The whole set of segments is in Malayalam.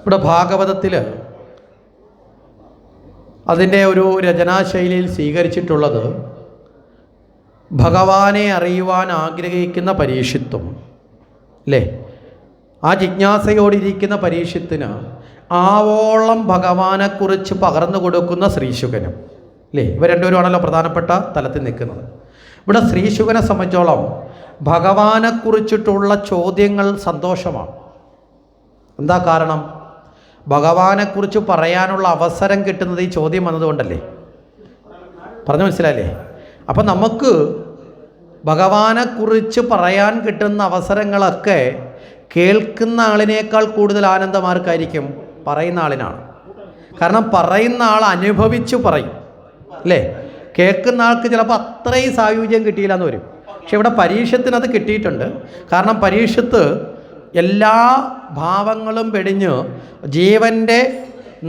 ഇവിടെ ഭാഗവതത്തിൽ അതിൻ്റെ ഒരു രചനാശൈലിയിൽ സ്വീകരിച്ചിട്ടുള്ളത് ഭഗവാനെ അറിയുവാൻ ആഗ്രഹിക്കുന്ന പരീക്ഷിത്തും അല്ലേ, ആ ജിജ്ഞാസയോടിരിക്കുന്ന പരീക്ഷത്തിന് ആവോളം ഭഗവാനെക്കുറിച്ച് പകർന്നു കൊടുക്കുന്ന ശ്രീശുകനും അല്ലേ, ഇവ രണ്ടുപേരുമാണല്ലോ പ്രധാനപ്പെട്ട തലത്തിൽ നിൽക്കുന്നത്. ഇവിടെ ശ്രീശുകനെ സംബന്ധിച്ചോളം ഭഗവാനെക്കുറിച്ചിട്ടുള്ള ചോദ്യങ്ങൾ സന്തോഷമാണ്. എന്താ കാരണം? ഭഗവാനെക്കുറിച്ച് പറയാനുള്ള അവസരം കിട്ടുന്നത് ഈ ചോദ്യം വന്നതുകൊണ്ടല്ലേ. പറഞ്ഞു മനസ്സിലായില്ലേ? അപ്പം നമുക്ക് ഭഗവാനെക്കുറിച്ച് പറയാൻ കിട്ടുന്ന അവസരങ്ങളൊക്കെ കേൾക്കുന്ന ആളിനേക്കാൾ കൂടുതൽ ആനന്ദമാർക്കായിരിക്കും പറയുന്ന ആളിനാണ്. കാരണം പറയുന്ന ആൾ അനുഭവിച്ച് പറയും അല്ലേ. കേൾക്കുന്ന ആൾക്ക് ചിലപ്പോൾ അത്രയും സായുജ്യം കിട്ടിയില്ല എന്ന് വരും. പക്ഷെ ഇവിടെ പരീക്ഷത്തിന് അത് കിട്ടിയിട്ടുണ്ട്. കാരണം പരീക്ഷത്ത് എല്ലാ ഭാവങ്ങളും വെടിഞ്ഞ് ജീവൻ്റെ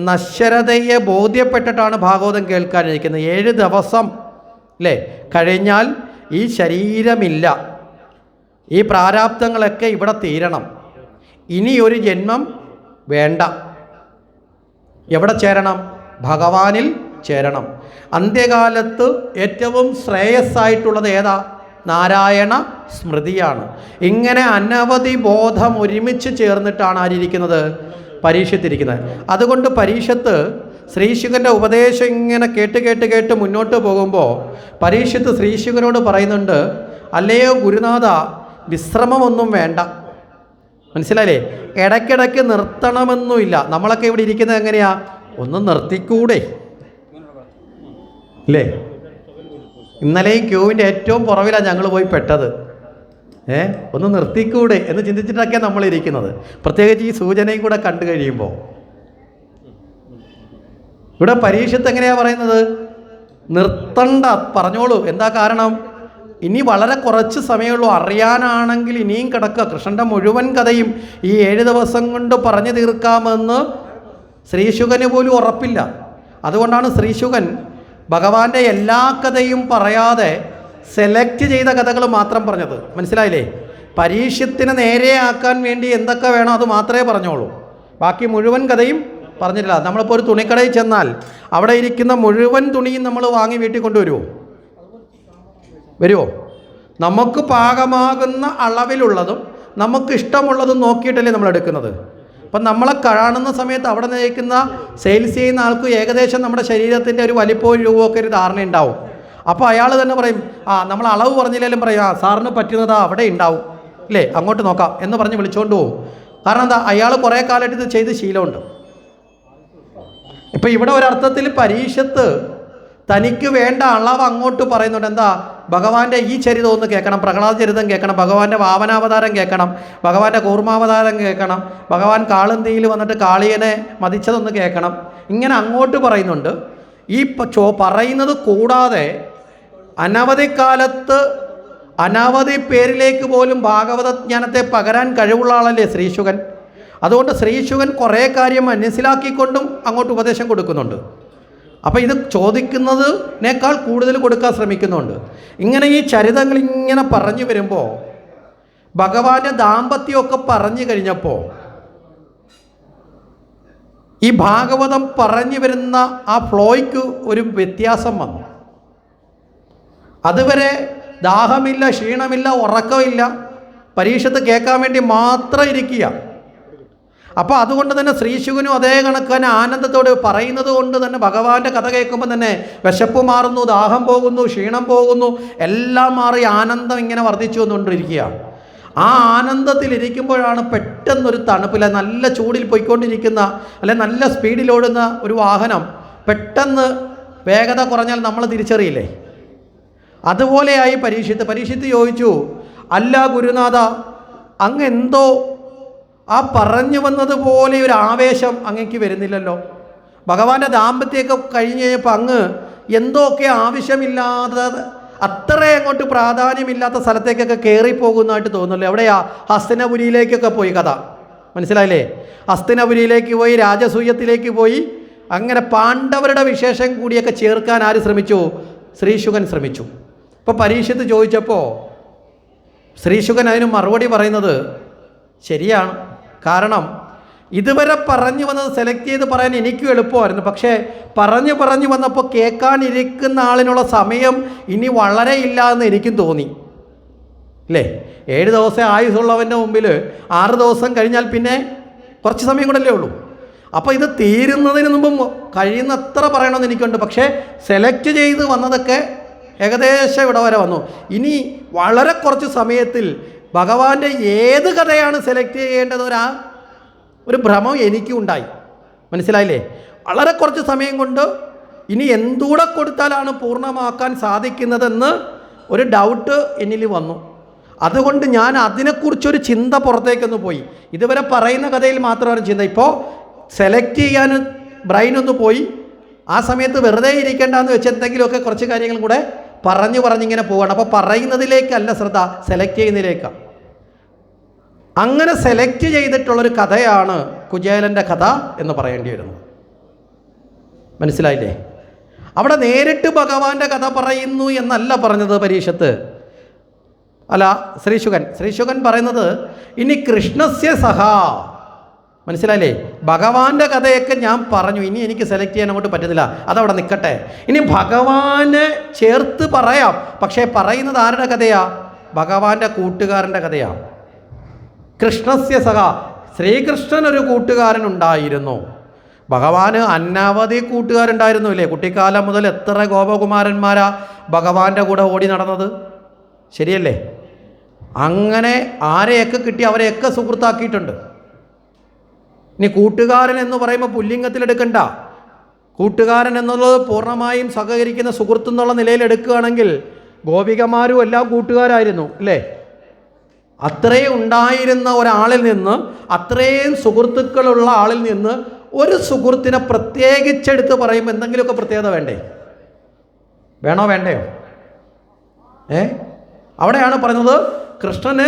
നശ്വരതയെ ബോധ്യപ്പെട്ടിട്ടാണ് ഭാഗവതം കേൾക്കാനിരിക്കുന്നത്. 7 ദിവസം അല്ലേ കഴിഞ്ഞാൽ ഈ ശരീരമില്ല, ഈ പ്രാരാബ്ധങ്ങളൊക്കെ ഇവിടെ തീരണം, ഇനിയൊരു ജന്മം വേണ്ട. എവിടെ ചേരണം? ഭഗവാനിൽ ചേരണം. അന്ത്യകാലത്ത് ഏറ്റവും ശ്രേയസ്സായിട്ടുള്ളത് ഏതാ? നാരായണ സ്മൃതിയാണ്. ഇങ്ങനെ അനവധി ബോധം ഒരുമിച്ച് ചേർന്നിട്ടാണ് ആരിയിരിക്കുന്നത്? പരീക്ഷത്തിരിക്കുന്നത്. അതുകൊണ്ട് പരീക്ഷത്ത് ശ്രീശുകൻ്റെ ഉപദേശം ഇങ്ങനെ കേട്ട് മുന്നോട്ട് പോകുമ്പോൾ പരീക്ഷത്ത് ശ്രീശുകനോട് പറയുന്നുണ്ട്, അല്ലയോ ഗുരുനാഥ, വിശ്രമമൊന്നും വേണ്ട. മനസ്സിലായില്ലേ? ഇടയ്ക്കിടയ്ക്ക് നിർത്തണമെന്നുമില്ല. നമ്മളൊക്കെ ഇവിടെ ഇരിക്കുന്നത് എങ്ങനെയാ? ഒന്ന് നിർത്തിക്കൂടെ അല്ലേ? ഇന്നലെയും ക്യൂവിൻ്റെ ഏറ്റവും പുറവിലാണ് ഞങ്ങൾ പോയി പെട്ടത്. ഒന്ന് നിർത്തിക്കൂടെ എന്ന് ചിന്തിച്ചിട്ടൊക്കെയാണ് നമ്മളിരിക്കുന്നത്. പ്രത്യേകിച്ച് ഈ സൂചനയും കൂടെ കണ്ടു കഴിയുമ്പോൾ. ഇവിടെ പരീക്ഷത്ത് എങ്ങനെയാണ് പറയുന്നത്? നിർത്തണ്ട, പറഞ്ഞോളൂ. എന്താ കാരണം? ഇനി വളരെ കുറച്ച് സമയമുള്ളൂ. അറിയാനാണെങ്കിൽ ഇനിയും കിടക്കുക. കൃഷ്ണൻ്റെ മുഴുവൻ കഥയും ഈ 7 ദിവസം കൊണ്ട് പറഞ്ഞു തീർക്കാമെന്ന് ശ്രീശുകന് പോലും ഉറപ്പില്ല. അതുകൊണ്ടാണ് ശ്രീശുകൻ ഭഗവാന്റെ എല്ലാ കഥയും പറയാതെ സെലക്ട് ചെയ്ത കഥകൾ മാത്രം പറഞ്ഞത്. മനസ്സിലായില്ലേ? പരീക്ഷത്തിനെ നേരെയാക്കാൻ വേണ്ടി എന്തൊക്കെ വേണോ അത് മാത്രമേ പറഞ്ഞോളൂ. ബാക്കി മുഴുവൻ കഥയും പറഞ്ഞിട്ടില്ല. നമ്മളിപ്പോൾ ഒരു തുണിക്കടയിൽ ചെന്നാൽ അവിടെ ഇരിക്കുന്ന മുഴുവൻ തുണിയും നമ്മൾ വാങ്ങി വീട്ടിൽ കൊണ്ടുവരുമോ? വരുമോ? നമുക്ക് പാകമാകുന്ന അളവിലുള്ളതും നമുക്ക് ഇഷ്ടമുള്ളതും നോക്കിയിട്ടല്ലേ നമ്മൾ എടുക്കുന്നത്. അപ്പം നമ്മളെ കാണുന്ന സമയത്ത് അവിടെ നിൽക്കുന്ന സെയിൽസ് ചെയ്യുന്ന ആൾക്ക് ഏകദേശം നമ്മുടെ ശരീരത്തിൻ്റെ ഒരു വലിപ്പവും രൂപമൊക്കെ ഒരു ധാരണ ഉണ്ടാവും. അപ്പോൾ അയാൾ തന്നെ പറയും, നമ്മൾ അളവ് പറഞ്ഞില്ലെങ്കിലും പറയും, സാറിന് പറ്റുന്നത് അവിടെ ഉണ്ടാവും അല്ലേ, അങ്ങോട്ട് നോക്കാം എന്ന് പറഞ്ഞ് വിളിച്ചുകൊണ്ട് പോകും. കാരണം എന്താ? അയാൾ കുറേ കാലമായിട്ട് ഇത് ചെയ്ത് ശീലമുണ്ട്. ഇപ്പം ഇവിടെ ഒരർത്ഥത്തിൽ പരീക്ഷത്ത് തനിക്ക് വേണ്ട അളവ് അങ്ങോട്ട് പറയുന്നുണ്ട്. എന്താ? ഭഗവാന്റെ ഈ ചരിതം ഒന്ന് കേൾക്കണം, പ്രഹ്ലാദ ചരിതം കേൾക്കണം, ഭഗവാന്റെ വാമനാവതാരം കേൾക്കണം, ഭഗവാന്റെ കൂർമാവതാരം കേൾക്കണം, ഭഗവാൻ കാളന്തിയിൽ വന്നിട്ട് കാളിയനെ മതിച്ചതൊന്ന് കേൾക്കണം. ഇങ്ങനെ അങ്ങോട്ട് പറയുന്നുണ്ട്. ഈ പറയുന്നത് കൂടാതെ അനവധി കാലത്ത് അനവധി പേരിലേക്ക് പോലും ഭാഗവതജ്ഞാനത്തെ പകരാൻ കഴിവുള്ള ആളല്ലേ ശ്രീശുകൻ. അതുകൊണ്ട് ശ്രീശുകൻ കുറേ കാര്യം മനസ്സിലാക്കിക്കൊണ്ടും അങ്ങോട്ട് ഉപദേശം കൊടുക്കുന്നുണ്ട്. അപ്പോൾ ഇത് ചോദിക്കുന്നതിനേക്കാൾ കൂടുതൽ കൊടുക്കാൻ ശ്രമിക്കുന്നുണ്ട്. ഇങ്ങനെ ഈ ചരിതങ്ങൾ ഇങ്ങനെ പറഞ്ഞു വരുമ്പോൾ ഭഗവാന്റെ ദാമ്പത്യമൊക്കെ പറഞ്ഞു കഴിഞ്ഞപ്പോൾ ഈ ഭാഗവതം പറഞ്ഞു വരുന്ന ആ ഫ്ലോയ്ക്ക് ഒരു വ്യത്യാസം വന്നു. അതുവരെ ദാഹമില്ല, ക്ഷീണമില്ല, ഉറക്കമില്ല, പരീക്ഷത്ത് കേൾക്കാൻ വേണ്ടി മാത്രം ഇരിക്കുക. അപ്പോൾ അതുകൊണ്ട് തന്നെ ശ്രീശുകനും അതേ കണക്കാണ് ആനന്ദത്തോട് പറയുന്നത് കൊണ്ട് തന്നെ ഭഗവാന്റെ കഥ കേൾക്കുമ്പോൾ തന്നെ വിശപ്പ് മാറുന്നു, ദാഹം പോകുന്നു, ക്ഷീണം പോകുന്നു, എല്ലാം മാറി ആനന്ദം ഇങ്ങനെ വർദ്ധിച്ചു വന്നുകൊണ്ടിരിക്കുക. ആ ആനന്ദത്തിലിരിക്കുമ്പോഴാണ് പെട്ടെന്നൊരു തണുപ്പില്ല, നല്ല ചൂടിൽ പോയിക്കൊണ്ടിരിക്കുന്ന അല്ലെ നല്ല സ്പീഡിലോടുന്ന ഒരു വാഹനം പെട്ടെന്ന് വേഗത കുറഞ്ഞാൽ നമ്മൾ തിരിച്ചറിയില്ലേ? അതുപോലെയായി പരീക്ഷിത്ത് ചോദിച്ചു, അല്ല ഗുരുനാഥ, അങ്ങ് എന്തോ ആ പറഞ്ഞു വന്നതുപോലെ ഒരു ആവേശം അങ്ങേക്ക് വരുന്നില്ലല്ലോ. ഭഗവാന്റെ ദാമ്പത്യമൊക്കെ കഴിഞ്ഞ് കഴിഞ്ഞപ്പോൾ അങ്ങ് എന്തോക്കെ ആവശ്യമില്ലാതെ അത്ര അങ്ങോട്ട് പ്രാധാന്യമില്ലാത്ത സ്ഥലത്തേക്കൊക്കെ കയറിപ്പോകുന്നതായിട്ട് തോന്നുന്നല്ലോ. എവിടെയാ? ഹസ്തിനപുരിയിലേക്കൊക്കെ പോയി കഥ. മനസ്സിലായില്ലേ? ഹസ്തിനപുരിയിലേക്ക് പോയി, രാജസൂയത്തിലേക്ക് പോയി, അങ്ങനെ പാണ്ഡവരുടെ വിശേഷം കൂടിയൊക്കെ ചേർക്കാൻ ആര് ശ്രമിച്ചു? ശ്രീശുകൻ ശ്രമിച്ചു. ഇപ്പോൾ പരീക്ഷത്ത് ചോദിച്ചപ്പോൾ ശ്രീശുകൻ അതിന് മറുപടി പറയുന്നത് ശരിയാണ്. കാരണം ഇതുവരെ പറഞ്ഞു വന്നത് സെലക്ട് ചെയ്ത് പറയാൻ എനിക്കും എളുപ്പമായിരുന്നു. പക്ഷേ പറഞ്ഞു വന്നപ്പോൾ കേൾക്കാനിരിക്കുന്ന ആളിനുള്ള സമയം ഇനി വളരെ ഇല്ല എന്ന് എനിക്കും തോന്നി. അല്ലേ? 7 ദിവസം ആയുസുള്ളവൻ്റെ മുമ്പിൽ 6 ദിവസം കഴിഞ്ഞാൽ പിന്നെ കുറച്ച് സമയം കൂടെ അല്ലേ ഉള്ളൂ. അപ്പോൾ ഇത് തീരുന്നതിന് മുമ്പ് കഴിയുന്നത്ര പറയണമെന്ന് എനിക്കുണ്ട്. പക്ഷേ സെലക്ട് ചെയ്ത് വന്നതൊക്കെ ഏകദേശം ഇവിടെ വരെ വന്നു. ഇനി വളരെ കുറച്ച് സമയത്തിൽ ഭഗവാന്റെ ഏത് കഥയാണ് സെലക്ട് ചെയ്യേണ്ടത് ഒരു ഭ്രമം എനിക്കും ഉണ്ടായി. മനസ്സിലായില്ലേ? വളരെ കുറച്ച് സമയം കൊണ്ട് ഇനി എന്തുകൂടെ കൊടുത്താലാണ് പൂർണ്ണമാക്കാൻ സാധിക്കുന്നതെന്ന് ഒരു ഡൗട്ട് എന്നിൽ വന്നു. അതുകൊണ്ട് ഞാൻ അതിനെക്കുറിച്ചൊരു ചിന്ത പുറത്തേക്കൊന്ന് പോയി. ഇതുവരെ പറയുന്ന കഥയിൽ മാത്രമാണ് ചിന്ത. ഇപ്പോൾ സെലക്ട് ചെയ്യാൻ ബ്രെയിനൊന്ന് പോയി. ആ സമയത്ത് വെറുതെ ഇരിക്കേണ്ടെന്ന് വെച്ച് എന്തെങ്കിലുമൊക്കെ കുറച്ച് കാര്യങ്ങളും കൂടെ പറഞ്ഞിങ്ങനെ പോവുകയാണ്. അപ്പോൾ പറയുന്നതിലേക്കല്ല ശ്രദ്ധ, സെലക്ട് ചെയ്യുന്നതിലേക്കാണ്. അങ്ങനെ സെലക്ട് ചെയ്തിട്ടുള്ളൊരു കഥയാണ് കുചേലൻ്റെ കഥ എന്ന് പറയേണ്ടി വരുന്നത്. മനസ്സിലായില്ലേ? അവിടെ നേരിട്ട് ഭഗവാന്റെ കഥ പറയുന്നു എന്നല്ല പറഞ്ഞത് പരീക്ഷത്ത്, അല്ല ശ്രീശുകൻ പറയുന്നത് ഇനി കൃഷ്ണസ്യ സഹ. മനസ്സിലായില്ലേ? ഭഗവാന്റെ കഥയൊക്കെ ഞാൻ പറഞ്ഞു, ഇനി എനിക്ക് സെലക്ട് ചെയ്യാൻ അങ്ങോട്ട് പറ്റുന്നില്ല, അതവിടെ നിൽക്കട്ടെ. ഇനി ഭഗവാനെ ചേർത്ത് പറയാം. പക്ഷേ പറയുന്നത് ആരുടെ കഥയാ? ഭഗവാന്റെ കൂട്ടുകാരൻ്റെ കഥയാണ്. കൃഷ്ണസ്യ സഹ, ശ്രീകൃഷ്ണൻ ഒരു കൂട്ടുകാരനുണ്ടായിരുന്നു. ഭഗവാന് അനവധി കൂട്ടുകാരുണ്ടായിരുന്നു ഇല്ലേ? കുട്ടിക്കാലം മുതൽ എത്ര ഗോപകുമാരന്മാരാ ഭഗവാന്റെ കൂടെ ഓടി നടന്നത്, ശരിയല്ലേ? അങ്ങനെ ആരെയൊക്കെ കിട്ടി അവരെയൊക്കെ സുഹൃത്താക്കിയിട്ടുണ്ട്. ഇനി കൂട്ടുകാരൻ എന്ന് പറയുമ്പോൾ പുല്ലിംഗത്തിലെടുക്കണ്ട. കൂട്ടുകാരൻ എന്നുള്ളത് പൂർണ്ണമായും സഹകരിക്കുന്ന സുഹൃത്ത് എന്നുള്ള നിലയിൽ എടുക്കുകയാണെങ്കിൽ ഗോപികമാരും എല്ലാം കൂട്ടുകാരായിരുന്നു അല്ലേ? അത്രയും ഉണ്ടായിരുന്ന ഒരാളിൽ നിന്ന്, അത്രയും സുഹൃത്തുക്കളുള്ള ആളിൽ നിന്ന് ഒരു സുഹൃത്തിനെ പ്രത്യേകിച്ചെടുത്ത് പറയുമ്പോൾ എന്തെങ്കിലുമൊക്കെ പ്രത്യേകത വേണ്ടേ? വേണ്ടയോ? അവിടെയാണ് പറയുന്നത് കൃഷ്ണന്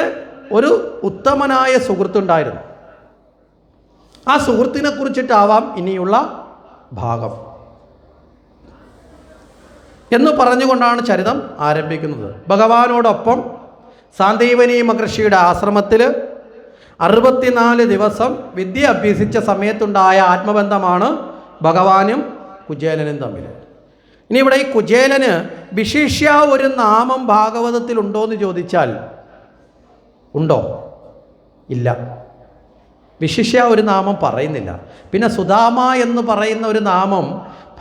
ഒരു ഉത്തമനായ സുഹൃത്തുണ്ടായിരുന്നു. ആ സുഹൃത്തിനെ കുറിച്ചിട്ടാവാം ഇനിയുള്ള ഭാഗം എന്ന് പറഞ്ഞുകൊണ്ടാണ് ചരിതം ആരംഭിക്കുന്നത്. ഭഗവാനോടൊപ്പം സാന്ദീപനി മഹർഷിയുടെ ആശ്രമത്തിൽ 64 ദിവസം വിദ്യ അഭ്യസിച്ച സമയത്തുണ്ടായ ആത്മബന്ധമാണ് ഭഗവാനും കുചേലനും തമ്മിൽ. ഇനി ഇവിടെ ഈ കുചേലന് വിശിഷ്യ ഒരു നാമം ഭാഗവതത്തിൽ ഉണ്ടോ എന്ന് ചോദിച്ചാൽ ഉണ്ടോ? ഇല്ല. വിശിഷ്യ ഒരു നാമം പറയുന്നില്ല. പിന്നെ സുധാമ എന്ന് പറയുന്ന ഒരു നാമം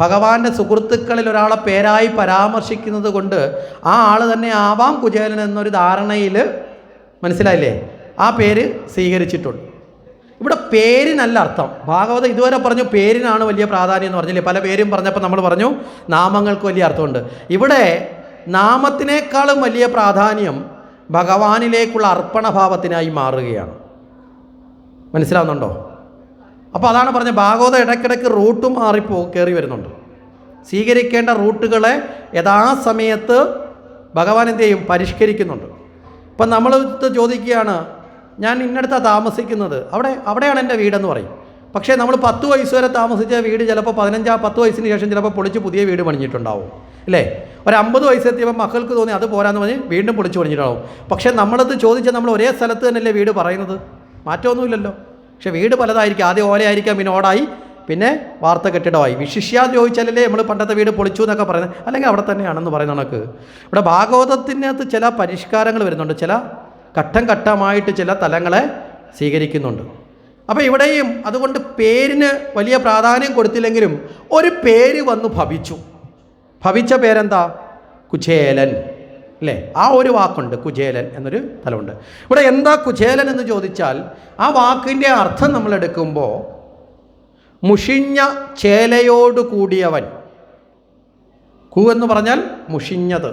ഭഗവാന്റെ സുഹൃത്തുക്കളിൽ ഒരാളെ പേരായി പരാമർശിക്കുന്നത് കൊണ്ട് ആ ആൾ തന്നെ ആവാം കുചേലൻ എന്നൊരു ധാരണയിൽ, മനസ്സിലായില്ലേ, ആ പേര് സ്വീകരിച്ചിട്ടുണ്ട്. ഇവിടെ പേരിനല്ല അർത്ഥം. ഭാഗവതം ഇതുവരെ പറഞ്ഞു പേരിനാണ് വലിയ പ്രാധാന്യം എന്ന് പറഞ്ഞില്ലേ? പല പേരും പറഞ്ഞപ്പോൾ നമ്മൾ പറഞ്ഞു നാമങ്ങൾക്ക് വലിയ അർത്ഥമുണ്ട്. ഇവിടെ നാമത്തിനേക്കാളും വലിയ പ്രാധാന്യം ഭഗവാനിലേക്കുള്ള അർപ്പണഭാവത്തിനായി മാറുകയാണ്. മനസ്സിലാവുന്നുണ്ടോ? അപ്പോൾ അതാണ് പറഞ്ഞത്, ഭാഗവതം ഇടയ്ക്കിടയ്ക്ക് റൂട്ട് കയറി വരുന്നുണ്ട്. സ്വീകരിക്കേണ്ട റൂട്ടുകളെ യഥാസമയത്ത് ഭഗവാൻ എന്ത് ചെയ്യും? പരിഷ്കരിക്കുന്നുണ്ട്. ഇപ്പം നമ്മൾ ചോദിക്കുകയാണ്, ഞാൻ ഇന്നടുത്താണ് താമസിക്കുന്നത്, അവിടെയാണ് എൻ്റെ വീടെന്ന് പറയും. പക്ഷേ നമ്മൾ 10 വയസ്സ് വരെ താമസിച്ച വീട് ചിലപ്പോൾ 10 വയസ്സിന് ശേഷം ചിലപ്പോൾ പൊളിച്ച് പുതിയ വീട് പണിഞ്ഞിട്ടുണ്ടാവും അല്ലേ? ഒരു 50 വയസ്സെത്തിയപ്പോൾ മക്കൾക്ക് തോന്നി അത് പോരാന്ന് പറഞ്ഞ് വീണ്ടും പൊളിച്ച് പണിഞ്ഞിട്ടുണ്ടാവും. പക്ഷേ നമ്മളത് ചോദിച്ചാൽ നമ്മൾ ഒരേ സ്ഥലത്ത് തന്നെയല്ലേ വീട് പറയുന്നത്? മാറ്റമൊന്നുമില്ലല്ലോ. പക്ഷെ വീട് പലതായിരിക്കും. ആദ്യം ഓലയായിരിക്കാം, പിന്നെ ഓടായി, പിന്നെ വാർത്ത കെട്ടിടമായി. വിശിഷ്യാ ചോദിച്ചാലല്ലേ നമ്മൾ പണ്ടത്തെ വീട് പൊളിച്ചു എന്നൊക്കെ പറയുന്നത്, അല്ലെങ്കിൽ അവിടെ തന്നെയാണെന്ന് പറയുന്ന കണക്ക് ഇവിടെ ഭാഗവതത്തിനകത്ത് ചില പരിഷ്കാരങ്ങൾ വരുന്നുണ്ട്. ചില ഘട്ടമായിട്ട് ചില തലങ്ങളെ സ്വീകരിക്കുന്നുണ്ട്. അപ്പോൾ ഇവിടെയും അതുകൊണ്ട് പേരിന് വലിയ പ്രാധാന്യം കൊടുത്തില്ലെങ്കിലും ഒരു പേര് വന്നു ഭവിച്ച പേരെന്താ? കുചേലൻ അല്ലേ? ആ ഒരു വാക്കുണ്ട്, കുചേലൻ എന്നൊരു തലമുണ്ട്. ഇവിടെ എന്താ കുചേലൻ എന്ന് ചോദിച്ചാൽ ആ വാക്കിൻ്റെ അർത്ഥം നമ്മൾ എടുക്കുമ്പോൾ മുഷിഞ്ഞ ചേലയോട് കൂടിയവൻ. എന്ന് പറഞ്ഞാൽ മുഷിഞ്ഞത്.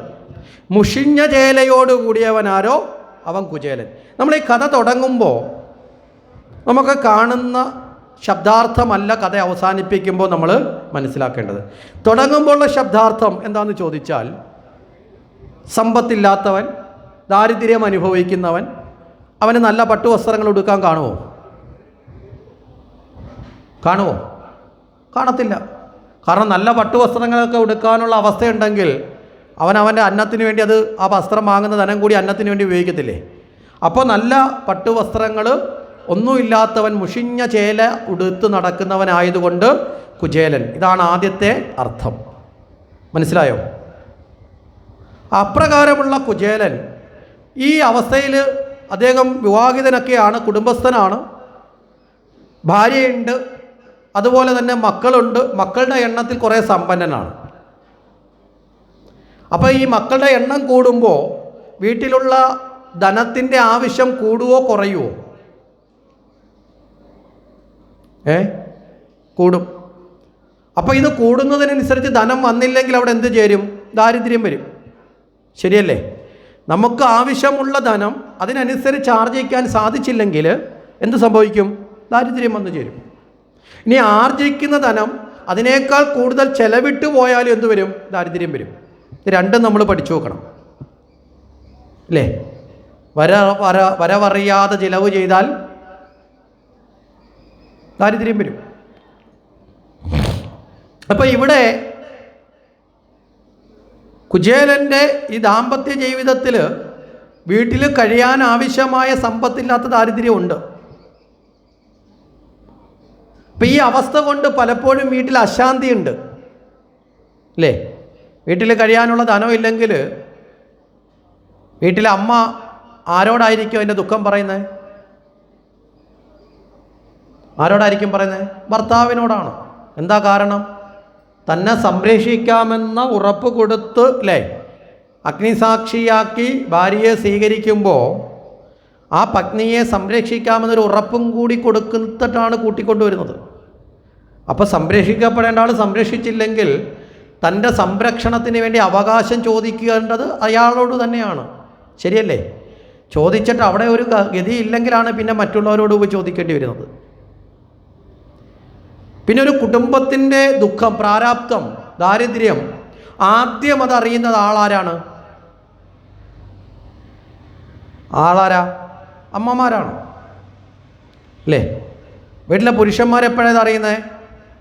മുഷിഞ്ഞ ചേലയോട് കൂടിയവനാരോ അവൻ കുചേലൻ. നമ്മൾ ഈ കഥ തുടങ്ങുമ്പോൾ നമുക്ക് കാണുന്ന ശബ്ദാർത്ഥമല്ല കഥ അവസാനിപ്പിക്കുമ്പോൾ നമ്മൾ മനസ്സിലാക്കേണ്ടത്. തുടങ്ങുമ്പോഴുള്ള ശബ്ദാർത്ഥം എന്താണെന്ന് ചോദിച്ചാൽ സമ്പത്തില്ലാത്തവൻ, ദാരിദ്ര്യം അനുഭവിക്കുന്നവൻ, അവന് നല്ല പട്ടുവസ്ത്രങ്ങൾ ഉടുക്കാൻ കാണുമോ? കാണത്തില്ല. കാരണം നല്ല പട്ടുവസ്ത്രങ്ങളൊക്കെ ഉടുക്കാനുള്ള അവസ്ഥയുണ്ടെങ്കിൽ അവൻ്റെ അന്നത്തിന് വേണ്ടി ആ വസ്ത്രം വാങ്ങുന്ന ധനം കൂടി അന്നത്തിന് വേണ്ടി ഉപയോഗിക്കത്തില്ലേ? അപ്പോൾ നല്ല പട്ടുവസ്ത്രങ്ങൾ ഒന്നുമില്ലാത്തവൻ, മുഷിഞ്ഞ ചേല ഉടുത്ത് നടക്കുന്നവനായതുകൊണ്ട് കുചേലൻ. ഇതാണ് ആദ്യത്തെ അർത്ഥം. മനസ്സിലായോ? അപ്രകാരമുള്ള കുചേലൻ ഈ അവസ്ഥയിൽ അദ്ദേഹം വിവാഹിതനൊക്കെയാണ്, കുടുംബസ്ഥനാണ്, ഭാര്യയുണ്ട്, അതുപോലെ തന്നെ മക്കളുണ്ട്. മക്കളുടെ എണ്ണത്തിൽ കുറേ സമ്പന്നനാണ്. അപ്പോൾ ഈ മക്കളുടെ എണ്ണം കൂടുമ്പോൾ വീട്ടിലുള്ള ധനത്തിൻ്റെ ആവശ്യം കൂടുവോ കുറയുമോ? കൂടും. അപ്പോൾ ഇത് കൂടുന്നതിനനുസരിച്ച് ധനം വന്നില്ലെങ്കിൽ അവിടെ എന്ത് ചേരും? ദാരിദ്ര്യം വരും. ശരിയല്ലേ? നമുക്ക് ആവശ്യമുള്ള ധനം അതിനനുസരിച്ച് ആർജിക്കാൻ സാധിച്ചില്ലെങ്കിൽ എന്ത് സംഭവിക്കും? ദാരിദ്ര്യം വന്നു ചേരും. ഇനി ആർജിക്കുന്ന ധനം അതിനേക്കാൾ കൂടുതൽ ചെലവിട്ട് പോയാലും എന്ത് വരും? ദാരിദ്ര്യം വരും. ഇത് രണ്ടും നമ്മൾ പഠിച്ചു നോക്കണം, അല്ലേ? വരവറിയാതെ ചിലവ് ചെയ്താൽ ദാരിദ്ര്യം വരും. അപ്പോൾ ഇവിടെ കുചേലൻ്റെ ഈ ദാമ്പത്യ ജീവിതത്തിൽ വീട്ടിൽ കഴിയാൻ ആവശ്യമായ സമ്പത്തില്ലാത്ത ദാരിദ്ര്യമുണ്ട്. അപ്പം ഈ അവസ്ഥ കൊണ്ട് പലപ്പോഴും വീട്ടിൽ അശാന്തിയുണ്ട്, അല്ലേ? വീട്ടിൽ കഴിയാനുള്ള ധനമില്ലെങ്കിൽ വീട്ടിലെ അമ്മ ആരോടായിരിക്കും അതിൻ്റെ ദുഃഖം പറയുന്നത്? ആരോടായിരിക്കും പറയുന്നത്? ഭർത്താവിനോടാണ്. എന്താ കാരണം? തന്നെ സംരക്ഷിക്കാമെന്ന ഉറപ്പ് കൊടുത്ത്, അല്ലേ, അഗ്നിസാക്ഷിയാക്കി ഭാര്യയെ സ്വീകരിക്കുമ്പോൾ ആ പത്നിയെ സംരക്ഷിക്കാമെന്നൊരു ഉറപ്പും കൂടി കൊടുത്തിട്ടാണ് കൂട്ടിക്കൊണ്ടുവരുന്നത്. അപ്പോൾ സംരക്ഷിക്കപ്പെടേണ്ട ആൾ സംരക്ഷിച്ചില്ലെങ്കിൽ തൻ്റെ സംരക്ഷണത്തിന് വേണ്ടി അവകാശം ചോദിക്കേണ്ടത് അയാളോട് തന്നെയാണ്. ശരിയല്ലേ? ചോദിച്ചിട്ട് അവിടെ ഒരു ഗതിയില്ലെങ്കിലാണ് പിന്നെ മറ്റുള്ളവരോട് പോയി ചോദിക്കേണ്ടി വരുന്നത്. പിന്നെ ഒരു കുടുംബത്തിൻ്റെ ദുഃഖം, പ്രാരാബ്ധം, ദാരിദ്ര്യം ആദ്യം അതറിയുന്നത് ആളാരാണ്? ആളാരാ? അമ്മമാരാണ്, അല്ലേ? വീട്ടിലെ പുരുഷന്മാരെപ്പോഴാണ് അറിയുന്നത്?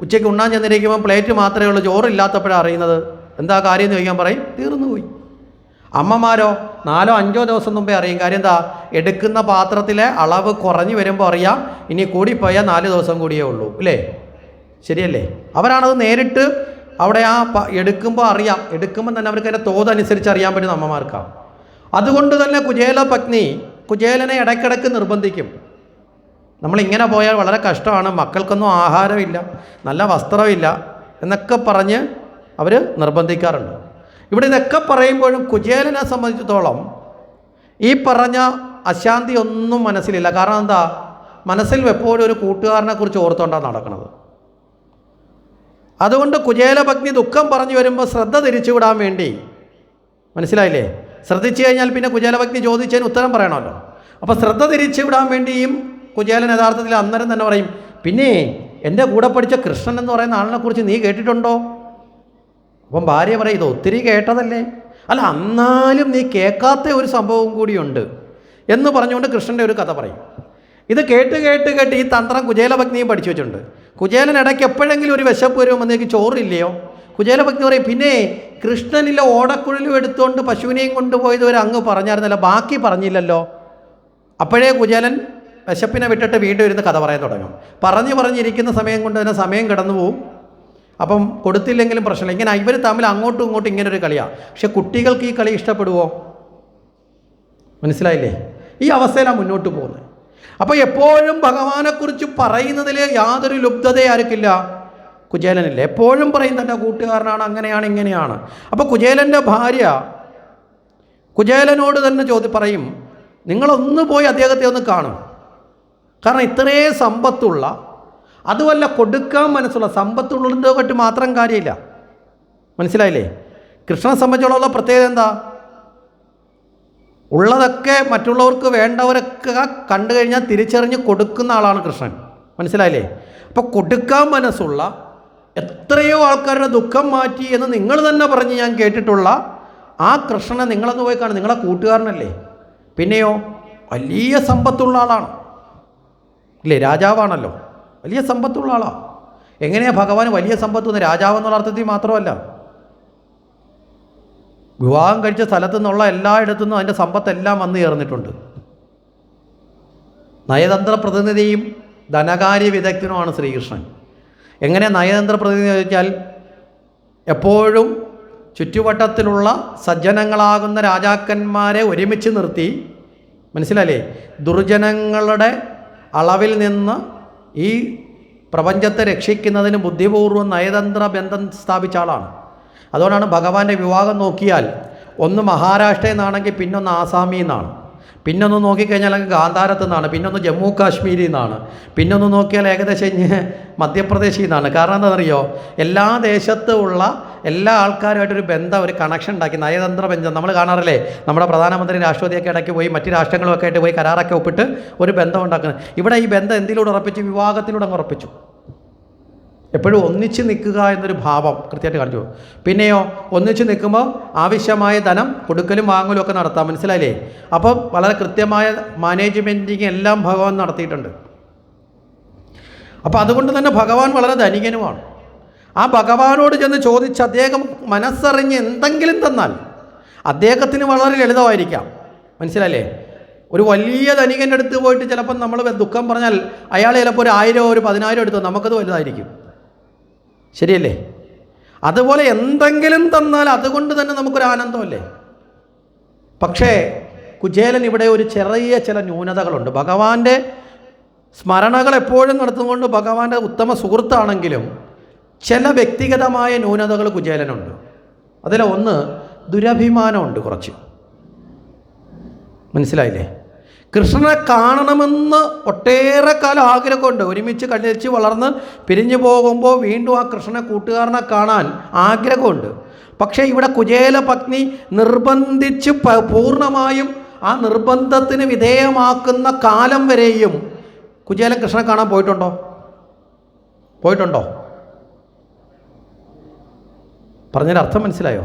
ഉച്ചയ്ക്ക് ഉണ്ണാൻ ചെന്നിരിക്കുമ്പോൾ പ്ലേറ്റ് മാത്രമേ ഉള്ളൂ, ചോറില്ലാത്തപ്പോഴാണ് അറിയുന്നത്. എന്താ കാര്യം എന്ന് ചോദിക്കാൻ പറയും, തീർന്നു പോയി. അമ്മമാരോ 4-5 ദിവസം മുമ്പേ അറിയും. കാര്യം എന്താ? എടുക്കുന്ന പാത്രത്തിലെ അളവ് കുറഞ്ഞു വരുമ്പോൾ അറിയാം, ഇനി കൂടിപ്പോയാൽ 4 ദിവസം കൂടിയേ ഉള്ളൂ, അല്ലേ? ശരിയല്ലേ? അവരാണത് നേരിട്ട് അവിടെ എടുക്കുമ്പോൾ അറിയാം. എടുക്കുമ്പോൾ തന്നെ അവർക്ക് അതിൻ്റെ തോതനുസരിച്ച് അറിയാൻ പറ്റുന്ന അമ്മമാർക്കാണ്. അതുകൊണ്ട് തന്നെ കുചേല പത്നി കുചേലനെ ഇടയ്ക്കിടയ്ക്ക് നിർബന്ധിക്കും. നമ്മളിങ്ങനെ പോയാൽ വളരെ കഷ്ടമാണ്, മക്കൾക്കൊന്നും ആഹാരമില്ല, നല്ല വസ്ത്രമില്ല എന്നൊക്കെ പറഞ്ഞ് അവർ നിർബന്ധിക്കാറുണ്ട്. ഇവിടെ ഇതൊക്കെ പറയുമ്പോഴും കുചേലനെ സംബന്ധിച്ചിടത്തോളം ഈ പറഞ്ഞ അശാന്തി ഒന്നും മനസ്സിലില്ല. കാരണം എന്താ? മനസ്സിൽ എപ്പോഴും ഒരു കൂട്ടുകാരനെ കുറിച്ച് ഓർത്തുകൊണ്ടാണ് നടക്കുന്നത്. അതുകൊണ്ട് കുചേല പത്നി ദുഃഖം പറഞ്ഞു വരുമ്പോൾ ശ്രദ്ധ തിരിച്ചുവിടാൻ വേണ്ടി, മനസ്സിലായില്ലേ? ശ്രദ്ധിച്ചു കഴിഞ്ഞാൽ പിന്നെ കുചേല പത്നി ചോദിച്ചതിന് ഉത്തരം പറയണമല്ലോ. അപ്പോൾ ശ്രദ്ധ തിരിച്ചുവിടാൻ വേണ്ടിയും കുചേലൻ യഥാർത്ഥത്തിൽ അന്നേരം തന്നെ പറയും, പിന്നെ എൻ്റെ കൂടെ പഠിച്ച കൃഷ്ണൻ എന്ന് പറയുന്ന ആളിനെക്കുറിച്ച് നീ കേട്ടിട്ടുണ്ടോ? അപ്പം ഭാര്യ പറയും, ഇത് ഒത്തിരി കേട്ടതല്ലേ, അല്ല എന്നാലും നീ കേൾക്കാത്ത ഒരു സംഭവം കൂടിയുണ്ട് എന്ന് പറഞ്ഞുകൊണ്ട് കൃഷ്ണൻ്റെ ഒരു കഥ പറയും. ഇത് കേട്ട് കേട്ട് കേട്ട് ഈ തന്ത്രം കുചേല പത്നിയും പഠിച്ചു വെച്ചിട്ടുണ്ട്. കുചേലൻ ഇടയ്ക്ക് എപ്പോഴെങ്കിലും ഒരു വിശപ്പ് വരുമെന്നേക്ക് ചോറില്ലയോ? കുചേല പത്നി പറയും, പിന്നെ കൃഷ്ണനില്ല ഓടക്കുഴലും എടുത്തുകൊണ്ട് പശുവിനെയും കൊണ്ടുപോയത് വരെ അങ്ങ് പറഞ്ഞായിരുന്നല്ലോ, ബാക്കി പറഞ്ഞില്ലല്ലോ. അപ്പോഴേ കുചേലൻ വിശപ്പിനെ വിട്ടിട്ട് വീണ്ടും ഇരുന്ന് കഥ പറയാൻ തുടങ്ങും. പറഞ്ഞിരിക്കുന്ന സമയം കൊണ്ട് തന്നെ സമയം കടന്നു പോവും. അപ്പം കൊടുത്തില്ലെങ്കിലും പ്രശ്നമില്ല. ഇങ്ങനെ ഇവർ തമ്മിൽ അങ്ങോട്ടും ഇങ്ങോട്ടും ഇങ്ങനൊരു കളിയാണ്. പക്ഷെ കുട്ടികൾക്ക് ഈ കളി ഇഷ്ടപ്പെടുമോ? മനസ്സിലായില്ലേ? ഈ അവസ്ഥയിലാണ് മുന്നോട്ട് പോകുന്നത്. അപ്പോൾ എപ്പോഴും ഭഗവാനെക്കുറിച്ച് പറയുന്നതിൽ യാതൊരു ലുബ്ധതയും ആർക്കില്ല? കുചേലനില്ല. എപ്പോഴും പറയും തൻ്റെ കൂട്ടുകാരനാണ്, അങ്ങനെയാണ്, ഇങ്ങനെയാണ്. അപ്പോൾ കുചേലൻ്റെ ഭാര്യ കുചേലനോട് തന്നെ പറയും, നിങ്ങളൊന്ന് പോയി അദ്ദേഹത്തെ ഒന്ന് കാണും. കാരണം ഇത്രയും സമ്പത്തുള്ള, അതുമല്ല കൊടുക്കാൻ മനസ്സുള്ള, സമ്പത്തുള്ളതിൻ്റെ പറ്റി മാത്രം കാര്യമില്ല. മനസ്സിലായില്ലേ? കൃഷ്ണനെ സംബന്ധിച്ചുള്ള പ്രത്യേകത എന്താ? ഉള്ളതൊക്കെ മറ്റുള്ളവർക്ക് വേണ്ടവരൊക്കെ കണ്ടു കഴിഞ്ഞാൽ തിരിച്ചറിഞ്ഞ് കൊടുക്കുന്ന ആളാണ് കൃഷ്ണൻ. മനസ്സിലായില്ലേ? അപ്പോൾ കൊടുക്കാൻ മനസ്സുള്ള, എത്രയോ ആൾക്കാരുടെ ദുഃഖം മാറ്റി എന്ന് നിങ്ങൾ തന്നെ പറഞ്ഞ് ഞാൻ കേട്ടിട്ടുള്ള ആ കൃഷ്ണനെ നിങ്ങളൊന്ന് പോയി കാണും. നിങ്ങളെ കൂട്ടുകാരനല്ലേ? പിന്നെയോ വലിയ സമ്പത്തുള്ള ആളാണ്, ഇല്ലേ? രാജാവാണല്ലോ, വലിയ സമ്പത്തുള്ള ആളാണ്. എങ്ങനെയാണ് ഭഗവാന് വലിയ സമ്പത്ത്? രാജാവെന്നുള്ള അർത്ഥത്തിൽ മാത്രമല്ല, വിവാഹം കഴിച്ച സ്ഥലത്തു നിന്നുള്ള എല്ലായിടത്തു നിന്നും അതിൻ്റെ സമ്പത്തെല്ലാം വന്നു ചേർന്നിട്ടുണ്ട്. നയതന്ത്ര പ്രതിനിധിയും ധനകാര്യ വിദഗ്ധനുമാണ് ശ്രീകൃഷ്ണൻ. എങ്ങനെ നയതന്ത്ര പ്രതിനിധി ചോദിച്ചാൽ എപ്പോഴും ചുറ്റുവട്ടത്തിലുള്ള സജ്ജനങ്ങളാകുന്ന രാജാക്കന്മാരെ ഒരുമിച്ച് നിർത്തി, മനസ്സിലല്ലേ, ദുർജനങ്ങളുടെ അളവിൽ നിന്ന് ഈ പ്രപഞ്ചത്തെ രക്ഷിക്കുന്നതിന് ബുദ്ധിപൂർവ്വം നയതന്ത്ര ബന്ധം സ്ഥാപിച്ച ആളാണ്. അതുകൊണ്ടാണ് ഭഗവാന്റെ വിവാഹം നോക്കിയാൽ ഒന്ന് മഹാരാഷ്ട്രയിൽ നിന്നാണെങ്കിൽ പിന്നൊന്ന് ആസാമിൽ നിന്നാണ്, പിന്നൊന്ന് നോക്കിക്കഴിഞ്ഞാൽ ഗാന്ധാരത്തു നിന്നാണ്, പിന്നൊന്ന് ജമ്മു കാശ്മീരിൽ നിന്നാണ്, പിന്നൊന്ന് നോക്കിയാൽ ഏകദേശം മധ്യപ്രദേശിൽ നിന്നാണ്. കാരണം എന്താണെന്നറിയോ, എല്ലാ ദേശത്തുമുള്ള എല്ലാ ആൾക്കാരുമായിട്ടൊരു ബന്ധം, ഒരു കണക്ഷൻ ഉണ്ടാക്കി, നയതന്ത്ര ബന്ധം. നമ്മൾ കാണാറില്ലേ, നമ്മുടെ പ്രധാനമന്ത്രി രാഷ്ട്രപതിയൊക്കെ ഇടയ്ക്ക് പോയി മറ്റ് രാഷ്ട്രങ്ങളുമൊക്കെ ആയിട്ട് പോയി കരാറൊക്കെ ഒപ്പിട്ട് ഒരു ബന്ധം ഉണ്ടാക്കുന്നത്. ഇവിടെ ഈ ബന്ധം എന്തിലൂടെ ഉറപ്പിച്ചു? വിവാഹത്തിലൂടെ അങ്ങ് ഉറപ്പിച്ചു. എപ്പോഴും ഒന്നിച്ച് നിൽക്കുക എന്നൊരു ഭാവം കൃത്യമായിട്ട് കാണിച്ചു. പിന്നെയോ ഒന്നിച്ച് നിൽക്കുമ്പോൾ ആവശ്യമായ ധനം കൊടുക്കലും വാങ്ങലും ഒക്കെ നടത്താം. മനസ്സിലായില്ലേ? അപ്പം വളരെ കൃത്യമായ മാനേജ്മെൻറ്റിങ് എല്ലാം ഭഗവാൻ നടത്തിയിട്ടുണ്ട്. അപ്പോൾ അതുകൊണ്ട് തന്നെ ഭഗവാൻ വളരെ ധനികനുമാണ്. ആ ഭഗവാനോട് ചെന്ന് ചോദിച്ച് അദ്ദേഹം മനസ്സറിഞ്ഞ് എന്തെങ്കിലും തന്നാൽ അദ്ദേഹത്തിന് വളരെ ലളിതമായിരിക്കാം. മനസ്സിലായില്ലേ? ഒരു വലിയ ധനികൻ്റെ അടുത്ത് പോയിട്ട് ചിലപ്പം നമ്മൾ ദുഃഖം പറഞ്ഞാൽ അയാൾ ചിലപ്പോൾ ഒരു 1000 ഒരു 10,000 എടുത്തു, നമുക്കത് വലുതായിരിക്കും. ശരിയല്ലേ? അതുപോലെ എന്തെങ്കിലും തന്നാൽ അതുകൊണ്ട് തന്നെ നമുക്കൊരു ആനന്ദമല്ലേ. പക്ഷേ കുചേലൻ ഇവിടെ ഒരു ചെറിയ ചില ന്യൂനതകളുണ്ട്. ഭഗവാന്റെ സ്മരണകൾ എപ്പോഴും നടത്തുകൊണ്ട് ഭഗവാന്റെ ഉത്തമ സുഹൃത്താണെങ്കിലും ചില വ്യക്തിഗതമായ ന്യൂനതകൾ കുചേലനുണ്ട്. അതിലൊന്ന് ദുരഭിമാനമുണ്ട് കുറച്ച്. മനസ്സിലായില്ലേ? കൃഷ്ണനെ കാണണമെന്ന് ഒട്ടേറെ കാലം ആഗ്രഹമുണ്ട്. ഒരുമിച്ച് കളിച്ച് വളർന്ന് പിരിഞ്ഞു പോകുമ്പോൾ വീണ്ടും ആ കൃഷ്ണനെ കൂട്ടുകാരനെ കാണാൻ ആഗ്രഹമുണ്ട്. പക്ഷേ ഇവിടെ കുചേല പത്നി നിർബന്ധിച്ച് പൂർണ്ണമായും ആ നിർബന്ധത്തിന് വിധേയമാക്കുന്ന കാലം വരെയും കുചേലൻ കൃഷ്ണനെ കാണാൻ പോയിട്ടുണ്ടോ? പറഞ്ഞതിൻ്റെ അർത്ഥം മനസ്സിലായോ?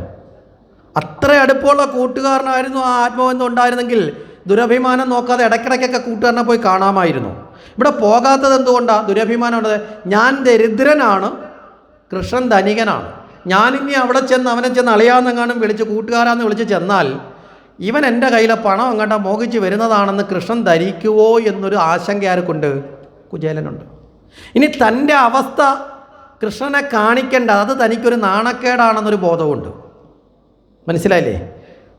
അത്ര അടുപ്പമുള്ള കൂട്ടുകാരനായിരുന്നു ആ ആത്മബന്ധം ഉണ്ടായിരുന്നെങ്കിൽ ദുരഭിമാനം നോക്കാതെ ഇടയ്ക്കിടയ്ക്കൊക്കെ കൂട്ടുകാരനെ പോയി കാണാമായിരുന്നു. ഇവിടെ പോകാത്തത് എന്തുകൊണ്ടാണ്? ദുരഭിമാനമുള്ളത്. ഞാൻ ദരിദ്രനാണ്, കൃഷ്ണൻ ധനികനാണ്, ഞാനിനി അവിടെ ചെന്ന് അവനെ ചെന്ന് അളിയാന്നെങ്ങാനും വിളിച്ച് കൂട്ടുകാരാന്ന് വിളിച്ച് ചെന്നാൽ ഇവൻ എൻ്റെ കയ്യിലെ പണം അങ്ങോട്ട് മോഹിച്ച് വരുന്നതാണെന്ന് കൃഷ്ണൻ ധരിക്കുവോ എന്നൊരു ആശങ്ക ആർക്കുണ്ട്? കുചേലനുണ്ട്. ഇനി തൻ്റെ അവസ്ഥ കൃഷ്ണനെ കാണിക്കേണ്ട, അത് തനിക്കൊരു നാണക്കേടാണെന്നൊരു ബോധമുണ്ട്. മനസ്സിലായില്ലേ?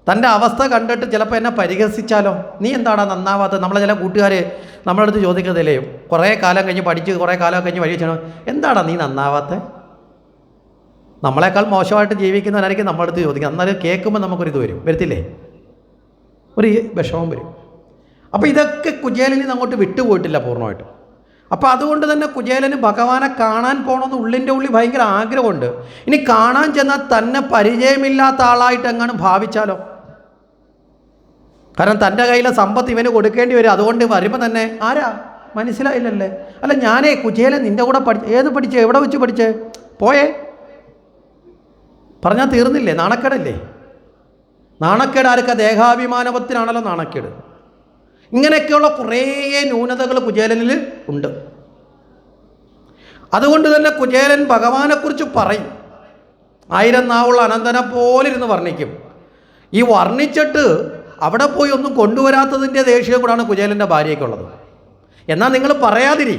തൻ്റെ അവസ്ഥ കണ്ടിട്ട് ചിലപ്പോൾ എന്നെ പരിഹസിച്ചാലോ, നീ എന്താടാ നന്നാവാത്തത്? നമ്മളെ ചില കൂട്ടുകാർ നമ്മളടുത്ത് ചോദിക്കത്തില്ലേ, കുറേ കാലം കഴിഞ്ഞ് പഠിച്ച് കുറേ കാലം കഴിഞ്ഞ് വഴി വെച്ചാൽ എന്താടാ നീ നന്നാവാത്തത്? നമ്മളെക്കാൾ മോശമായിട്ട് ജീവിക്കുന്നവരായിരിക്കും നമ്മളടുത്ത് ചോദിക്കുക. എന്നാലും കേൾക്കുമ്പോൾ നമുക്കൊരിത് വരത്തില്ലേ? ഒരു വിഷമം വരും. അപ്പോൾ ഇതൊക്കെ കുചേലന് അങ്ങോട്ട് വിട്ടുപോയിട്ടില്ല പൂർണ്ണമായിട്ടും. അപ്പോൾ അതുകൊണ്ട് തന്നെ കുചേലന് ഭഗവാനെ കാണാൻ പോകണമെന്ന് ഉള്ളിൻ്റെ ഉള്ളിൽ ഭയങ്കര ആഗ്രഹമുണ്ട്. ഇനി കാണാൻ ചെന്നാൽ തന്നെ പരിചയമില്ലാത്ത ആളായിട്ട് എങ്ങാനും ഭാവിച്ചാലോ? കാരണം തൻ്റെ കയ്യിലെ സമ്പത്ത് ഇവന് കൊടുക്കേണ്ടി വരും. അതുകൊണ്ട് വരുമ്പോൾ തന്നെ ആരാ മനസ്സിലായില്ലല്ലേ, അല്ല ഞാനേ കുചേലൻ നിൻ്റെ കൂടെ പഠിച്ചേ എവിടെ വെച്ച് പഠിച്ചേ പോയേ പറഞ്ഞാൽ തീർന്നില്ലേ? നാണക്കേടല്ലേ? നാണക്കേട് ആർക്കാ? ദേഹാഭിമാനവത്തിനാണല്ലോ നാണക്കേട്. ഇങ്ങനെയൊക്കെയുള്ള കുറേ ന്യൂനതകൾ കുചേലനിൽ ഉണ്ട്. അതുകൊണ്ട് തന്നെ കുചേലൻ ഭഗവാനെക്കുറിച്ച് പറയും. 1000 നാവുള്ള അനന്തനെ പോലെ ഇരുന്ന് വർണ്ണിക്കും. ഈ വർണ്ണിച്ചിട്ട് അവിടെ പോയി ഒന്നും കൊണ്ടുവരാത്തതിൻ്റെ ദേഷ്യം കൂടാണ് കുചേലൻ്റെ ഭാര്യയ്ക്കുള്ളത്. എന്നാൽ നിങ്ങൾ പറയാതിരി,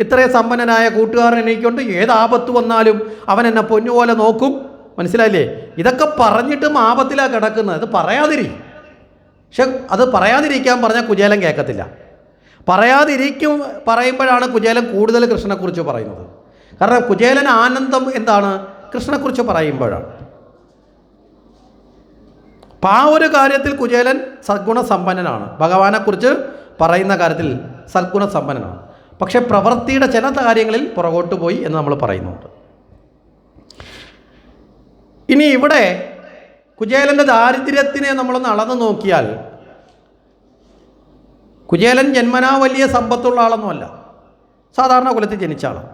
ഇത്രയും സമ്പന്നനായ കൂട്ടുകാരൻ എനിക്കൊണ്ട് ഏത് ആപത്ത് വന്നാലും അവൻ എന്നെ പൊന്നുപോലെ നോക്കും. മനസ്സിലായില്ലേ? ഇതൊക്കെ പറഞ്ഞിട്ടും ആപത്തിലാണ് കിടക്കുന്നത്. ഇത് പറയാതിരി. പക്ഷെ അത് പറയാതിരിക്കാൻ പറഞ്ഞാൽ കുചേലൻ കേൾക്കത്തില്ല. പറയുമ്പോഴാണ് കുചേലൻ കൂടുതൽ കൃഷ്ണനെക്കുറിച്ച് പറയുന്നത്. കാരണം കുചേലൻ ആനന്ദം എന്താണ്? കൃഷ്ണനെക്കുറിച്ച് പറയുമ്പോഴാണ്. അപ്പം ആ ഒരു കാര്യത്തിൽ കുചേലൻ സദ്ഗുണസമ്പന്നനാണ്. ഭഗവാനെക്കുറിച്ച് പറയുന്ന കാര്യത്തിൽ സദ്ഗുണസമ്പന്നനാണ്. പക്ഷെ പ്രവൃത്തിയുടെ ചില കാര്യങ്ങളിൽ പുറകോട്ട് പോയി എന്ന് നമ്മൾ പറയുന്നുണ്ട്. ഇനി ഇവിടെ കുചേലൻ്റെ ദാരിദ്ര്യത്തിനെ നമ്മളൊന്ന് അളന്ന് നോക്കിയാൽ കുചേലൻ ജന്മനാ വലിയ സമ്പത്തുള്ള ആളൊന്നുമല്ല, സാധാരണ കുലത്തിൽ ജനിച്ച ആളാണ്.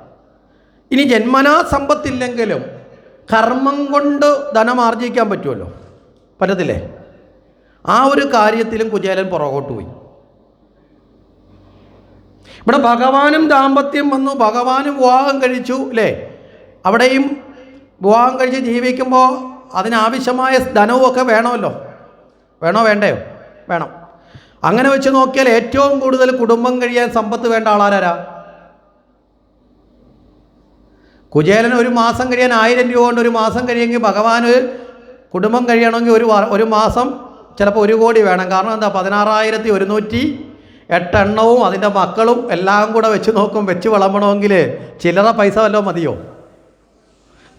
ഇനി ജന്മനാ സമ്പത്തില്ലെങ്കിലും കർമ്മം കൊണ്ട് ധനം ആർജിക്കാൻ പറ്റുമല്ലോ, പറ്റത്തില്ലേ? ആ ഒരു കാര്യത്തിലും കുചേലൻ പുറകോട്ട് പോയി. ഇവിടെ ഭഗവാനും ദാമ്പത്യം വന്നു, ഭഗവാനും വിവാഹം കഴിച്ചു അല്ലേ? അവിടെയും വിവാഹം കഴിച്ച് ജീവിക്കുമ്പോൾ അതിനാവശ്യമായ ധനവും ഒക്കെ വേണമല്ലോ. വേണോ വേണ്ടയോ? വേണം. അങ്ങനെ വെച്ച് നോക്കിയാൽ ഏറ്റവും കൂടുതൽ കുടുംബം കഴിയാൻ സമ്പത്ത് വേണ്ട ആളാരാ? കുചേലന് ഒരു മാസം കഴിയാൻ 1000 രൂപ കൊണ്ട് ഒരു മാസം കഴിയുമെങ്കിൽ ഭഗവാന് കുടുംബം കഴിയണമെങ്കിൽ ഒരു മാസം ചിലപ്പോൾ 1 കോടി വേണം. കാരണം എന്താ? 16,108 എണ്ണവും അതിൻ്റെ മക്കളും എല്ലാം കൂടെ വെച്ച് നോക്കും. വെച്ച് വിളമ്പണമെങ്കിൽ ചില്ലറ പൈസ വല്ലതും മതിയോ?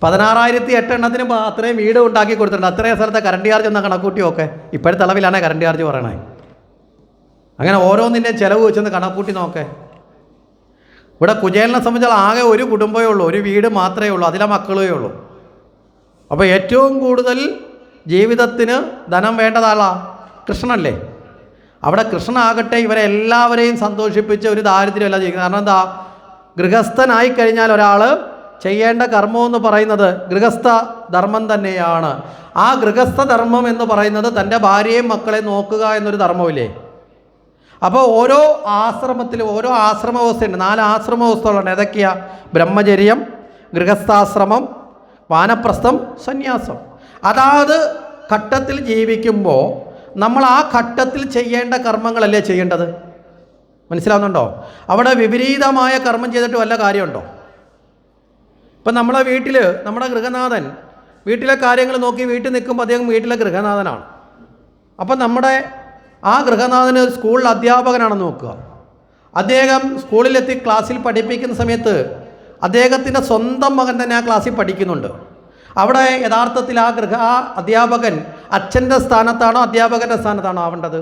16,008 എണ്ണത്തിന് അത്രയും വീട് ഉണ്ടാക്കി കൊടുത്തിട്ടുണ്ട്. അത്രയും സ്ഥലത്തെ കറണ്ട് ചാർജ് എന്നാൽ കണക്കൂട്ടി നോക്കെ. ഇപ്പോഴത്തെ അളവിലാണ് കറണ്ട് ചാർജ് പറയണേ. അങ്ങനെ ഓരോന്നിൻ്റെയും ചിലവ് വെച്ചൊന്ന് കണക്കൂട്ടി നോക്കെ. ഇവിടെ കുചേലനെ സംബന്ധിച്ചാൽ ആകെ ഒരു കുടുംബമേ ഉള്ളൂ, ഒരു വീട് മാത്രമേ ഉള്ളൂ, അതിലെ മക്കളേ ഉള്ളൂ. അപ്പോൾ ഏറ്റവും കൂടുതൽ ജീവിതത്തിന് ധനം വേണ്ടതാളാ കൃഷ്ണനല്ലേ. അവിടെ കൃഷ്ണനാകട്ടെ ഇവരെ എല്ലാവരെയും സന്തോഷിപ്പിച്ച് ഒരു ദാരിദ്ര്യമല്ല ചെയ്യുന്നത്. കാരണം എന്താ? ഗൃഹസ്ഥനായി കഴിഞ്ഞാൽ ഒരാൾ ചെയ്യേണ്ട കർമ്മം എന്ന് പറയുന്നത് ഗൃഹസ്ഥ ധർമ്മം തന്നെയാണ്. ആ ഗൃഹസ്ഥ ധർമ്മം എന്ന് പറയുന്നത് തൻ്റെ ഭാര്യയും മക്കളെ നോക്കുക എന്നൊരു ധർമ്മമില്ലേ. അപ്പോൾ ഓരോ ആശ്രമത്തിലും ഓരോ ആശ്രമ വ്യവസ്ഥയുണ്ട്. 4 ആശ്രമ വ്യവസ്ഥകളുണ്ട്. ഏതൊക്കെയാ? ബ്രഹ്മചര്യം, ഗൃഹസ്ഥാശ്രമം, വാനപ്രസ്ഥം, സന്യാസം. അതാത് ഘട്ടത്തിൽ ജീവിക്കുമ്പോൾ നമ്മൾ ആ ഘട്ടത്തിൽ ചെയ്യേണ്ട കർമ്മങ്ങളല്ലേ ചെയ്യേണ്ടത്? മനസ്സിലാവുന്നുണ്ടോ? അവിടെ വിപരീതമായ കർമ്മം ചെയ്തിട്ട് വല്ല കാര്യമുണ്ടോ? ഇപ്പം നമ്മളെ വീട്ടിൽ നമ്മുടെ ഗൃഹനാഥൻ വീട്ടിലെ കാര്യങ്ങൾ നോക്കി വീട്ടിൽ നിൽക്കുമ്പോൾ അദ്ദേഹം വീട്ടിലെ ഗൃഹനാഥനാണ്. അപ്പം നമ്മുടെ ആ ഗൃഹനാഥന് സ്കൂളിൽ അധ്യാപകനാണെന്ന് നോക്കുക. അദ്ദേഹം സ്കൂളിലെത്തി ക്ലാസ്സിൽ പഠിപ്പിക്കുന്ന സമയത്ത് അദ്ദേഹത്തിൻ്റെ സ്വന്തം മകൻ തന്നെ ആ ക്ലാസ്സിൽ പഠിക്കുന്നുണ്ട്. അവിടെ യഥാർത്ഥത്തിൽ ആ അധ്യാപകൻ അച്ഛൻ്റെ സ്ഥാനത്താണോ അധ്യാപകൻ്റെ സ്ഥാനത്താണോ ആവേണ്ടത്?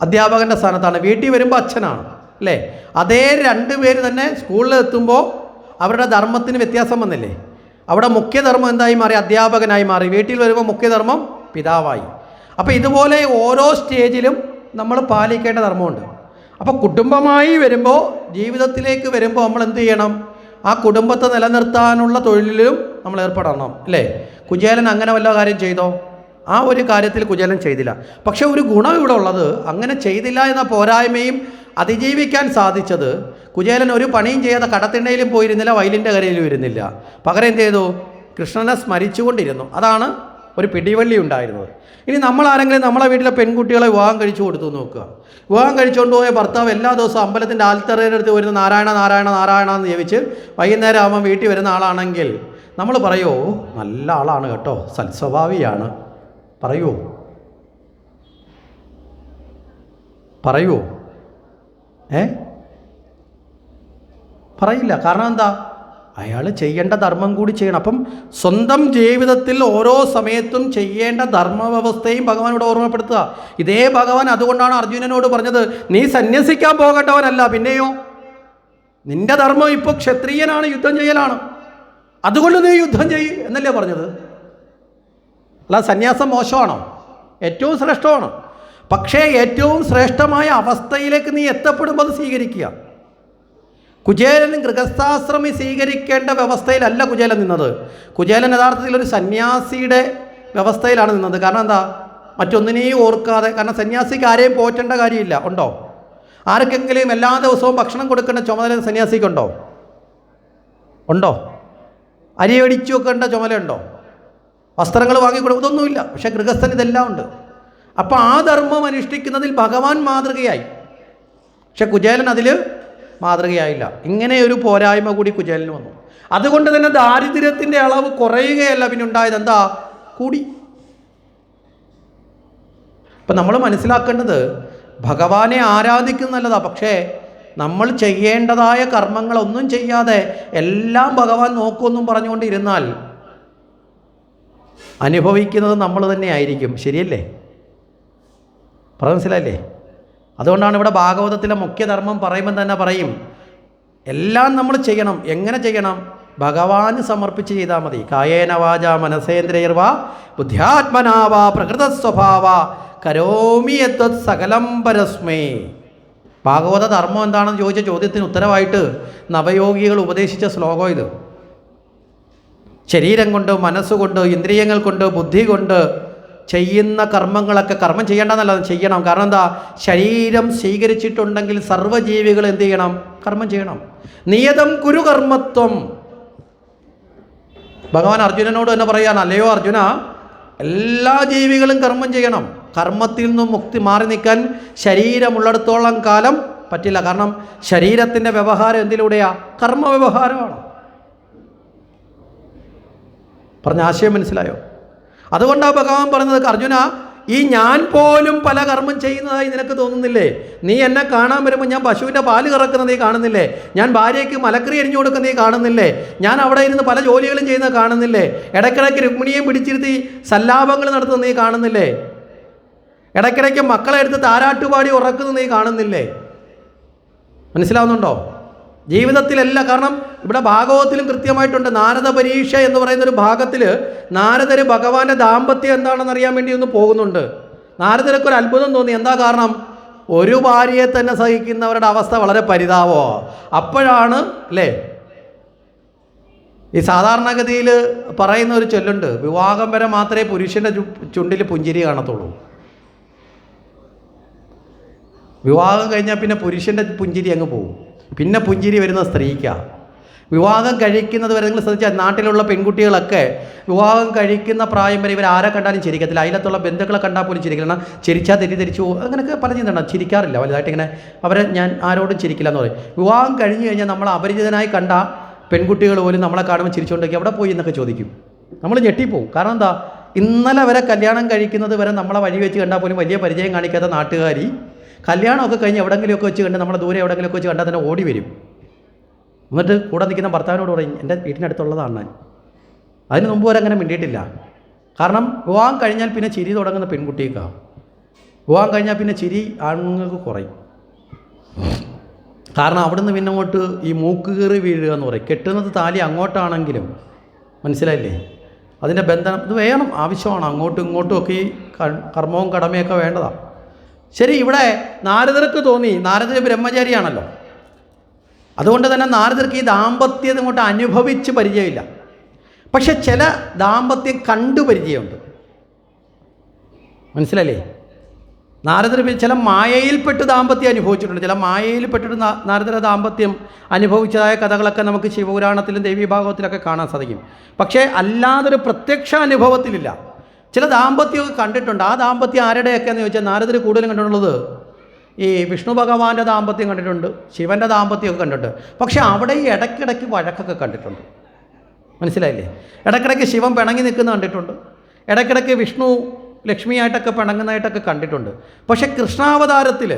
അധ്യാപകൻ്റെ സ്ഥാനത്താണ്. വീട്ടിൽ വരുമ്പോൾ അച്ഛനാണ് അല്ലേ? അതേ 2 പേര് തന്നെ സ്കൂളിൽ എത്തുമ്പോൾ അവരുടെ ധർമ്മത്തിന് വ്യത്യാസം വന്നില്ലേ? അവിടെ മുഖ്യധർമ്മം എന്തായി മാറി? അധ്യാപകനായി മാറി. വീട്ടിൽ വരുമ്പോൾ മുഖ്യധർമ്മം പിതാവായി. അപ്പോൾ ഇതുപോലെ ഓരോ സ്റ്റേജിലും നമ്മൾ പാലിക്കേണ്ട ധർമ്മമുണ്ട്. അപ്പോൾ കുടുംബമായി വരുമ്പോൾ, ജീവിതത്തിലേക്ക് വരുമ്പോൾ നമ്മൾ എന്ത് ചെയ്യണം? ആ കുടുംബത്തെ നിലനിർത്താനുള്ള തൊഴിലിലും നമ്മൾ ഏർപ്പെടണം അല്ലേ? കുചേലൻ അങ്ങനെ വല്ല കാര്യം ചെയ്തോ? ആ ഒരു കാര്യത്തിൽ കുചേലൻ ചെയ്തില്ല. പക്ഷെ ഒരു ഗുണം ഇവിടെ ഉള്ളത്, അങ്ങനെ ചെയ്തില്ല എന്ന പോരായ്മയും അതിജീവിക്കാൻ സാധിച്ചത് കുചേലൻ ഒരു പണിയും ചെയ്യാതെ കടത്തിണ്ണയിലും പോയിരുന്നില്ല, വയലിൻ്റെ കരയിലും ഇരുന്നില്ല. പകരം എന്ത് ചെയ്തു? കൃഷ്ണനെ സ്മരിച്ചുകൊണ്ടിരുന്നു. അതാണ് ഒരു പിടിവള്ളി ഉണ്ടായിരുന്നത്. ഇനി നമ്മളാരെങ്കിലും നമ്മളെ വീട്ടിലെ പെൺകുട്ടികളെ വിവാഹം കഴിച്ചു കൊടുത്തു നോക്കുക. വിവാഹം കഴിച്ചുകൊണ്ട് പോയ ഭർത്താവ് എല്ലാ ദിവസവും അമ്പലത്തിൻ്റെ ആൽത്തറയുടെ അടുത്ത് വരുന്ന നാരായണ നാരായണ നാരായണ എന്ന് ജപിച്ച് വൈകുന്നേരം ആകുമ്പോൾ വീട്ടിൽ വരുന്ന ആളാണെങ്കിൽ നമ്മൾ പറയുമോ? നല്ല ആളാണ് കേട്ടോ, സൽസ്വഭാവിയാണ്. പറയുമോ? പറയില്ല. കാരണം എന്താ? അയാൾ ചെയ്യേണ്ട ധർമ്മം കൂടി ചെയ്യണം. അപ്പം സ്വന്തം ജീവിതത്തിൽ ഓരോ സമയത്തും ചെയ്യേണ്ട ധർമ്മവ്യവസ്ഥയും ഭഗവാനോട് ഓർമ്മപ്പെടുത്തുക. ഇതേ ഭഗവാൻ അതുകൊണ്ടാണ് അർജുനനോട് പറഞ്ഞത്, നീ സന്യസിക്കാൻ പോകേണ്ടവനല്ല, പിന്നെയോ നിന്റെ ധർമ്മം ഇപ്പോൾ ക്ഷത്രിയനാണ്, യുദ്ധം ചെയ്യലാണ്, അതുകൊണ്ട് നീ യുദ്ധം ചെയ്യ് എന്നല്ലേ പറഞ്ഞത്. അല്ല സന്യാസം മോശമാണോ? ഏറ്റവും ശ്രേഷ്ഠമാണ്. പക്ഷേ ഏറ്റവും ശ്രേഷ്ഠമായ അവസ്ഥയിലേക്ക് നീ എത്തപ്പെടുമ്പോൾ അത് സ്വീകരിക്കുക. കുചേലൻ ഗൃഹസ്ഥാശ്രമി സ്വീകരിക്കേണ്ട വ്യവസ്ഥയിലല്ല കുചേലൻ നിന്നത്. കുചേലൻ യഥാർത്ഥത്തിൽ ഒരു സന്യാസിയുടെ വ്യവസ്ഥയിലാണ് നിന്നത്. കാരണം എന്താ? മറ്റൊന്നിനെയും ഓർക്കാതെ. കാരണം സന്യാസിക്ക് ആരെയും പോറ്റേണ്ട കാര്യമില്ല. ഉണ്ടോ? ആർക്കെങ്കിലും എല്ലാ ദിവസവും ഭക്ഷണം കൊടുക്കേണ്ട ചുമതല സന്യാസിക്കുണ്ടോ? ഉണ്ടോ? അരി അടിച്ചു വെക്കേണ്ട ചുമതലയുണ്ടോ? വസ്ത്രങ്ങൾ വാങ്ങിക്കൊടുക്കും, ഇതൊന്നുമില്ല. പക്ഷേ ഗൃഹസ്ഥന് ഇതെല്ലാം ഉണ്ട്. അപ്പോൾ ആ ധർമ്മം അനുഷ്ഠിക്കുന്നതിൽ ഭഗവാൻ മാതൃകയായി. പക്ഷെ കുചേലൻ അതിൽ മാതൃകയായില്ല. ഇങ്ങനെ ഒരു പോരായ്മ കൂടി കുചേലന് വന്നു. അതുകൊണ്ട് തന്നെ ദാരിദ്ര്യത്തിൻ്റെ അളവ് കുറയുകയല്ല, പിന്നെ ഉണ്ടായത് എന്താ? കൂടി. ഇപ്പം നമ്മൾ മനസ്സിലാക്കേണ്ടത്, ഭഗവാനെ ആരാധിക്കുന്നല്ലതാ, പക്ഷേ നമ്മൾ ചെയ്യേണ്ടതായ കർമ്മങ്ങളൊന്നും ചെയ്യാതെ എല്ലാം ഭഗവാൻ നോക്കുമെന്നും പറഞ്ഞുകൊണ്ടിരുന്നാൽ അനുഭവിക്കുന്നത് നമ്മൾ തന്നെ ആയിരിക്കും. ശരിയല്ലേ? മനസ്സിലായില്ലേ? അതുകൊണ്ടാണ് ഇവിടെ ഭാഗവതത്തിലെ മുഖ്യധർമ്മം പറയുമ്പോൾ തന്നെ പറയും, എല്ലാം നമ്മൾ ചെയ്യണം. എങ്ങനെ ചെയ്യണം? ഭഗവാന് സമർപ്പിച്ച് ചെയ്താൽ മതി. കായേന വാച മനസേന്ദ്രിയർവ ബുദ്ധ്യാത്മനാവ പ്രകൃത സ്വഭാവ കരോമി യദ്വത് സകലം പരസ്മേ. ഭാഗവത ധർമ്മം എന്താണെന്ന് ചോദിച്ച ചോദ്യത്തിന് ഉത്തരവായിട്ട് നവയോഗികൾ ഉപദേശിച്ച ശ്ലോകം ഇത്. ശരീരം കൊണ്ട്, മനസ്സുകൊണ്ട്, ഇന്ദ്രിയങ്ങൾ കൊണ്ട്, ബുദ്ധി കൊണ്ട് ചെയ്യുന്ന കർമ്മങ്ങളൊക്കെ കർമ്മം ചെയ്യേണ്ടെന്നല്ല, ചെയ്യണം. കാരണം എന്താ? ശരീരം സ്വീകരിച്ചിട്ടുണ്ടെങ്കിൽ സർവ്വജീവികൾ എന്ത് ചെയ്യണം? കർമ്മം ചെയ്യണം. നിയതം കുരു കർമ്മത്വം. ഭഗവാൻ അർജുനനോട് തന്നെ പറയുകയാണ്, അല്ലയോ അർജുന, എല്ലാ ജീവികളും കർമ്മം ചെയ്യണം. കർമ്മത്തിൽ നിന്നും മാറി നിൽക്കാൻ ശരീരമുള്ളിടത്തോളം കാലം പറ്റില്ല. കാരണം ശരീരത്തിൻ്റെ വ്യവഹാരം എന്തിലൂടെയാ? കർമ്മ വ്യവഹാരമാണ്. പറഞ്ഞ ആശയം മനസ്സിലായോ? അതുകൊണ്ടാണ് ഭഗവാൻ പറഞ്ഞത്, അർജുന, ഈ ഞാൻ പോലും പല കർമ്മം ചെയ്യുന്നതായി നിനക്ക് തോന്നുന്നില്ലേ? നീ എന്നെ കാണാൻ വരുമ്പോൾ ഞാൻ പശുവിൻ്റെ പാല് കറക്കുന്നത് നീ കാണുന്നില്ലേ? ഞാൻ ഭാര്യയ്ക്ക് മലക്കറി എരിഞ്ഞു കൊടുക്കുന്നത് നീ കാണുന്നില്ലേ? ഞാൻ അവിടെ ഇരുന്ന് പല ജോലികളും ചെയ്യുന്നത് കാണുന്നില്ലേ? ഇടയ്ക്കിടയ്ക്ക് രുക്മിണിയെയും പിടിച്ചിരുത്തി സല്ലാപങ്ങൾ നടത്തുന്നത് നീ കാണുന്നില്ലേ? ഇടയ്ക്കിടയ്ക്ക് മക്കളെ എടുത്ത് താരാട്ടുപാടി ഉറക്കുന്നത് നീ കാണുന്നില്ലേ? മനസ്സിലാവുന്നുണ്ടോ? ജീവിതത്തിലല്ല. കാരണം ഇവിടെ ഭാഗവതത്തിലും കൃത്യമായിട്ടുണ്ട്. നാരദ പരീക്ഷ എന്ന് പറയുന്നൊരു ഭാഗത്തിൽ നാരദർ ഭഗവാന്റെ ദാമ്പത്യം എന്താണെന്ന് അറിയാൻ വേണ്ടി ഒന്ന് പോകുന്നുണ്ട്. നാരദർക്ക് ഒരു അത്ഭുതം തോന്നി. എന്താ കാരണം? ഒരു ഭാര്യയെ തന്നെ സഹിക്കുന്നവരുടെ അവസ്ഥ വളരെ പരിതാപമാണ്. അപ്പോഴാണ് അല്ലേ ഈ സാധാരണഗതിയിൽ പറയുന്ന ഒരു ചൊല്ലുണ്ട്, വിവാഹം വരെ മാത്രമേ പുരുഷൻ്റെ ചുണ്ടിൽ പുഞ്ചിരി കാണത്തുള്ളൂ. വിവാഹം കഴിഞ്ഞാൽ പിന്നെ പുരുഷൻ്റെ പുഞ്ചിരി അങ്ങ് പോകും. പിന്നെ പുഞ്ചിരി വരുന്ന സ്ത്രീക്കാണ്. വിവാഹം കഴിക്കുന്നത് വരെ നിങ്ങൾ ശ്രദ്ധിച്ചാൽ നാട്ടിലുള്ള പെൺകുട്ടികളൊക്കെ വിവാഹം കഴിക്കുന്ന പ്രായം വരെ ഇവർ ആരെ കണ്ടാലും ചിരിക്കത്തില്ല. അതിലത്തുള്ള ബന്ധുക്കളെ കണ്ടാൽ പോലും ചിരിക്കില്ല. കാരണം ചിരിച്ചാൽ തെറ്റിദ്ധരിച്ചു പോകും. അങ്ങനെയൊക്കെ പല ചിന്തയുണ്ടാവും. ചിരിക്കാറില്ല വലുതായിട്ട്. ഇങ്ങനെ അവരെ ഞാൻ ആരോടും ചിരിക്കില്ല എന്ന് പറയും. വിവാഹം കഴിഞ്ഞ് കഴിഞ്ഞാൽ നമ്മൾ അപരിചിതനായി കണ്ട പെൺകുട്ടികൾ പോലും നമ്മളെ കാണുമ്പോൾ ചിരിച്ചുകൊണ്ടൊക്കെ എവിടെ പോയി എന്നൊക്കെ ചോദിക്കും. നമ്മൾ ഞെട്ടിപ്പോവും. കാരണം എന്താ? ഇന്നലെ വരെ കല്യാണം കഴിക്കുന്നത് വരെ നമ്മളെ വഴി വെച്ച് കണ്ടാൽ പോലും വലിയ പരിചയം കാണിക്കാത്ത നാട്ടുകാരി കല്യാണമൊക്കെ കഴിഞ്ഞ് എവിടെയെങ്കിലുമൊക്കെ വെച്ച് കണ്ട് നമ്മളെ ദൂരെ എവിടെയെങ്കിലുമൊക്കെ വെച്ച് കണ്ടാൽ തന്നെ ഓടി വരും. എന്നിട്ട് കൂടെ നിൽക്കുന്ന ഭർത്താവിനോട് പറയും, എൻ്റെ വീട്ടിനടുത്തുള്ളതാണ് ഞാൻ. അതിന് മുമ്പ് വരെ അങ്ങനെ മിണ്ടിയിട്ടില്ല. കാരണം വിവാഹം കഴിഞ്ഞാൽ പിന്നെ ചിരി തുടങ്ങുന്ന പെൺകുട്ടിക്കാണ്. വിവാഹം കഴിഞ്ഞാൽ പിന്നെ ചിരി ആണുങ്ങൾക്ക് കുറയും. കാരണം അവിടുന്ന് പിന്നെ അങ്ങോട്ട് ഈ മൂക്ക് കീറി വീഴുക എന്ന് പറയും. കെട്ടുന്നത് താലി അങ്ങോട്ടാണെങ്കിലും മനസ്സിലായില്ലേ? അതിൻ്റെ ബന്ധം ഇത് വേണം, ആവശ്യമാണ്. അങ്ങോട്ടും ഇങ്ങോട്ടും ഒക്കെ ഈ കർമ്മവും കടമയൊക്കെ വേണ്ടതാണ്. ശരി, ഇവിടെ നാരദർക്ക് തോന്നി. നാരദർ ബ്രഹ്മചാരിയാണല്ലോ. അതുകൊണ്ട് തന്നെ നാരദർക്ക് ഈ ദാമ്പത്യം ഇങ്ങോട്ട് അനുഭവിച്ച് പരിചയമില്ല. പക്ഷെ ചില ദാമ്പത്യം കണ്ടു പരിചയമുണ്ട്. മനസ്സിലല്ലേ? നാരദർ ചില മായയിൽപ്പെട്ട് ദാമ്പത്യം അനുഭവിച്ചിട്ടുണ്ട്. ചില മായയിൽപ്പെട്ടിട്ട് നാരദര ദാമ്പത്യം അനുഭവിച്ചതായ കഥകളൊക്കെ നമുക്ക് ശിവപുരാണത്തിലും ദേവീഭാഗവത്തിലൊക്കെ കാണാൻ സാധിക്കും. പക്ഷേ അല്ലാതൊരു പ്രത്യക്ഷ അനുഭവത്തിലില്ല. ചില ദാമ്പത്യമൊക്കെ കണ്ടിട്ടുണ്ട്. ആ ദാമ്പത്യം ആരുടെയൊക്കെയെന്ന് ചോദിച്ചാൽ നാരദർ കൂടുതലും കണ്ടിട്ടുള്ളത് ഈ വിഷ്ണു ഭഗവാന്റെ ദാമ്പത്യം കണ്ടിട്ടുണ്ട്, ശിവൻ്റെ ദാമ്പത്യമൊക്കെ കണ്ടിട്ടുണ്ട്. പക്ഷേ അവിടെ ഈ ഇടയ്ക്കിടയ്ക്ക് വഴക്കൊക്കെ കണ്ടിട്ടുണ്ട്. മനസ്സിലായില്ലേ? ഇടയ്ക്കിടയ്ക്ക് ശിവൻ പിണങ്ങി നിൽക്കുന്ന കണ്ടിട്ടുണ്ട്. ഇടയ്ക്കിടയ്ക്ക് വിഷ്ണു ലക്ഷ്മിയായിട്ടൊക്കെ പിണങ്ങുന്നതായിട്ടൊക്കെ കണ്ടിട്ടുണ്ട്. പക്ഷേ കൃഷ്ണാവതാരത്തിൽ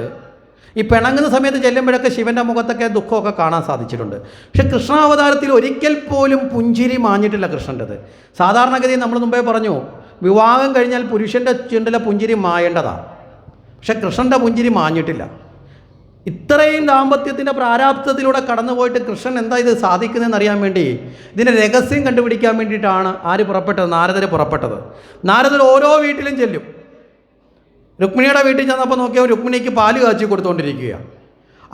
ഈ പിണങ്ങുന്ന സമയത്ത് ചെല്ലുമ്പോഴൊക്കെ ശിവൻ്റെ മുഖത്തൊക്കെ ദുഃഖമൊക്കെ കാണാൻ സാധിച്ചിട്ടുണ്ട്. പക്ഷേ കൃഷ്ണാവതാരത്തിൽ ഒരിക്കൽ പോലും പുഞ്ചിരി മാഞ്ഞിട്ടില്ല കൃഷ്ണൻ്റെത്. സാധാരണഗതിയിൽ നമ്മൾ മുമ്പേ പറഞ്ഞു, വിവാഹം കഴിഞ്ഞാൽ പുരുഷൻ്റെ ചുണ്ടിലെ പുഞ്ചിരി മായേണ്ടതാണ്. പക്ഷെ കൃഷ്ണൻ്റെ പുഞ്ചിരി മാഞ്ഞിട്ടില്ല. ഇത്രയും ദാമ്പത്യത്തിൻ്റെ പ്രാരാബ്ധത്തിലൂടെ കടന്നുപോയിട്ട് കൃഷ്ണൻ എന്താ ഇത് സാധിക്കുന്നതെന്ന് അറിയാൻ വേണ്ടി, ഇതിൻ്റെ രഹസ്യം കണ്ടുപിടിക്കാൻ വേണ്ടിയിട്ടാണ് ആര് പുറപ്പെട്ടത്? നാരദർ പുറപ്പെട്ടത്. നാരദർ ഓരോ വീട്ടിലും ചെല്ലും. രുക്മിണിയുടെ വീട്ടിൽ ചെന്നപ്പോൾ നോക്കിയാൽ രുക്മിണിക്ക് പാല് കാച്ചി കൊടുത്തുകൊണ്ടിരിക്കുക.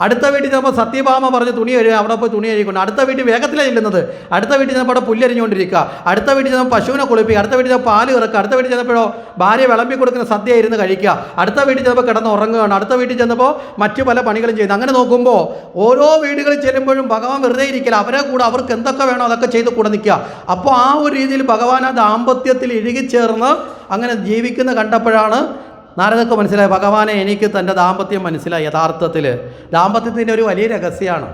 അടുത്ത വീട്ടിൽ ചെന്നപ്പോൾ സത്യഭാമ പറഞ്ഞ് തുണി കഴുകുക, അവിടെ പോയി തുണി കഴുകിക്കൊണ്ട്. അടുത്ത വീട്ടിൽ വേഗത്തിലാണ് ചെല്ലുന്നത്. അടുത്ത വീട്ടിൽ ചെന്നപ്പോൾ അവിടെ പുല്ലരിഞ്ഞുകൊണ്ടിരിക്കുക. അടുത്ത വീട്ടിൽ ചെന്നപ്പോൾ പശുവിനെ കുളിപ്പിക്കുക. അടുത്ത വീട്ടിൽ ചെന്നപ്പോൾ പാല് ഇറക്കുക. അടുത്ത വീട്ടിൽ ചെന്നപ്പോഴോ ഭാര്യ വിളമ്പി കൊടുക്കുന്ന സദ്യ ഇരുന്ന് കഴിക്കുക. അടുത്ത വീട്ടിൽ ചെന്നപ്പോൾ കിടന്ന് ഉറങ്ങുകയാണ്. അടുത്ത വീട്ടിൽ ചെന്നപ്പോൾ മറ്റു പല പണികളും ചെയ്യുന്നു. അങ്ങനെ നോക്കുമ്പോൾ ഓരോ വീടുകളിൽ ചെല്ലുമ്പോഴും ഭഗവാൻ വെറുതെ ഇരിക്കില്ല. അവരെ കൂടെ അവർക്ക് എന്തൊക്കെ വേണോ അതൊക്കെ ചെയ്ത് കൂടെ നിൽക്കുക. അപ്പോൾ ആ ഒരു രീതിയിൽ ഭഗവാൻ ആ ദാമ്പത്യത്തിൽ ഇഴുകിച്ചേർന്ന് അങ്ങനെ ജീവിക്കുന്ന കണ്ടപ്പോഴാണ് നാരദർക്ക് മനസ്സിലായി, ഭഗവാനെ എനിക്ക് തൻ്റെ ദാമ്പത്യം മനസ്സിലായി. യഥാർത്ഥത്തിൽ ദാമ്പത്യത്തിൻ്റെ ഒരു വലിയ രഹസ്യമാണ്.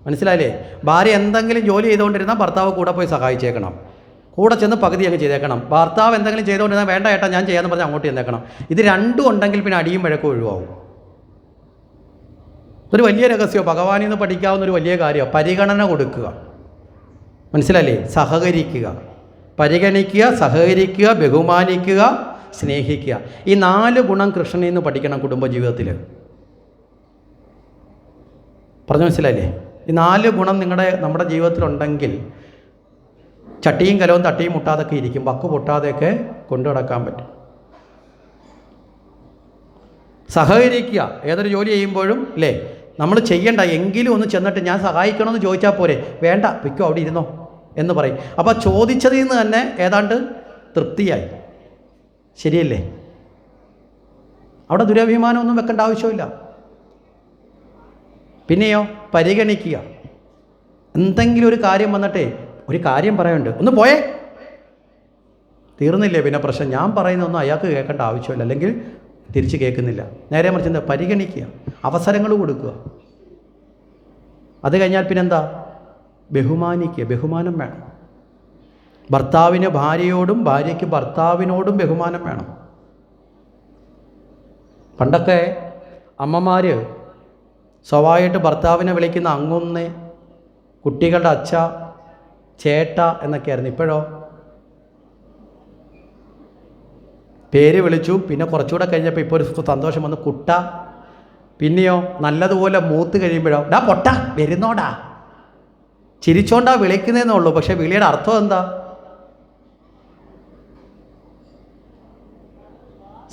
മനസ്സിലായില്ലേ? ഭാര്യ എന്തെങ്കിലും ജോലി ചെയ്തുകൊണ്ടിരുന്നാൽ ഭർത്താവ് കൂടെ പോയി സഹായിച്ചേക്കണം. കൂടെ ചെന്ന് പകുതി അങ്ങ് ചെയ്തേക്കണം. ഭർത്താവ് എന്തെങ്കിലും ചെയ്തുകൊണ്ടിരുന്നാൽ വേണ്ട ഏട്ടാ ഞാൻ ചെയ്യാമെന്ന് പറഞ്ഞാൽ അങ്ങോട്ട് ചെന്നേക്കണം. ഇത് രണ്ടും ഉണ്ടെങ്കിൽ പിന്നെ അടിയും വഴക്കും ഒഴിവാകും. ഒരു വലിയ രഹസ്യം, ഭഗവാനിൽ നിന്ന് പഠിക്കാവുന്ന ഒരു വലിയ കാര്യമാണ്. പരിഗണന കൊടുക്കുക. മനസ്സിലല്ലേ? സഹകരിക്കുക, പരിഗണിക്കുക, സഹകരിക്കുക, ബഹുമാനിക്കുക, സ്നേഹിക്കുക. ഈ 4 ഗുണം കൃഷ്ണനിൽ നിന്ന് പഠിക്കണം കുടുംബജീവിതത്തിൽ. പറഞ്ഞു മനസ്സിലായില്ലേ? ഈ 4 ഗുണം നമ്മുടെ ജീവിതത്തിലുണ്ടെങ്കിൽ ചട്ടിയും കലവും തട്ടിയും മുട്ടാതൊക്കെ ഇരിക്കും. വക്ക് പൊട്ടാതെയൊക്കെ കൊണ്ടു നടക്കാൻ പറ്റും. സഹകരിക്കുക. ഏതൊരു ജോലി ചെയ്യുമ്പോഴും അല്ലേ, നമ്മൾ ചെയ്യണ്ട എങ്കിലും ഒന്ന് ചെന്നിട്ട് ഞാൻ സഹായിക്കണമെന്ന് ചോദിച്ചാൽ പോരെ, വേണ്ട വെക്കോ അവിടെ ഇരുന്നോ എന്ന് പറയും. അപ്പോൾ ചോദിച്ചതിൽ നിന്ന് തന്നെ ഏതാണ്ട് തൃപ്തിയായി. ശരിയല്ലേ? അവിടെ ദുരഭിമാനമൊന്നും വെക്കേണ്ട ആവശ്യമില്ല. പിന്നെയോ പരിഗണിക്കുക. എന്തെങ്കിലും ഒരു കാര്യം വന്നിട്ടേ ഒരു കാര്യം പറയുന്നുണ്ട്, ഒന്ന് പോയേ, തീർന്നില്ലേ പിന്നെ പ്രശ്നം? ഞാൻ പറയുന്നതൊന്നും അയാൾക്ക് കേൾക്കേണ്ട ആവശ്യമില്ല, അല്ലെങ്കിൽ തിരിച്ച് കേൾക്കുന്നില്ല. നേരെ മറിച്ച് എന്താ? പരിഗണിക്കുക, അവസരങ്ങൾ കൊടുക്കുക. അത് കഴിഞ്ഞാൽ പിന്നെന്താ? ബഹുമാനിക്കുക. ബഹുമാനം വേണം. ഭർത്താവിന് ഭാര്യയോടും ഭാര്യയ്ക്ക് ഭർത്താവിനോടും ബഹുമാനം വേണം. പണ്ടൊക്കെ അമ്മമാർ സ്വഭാവമായിട്ട് ഭർത്താവിനെ വിളിക്കുന്ന അങ്ങുന്നേ, കുട്ടികളുടെ അച്ഛ, ചേട്ട എന്നൊക്കെയായിരുന്നു. ഇപ്പോഴോ പേര് വിളിച്ചു, പിന്നെ കുറച്ചുകൂടെ കഴിഞ്ഞപ്പോൾ ഇപ്പോൾ ഒരു സന്തോഷം വന്ന് കുട്ട, പിന്നെയോ നല്ലതുപോലെ മൂത്ത് കഴിയുമ്പോഴോ ഡാ പൊട്ട വരുന്നോടാ, ചിരിച്ചോണ്ടാ വിളിക്കുന്നതെന്നേ ഉള്ളൂ. പക്ഷേ വിളിയുടെ അർത്ഥം എന്താ?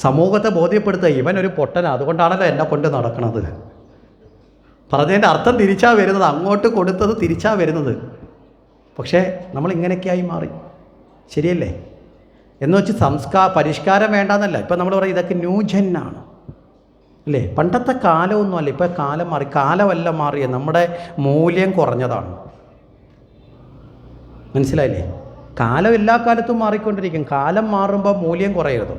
സമൂഹത്തെ ബോധ്യപ്പെടുത്തുക, ഇവനൊരു പൊട്ടനാ, അതുകൊണ്ടാണല്ലോ എന്നെ കൊണ്ട് നടക്കണത്. പറഞ്ഞതിൻ്റെ അർത്ഥം തിരിച്ചാ വരുന്നത്, അങ്ങോട്ട് കൊടുത്തത് തിരിച്ചാ വരുന്നത്. പക്ഷേ നമ്മൾ ഇങ്ങനെയൊക്കെയായി മാറി. ശരിയല്ലേ? എന്ന് വെച്ച് പരിഷ്കാരം വേണ്ടാന്നല്ല. ഇപ്പം നമ്മൾ പറയും ഇതൊക്കെ ന്യൂജനാണ് അല്ലേ? പണ്ടത്തെ കാലമൊന്നുമല്ല, ഇപ്പം കാലം മാറി. കാലമല്ല മാറിയത്, നമ്മുടെ മൂല്യം കുറഞ്ഞതാണ്. മനസ്സിലായില്ലേ? കാലം എല്ലാ കാലത്തും മാറിക്കൊണ്ടിരിക്കും. കാലം മാറുമ്പോൾ മൂല്യം കുറയരുത്.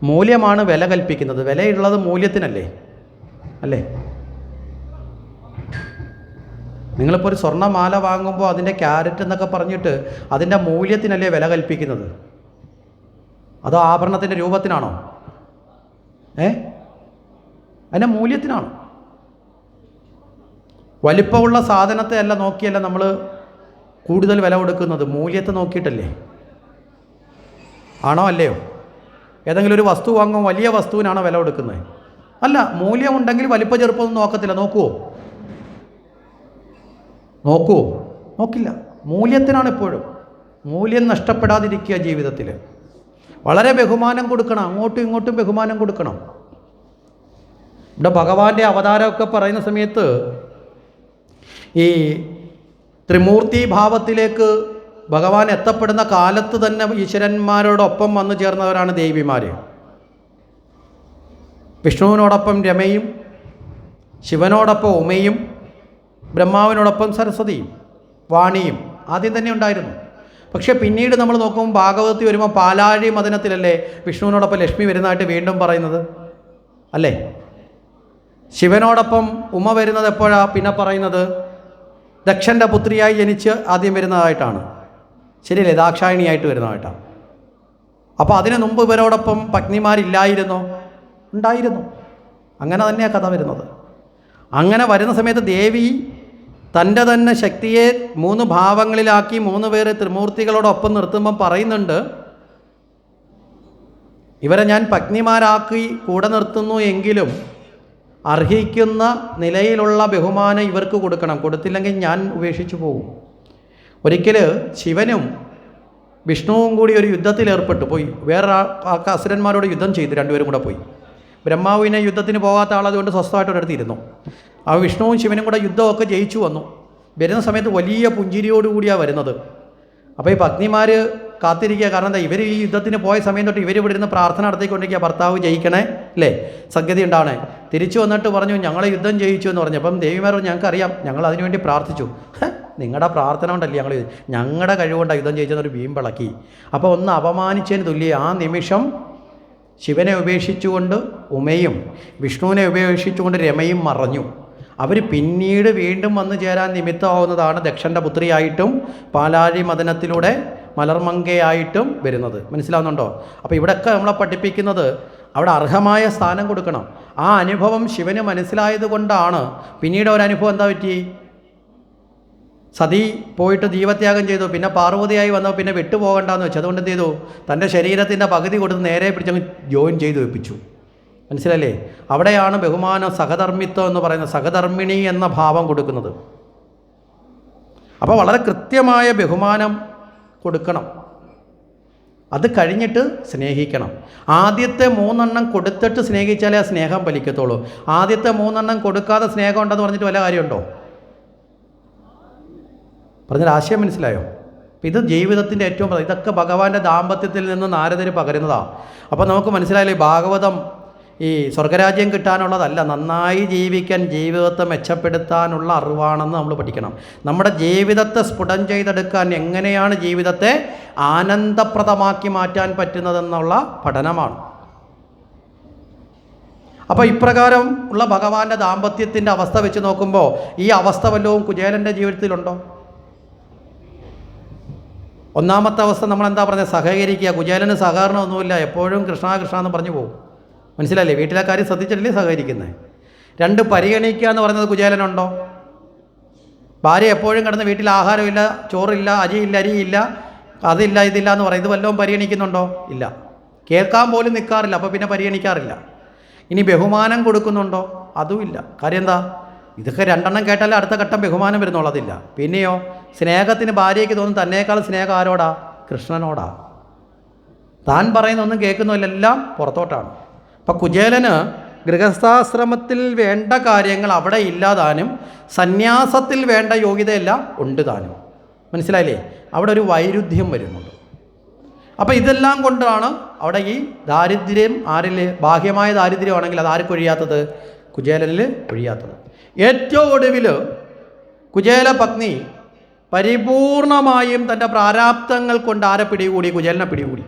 മൂല്യമാണ് വില കൽപ്പിക്കുന്നത്. വിലയുള്ളത് മൂല്യത്തിനല്ലേ? അല്ലേ? നിങ്ങളിപ്പോൾ ഒരു സ്വർണ്ണമാല വാങ്ങുമ്പോൾ അതിൻ്റെ ക്യാരറ്റ് എന്നൊക്കെ പറഞ്ഞിട്ട് അതിൻ്റെ മൂല്യത്തിനല്ലേ വില കൽപ്പിക്കുന്നത്? അതോ ആഭരണത്തിൻ്റെ രൂപത്തിനാണോ? അതിൻ്റെ മൂല്യത്തിനാണ്. വലിപ്പമുള്ള സാധനത്തെ അല്ല നോക്കിയല്ല നമ്മൾ കൂടുതൽ വില കൊടുക്കുന്നത്, മൂല്യത്തെ നോക്കിയിട്ടല്ലേ? ആണോ അല്ലയോ? ഏതെങ്കിലും ഒരു വസ്തു വാങ്ങുമ്പോൾ വലിയ വസ്തുവിനാണോ വില കൊടുക്കുന്നത്? അല്ല. മൂല്യമുണ്ടെങ്കിൽ വലിപ്പ ചെറുപ്പമൊന്നും നോക്കത്തില്ല. നോക്കില്ല. മൂല്യത്തിനാണ് എപ്പോഴും. മൂല്യം നഷ്ടപ്പെടാതിരിക്കുക ജീവിതത്തിൽ. വളരെ ബഹുമാനം കൊടുക്കണം, അങ്ങോട്ടും ഇങ്ങോട്ടും ബഹുമാനം കൊടുക്കണം. ഇവിടെ ഭഗവാന്റെ അവതാരമൊക്കെ പറയുന്ന സമയത്ത് ഈ ത്രിമൂർത്തി ഭാവത്തിലേക്ക് ഭഗവാൻ എത്തപ്പെടുന്ന കാലത്ത് തന്നെ ഈശ്വരന്മാരോടൊപ്പം വന്നു ചേർന്നവരാണ് ദേവിമാർ. വിഷ്ണുവിനോടൊപ്പം രമയും, ശിവനോടൊപ്പം ഉമയും, ബ്രഹ്മാവിനോടൊപ്പം സരസ്വതിയും വാണിയും ആദ്യം തന്നെ ഉണ്ടായിരുന്നു. പക്ഷേ പിന്നീട് നമ്മൾ നോക്കുമ്പോൾ ഭാഗവതത്തിൽ വരുമ്പോൾ പാലാഴി മദനത്തിലല്ലേ വിഷ്ണുവിനോടൊപ്പം ലക്ഷ്മി വരുന്നതായിട്ട് വീണ്ടും പറയുന്നത് അല്ലേ? ശിവനോടൊപ്പം ഉമ വരുന്നത് എപ്പോഴാണ് പിന്നെ പറയുന്നത്? ദക്ഷൻ്റെ പുത്രിയായി ജനിച്ച് ആദ്യം വരുന്നതായിട്ടാണ്. ശരിയല്ലേ? ദാക്ഷായണിയായിട്ട് വരുന്നതായിട്ടാണ്. അപ്പോൾ അതിനു മുമ്പ് ഇവരോടൊപ്പം പത്നിമാരില്ലായിരുന്നോ? ഉണ്ടായിരുന്നു. അങ്ങനെ തന്നെയാണ് കഥ വരുന്നത്. അങ്ങനെ വരുന്ന സമയത്ത് ദേവി തൻ്റെ തന്നെ ശക്തിയെ 3 ഭാവങ്ങളിലാക്കി 3 പേര് ത്രിമൂർത്തികളോടൊപ്പം നിർത്തുമ്പം പറയുന്നുണ്ട്, ഇവരെ ഞാൻ പത്നിമാരാക്കി കൂടെ നിർത്തുന്നു എങ്കിലും അർഹിക്കുന്ന നിലയിലുള്ള ബഹുമാനം ഇവർക്ക് കൊടുക്കണം. കൊടുത്തില്ലെങ്കിൽ ഞാൻ ഉപേക്ഷിച്ചു പോകും. ഒരിക്കൽ ശിവനും വിഷ്ണുവും കൂടി ഒരു യുദ്ധത്തിൽ ഏർപ്പെട്ടു പോയി. വേറെ അസുരന്മാരോട് യുദ്ധം ചെയ്തു, രണ്ടുപേരും കൂടെ പോയി. ബ്രഹ്മാവിനെ യുദ്ധത്തിന് പോകാത്ത ആളതുകൊണ്ട് സ്വസ്ഥമായിട്ട് ഒരിടത്ത് ഇരുന്നു. ആ വിഷ്ണുവും ശിവനും കൂടെ യുദ്ധമൊക്കെ ജയിച്ചു വന്നു. വരുന്ന സമയത്ത് വലിയ പുഞ്ചിരിയോടുകൂടിയാണ് വരുന്നത്. അപ്പോൾ ഈ പത്നിമാർ കാത്തിരിക്കുക. കാരണം എന്താ? ഇവർ ഈ യുദ്ധത്തിന് പോയ സമയം തൊട്ട് ഇവർ ഇവിടെ ഇരുന്ന് പ്രാർത്ഥന നടത്തിക്കൊണ്ടിരിക്കുക, ഭർത്താവ് ജയിക്കണേ അല്ലേ, സദ്ഗതി ഉണ്ടാവണേ. തിരിച്ചു വന്നിട്ട് പറഞ്ഞു ഞങ്ങളെ യുദ്ധം ജയിച്ചു എന്ന് പറഞ്ഞു. അപ്പം ദേവിമാർ ഞങ്ങൾക്കറിയാം, ഞങ്ങൾ അതിനുവേണ്ടി പ്രാർത്ഥിച്ചു. നിങ്ങളുടെ പ്രാർത്ഥന കൊണ്ടല്ലേ ഞങ്ങളുടെ കഴിവുകൊണ്ടാണ് യുദ്ധം ജയിച്ചെന്നൊരു വീമ്പിളക്കി. അപ്പോൾ ഒന്ന് അപമാനിച്ചതിന് തുല്യം. ആ നിമിഷം ശിവനെ ഉപേക്ഷിച്ചുകൊണ്ട് ഉമയും വിഷ്ണുവിനെ ഉപേക്ഷിച്ചുകൊണ്ട് രമയും മറഞ്ഞു. അവർ പിന്നീട് വീണ്ടും വന്നു ചേരാൻ നിമിത്തമാവുന്നതാണ് ദക്ഷൻ്റെ പുത്രിയായിട്ടും പാലാഴി മദനത്തിലൂടെ മലർമങ്കയായിട്ടും വരുന്നത്. മനസ്സിലാവുന്നുണ്ടോ? അപ്പോൾ ഇവിടെയൊക്കെ നമ്മളെ പഠിപ്പിക്കുന്നത് അവിടെ അർഹമായ സ്ഥാനം കൊടുക്കണം. ആ അനുഭവം ശിവന് മനസ്സിലായത് കൊണ്ടാണ് പിന്നീട് ഒരനുഭവം എന്താ പറ്റി? സതി പോയിട്ട് ജീവത്യാഗം ചെയ്തു. പിന്നെ പാർവതിയായി വന്നപ്പോൾ പിന്നെ വിട്ടുപോകണ്ടെന്ന് വെച്ചു. അതുകൊണ്ട് എന്ത് ചെയ്തു? തൻ്റെ ശരീരത്തിൻ്റെ പകുതി കൊടുത്ത് നേരെ പിടിച്ചങ്ങ് ജോയിൻ ചെയ്തു വെപ്പിച്ചു. മനസ്സിലല്ലേ? അവിടെയാണ് ബഹുമാനം, സഹധർമ്മിത്വം എന്ന് പറയുന്നത്, സഹധർമ്മിണി എന്ന ഭാവം കൊടുക്കുന്നത്. അപ്പോൾ വളരെ കൃത്യമായ ബഹുമാനം കൊടുക്കണം. അത് കഴിഞ്ഞിട്ട് സ്നേഹിക്കണം. ആദ്യത്തെ 3 കൊടുത്തിട്ട് സ്നേഹിച്ചാലേ ആ സ്നേഹം ഫലിക്കത്തുള്ളൂ. ആദ്യത്തെ 3 കൊടുക്കാതെ സ്നേഹം ഉണ്ടെന്ന് പറഞ്ഞിട്ട് വല്ല കാര്യമുണ്ടോ? പറഞ്ഞാൽ ആശയം മനസ്സിലായോ? ഇത് ജീവിതത്തിൻ്റെ ഏറ്റവും ഇതൊക്കെ ഭഗവാന്റെ ദാമ്പത്യത്തിൽ നിന്ന് നാരദർ പകരുന്നതാണ്. അപ്പോൾ നമുക്ക് മനസ്സിലായില്ലേ ഭാഗവതം ഈ സ്വർഗരാജ്യം കിട്ടാനുള്ളതല്ല, നന്നായി ജീവിക്കാൻ, ജീവിതത്തെ മെച്ചപ്പെടുത്താനുള്ള അറിവാണെന്ന് നമ്മൾ പഠിക്കണം. നമ്മുടെ ജീവിതത്തെ സ്ഫുടം ചെയ്തെടുക്കാൻ, എങ്ങനെയാണ് ജീവിതത്തെ ആനന്ദപ്രദമാക്കി മാറ്റാൻ പറ്റുന്നതെന്നുള്ള പഠനമാണ്. അപ്പോൾ ഇപ്രകാരം ഉള്ള ഭഗവാന്റെ ദാമ്പത്യത്തിൻ്റെ അവസ്ഥ വെച്ച് നോക്കുമ്പോൾ ഈ അവസ്ഥ വല്ലതും കുചേലൻ്റെ ജീവിതത്തിലുണ്ടോ? ഒന്നാമത്തെ അവസ്ഥ നമ്മളെന്താ പറഞ്ഞത്? സഹകരിക്കുക. കുചേലന് സഹകരണമൊന്നുമില്ല, എപ്പോഴും കൃഷ്ണ കൃഷ്ണ എന്ന് പറഞ്ഞു പോകും. മനസ്സിലായില്ലേ? വീട്ടിലെ കാര്യം ശ്രദ്ധിച്ചിട്ടില്ലേ സഹകരിക്കുന്നത്? രണ്ട്, പരിഗണിക്കുക എന്ന് പറയുന്നത് കുചേലനുണ്ടോ? ഭാര്യ എപ്പോഴും കിടന്ന് വീട്ടിൽ ആഹാരമില്ല, ചോറില്ല, അരിയില്ല, അതില്ല, ഇതില്ല എന്ന് പറയും. ഇത് വല്ലതും പരിഗണിക്കുന്നുണ്ടോ? ഇല്ല. കേൾക്കാൻ പോലും നിൽക്കാറില്ല, അപ്പോൾ പിന്നെ പരിഗണിക്കാറില്ല. ഇനി ബഹുമാനം കൊടുക്കുന്നുണ്ടോ? അതുമില്ല. കാര്യം എന്താ? ഇതൊക്കെ രണ്ടെണ്ണം കേട്ടാലേ അടുത്ത ഘട്ടം ബഹുമാനം വരുന്നുള്ളൂ, അതില്ല. പിന്നെയോ സ്നേഹത്തിന് ഭാര്യയ്ക്ക് തോന്നും തന്നേക്കാൾ സ്നേഹം ആരോടാ? കൃഷ്ണനോടാ. താൻ പറയുന്നൊന്നും കേൾക്കുന്നില്ല, എല്ലാം പുറത്തോട്ടാണ്. അപ്പം കുചേലന് ഗൃഹസ്ഥാശ്രമത്തിൽ വേണ്ട കാര്യങ്ങൾ അവിടെ ഇല്ലാതാനും സന്യാസത്തിൽ വേണ്ട യോഗ്യതയെല്ലാം ഉണ്ട് താനും. മനസ്സിലായില്ലേ? അവിടെ ഒരു വൈരുദ്ധ്യം വരുന്നുണ്ട്. അപ്പോൾ ഇതെല്ലാം കൊണ്ടാണ് അവിടെ ഈ ദാരിദ്ര്യം ആരിൽ? ബാഹ്യമായ ദാരിദ്ര്യമാണെങ്കിൽ അത് ആർക്ക് ഒഴിയാത്തത്? കുചേലനിൽ ഒഴിയാത്തത്. ഏറ്റവും ഒടുവിൽ കുചേല പത്നി പരിപൂർണമായും തൻ്റെ പ്രാരാബ്ധങ്ങൾ കൊണ്ട് ആരെ പിടികൂടി? കുചേലനെ പിടികൂടി.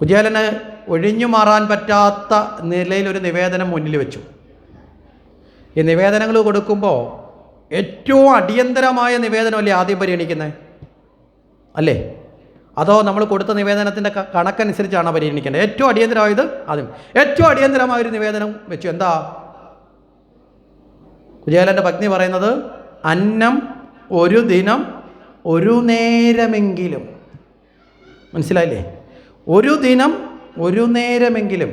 കുചേലന് ഒഴിഞ്ഞു മാറാൻ പറ്റാത്ത നിലയിലൊരു നിവേദനം മുന്നിൽ വെച്ചു. ഈ നിവേദനങ്ങൾ കൊടുക്കുമ്പോൾ ഏറ്റവും അടിയന്തരമായ നിവേദനമല്ലേ ആദ്യം പരിഗണിക്കുന്നത്? അല്ലേ? അതോ നമ്മൾ കൊടുത്ത നിവേദനത്തിൻ്റെ കണക്കനുസരിച്ചാണ് പരിഗണിക്കേണ്ടത്? ഏറ്റവും അടിയന്തരമായത് ആദ്യം. ഏറ്റവും അടിയന്തരമായൊരു നിവേദനം വെച്ചു. എന്താ? കുചേലൻ്റെ പത്നി പറയുന്നത്, അന്നം ഒരു ദിനം ഒരു നേരമെങ്കിലും. മനസ്സിലായില്ലേ? ഒരു ദിനം ഒരു നേരമെങ്കിലും.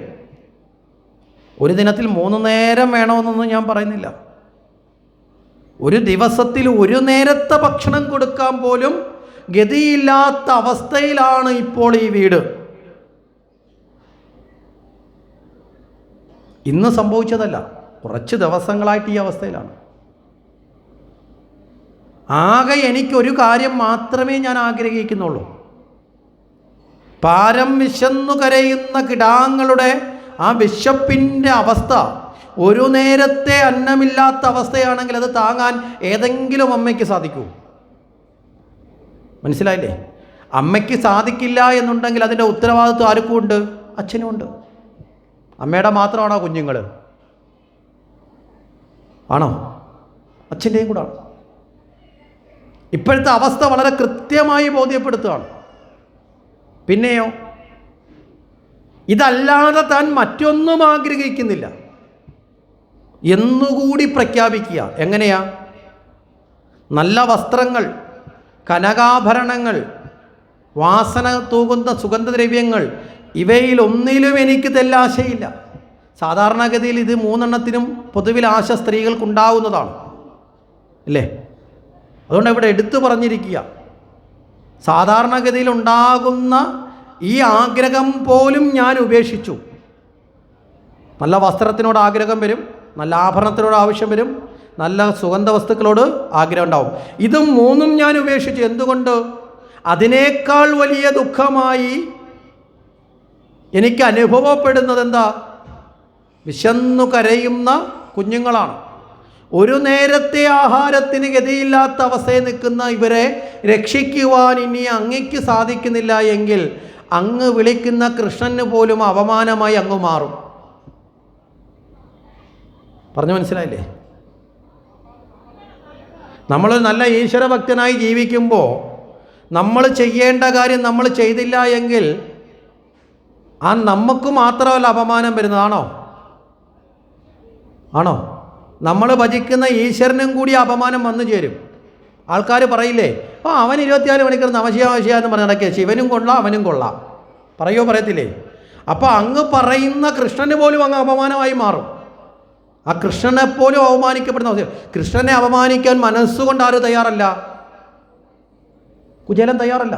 ഒരു ദിനത്തിൽ 3 നേരം വേണമെന്നൊന്നും ഞാൻ പറയുന്നില്ല. ഒരു ദിവസത്തിൽ ഒരു നേരത്തെ ഭക്ഷണം കൊടുക്കാൻ പോലും ഗതിയില്ലാത്ത അവസ്ഥയിലാണ് ഇപ്പോൾ ഈ വീട്. ഇന്ന് സംഭവിച്ചതല്ല, കുറച്ച് ദിവസങ്ങളായിട്ട് ഈ അവസ്ഥയിലാണ്. ആകെ എനിക്കൊരു കാര്യം മാത്രമേ ഞാൻ ആഗ്രഹിക്കുന്നുള്ളൂ. പാരം വിശന്നു കരയുന്ന കിടാങ്ങളുടെ ആ വിശപ്പിൻ്റെ അവസ്ഥ, ഒരു നേരത്തെ അന്നമില്ലാത്ത അവസ്ഥയാണെങ്കിൽ അത് താങ്ങാൻ ഏതെങ്കിലും അമ്മയ്ക്ക് സാധിക്കൂ? മനസ്സിലായില്ലേ? അമ്മയ്ക്ക് സാധിക്കില്ല എന്നുണ്ടെങ്കിൽ അതിൻ്റെ ഉത്തരവാദിത്വം ആർക്കും ഉണ്ട്? അച്ഛനും ഉണ്ട്. അമ്മയുടെ മാത്രമാണോ കുഞ്ഞുങ്ങൾ? ആണോ? അച്ഛൻ്റെയും കൂടാണ്. ഇപ്പോഴത്തെ അവസ്ഥ വളരെ കൃത്യമായി ബോധ്യപ്പെടുത്തുകയാണ്. പിന്നെയോ, ഇതല്ലാതെ താൻ മറ്റൊന്നും ആഗ്രഹിക്കുന്നില്ല എന്നുകൂടി പ്രഖ്യാപിക്കുക. എങ്ങനെയാ? നല്ല വസ്ത്രങ്ങൾ, കനകാഭരണങ്ങൾ, വാസന തൂകുന്ന സുഗന്ധദ്രവ്യങ്ങൾ, ഇവയിലൊന്നിലും എനിക്ക് തെല്ലാശയില്ല. സാധാരണഗതിയിൽ ഇത് 3 പൊതുവിൽ ആശ സ്ത്രീകൾക്കുണ്ടാവുന്നതാണ്, അല്ലേ? അതുകൊണ്ട് ഇവിടെ എടുത്തു പറഞ്ഞിരിക്കുക, സാധാരണഗതിയിൽ ഉണ്ടാകുന്ന ഈ ആഗ്രഹം പോലും ഞാൻ ഉപേക്ഷിച്ചു. നല്ല വസ്ത്രത്തിനോട് ആഗ്രഹം വരും, നല്ല ആഭരണത്തിനോട് ആവശ്യം വരും, നല്ല സുഗന്ധ വസ്തുക്കളോട് ആഗ്രഹം ഉണ്ടാവും. ഇതും 3 ഞാൻ ഉപേക്ഷിച്ചു. എന്തുകൊണ്ട്? അതിനേക്കാൾ വലിയ ദുഃഖമായി എനിക്ക് അനുഭവപ്പെടുന്നത് എന്താ? വിശന്നു കരയുന്ന കുഞ്ഞുങ്ങളാണ്. ഒരു നേരത്തെ ആഹാരത്തിന് ഗതിയില്ലാത്ത അവസ്ഥയിൽ നിൽക്കുന്ന ഇവരെ രക്ഷിക്കുവാൻ ഇനി അങ്ങയ്ക്ക് സാധിക്കുന്നില്ല എങ്കിൽ അങ്ങ് വിളിക്കുന്ന കൃഷ്ണന് പോലും അപമാനമായി അങ്ങ് മാറും. പറഞ്ഞു മനസ്സിലായില്ലേ? നമ്മൾ നല്ല ഈശ്വരഭക്തനായി ജീവിക്കുമ്പോൾ നമ്മൾ ചെയ്യേണ്ട കാര്യം നമ്മൾ ചെയ്തില്ല എങ്കിൽ ആ നമുക്ക് മാത്രമല്ല അപമാനം വരുന്നതാണോ? ആണോ? നമ്മൾ ഭജിക്കുന്ന ഈശ്വരനും കൂടി അപമാനം വന്നു ചേരും. ആൾക്കാർ പറയില്ലേ, അവൻ 24 മണിക്കൂർ നമശിവാശിയ എന്ന് പറഞ്ഞ് നടക്കുക, ശിവനും കൊള്ളാം അവനും കൊള്ളാം, പറയോ പറയത്തില്ലേ? അപ്പോൾ അങ്ങ് പറയുന്ന കൃഷ്ണന് പോലും അങ്ങ് അപമാനമായി മാറും. ആ കൃഷ്ണനെ പോലും അവമാനിക്കപ്പെടുന്ന അവസ്ഥ. കൃഷ്ണനെ അവമാനിക്കാൻ മനസ്സുകൊണ്ട് ആരും തയ്യാറല്ല. കുചേലൻ തയ്യാറല്ല.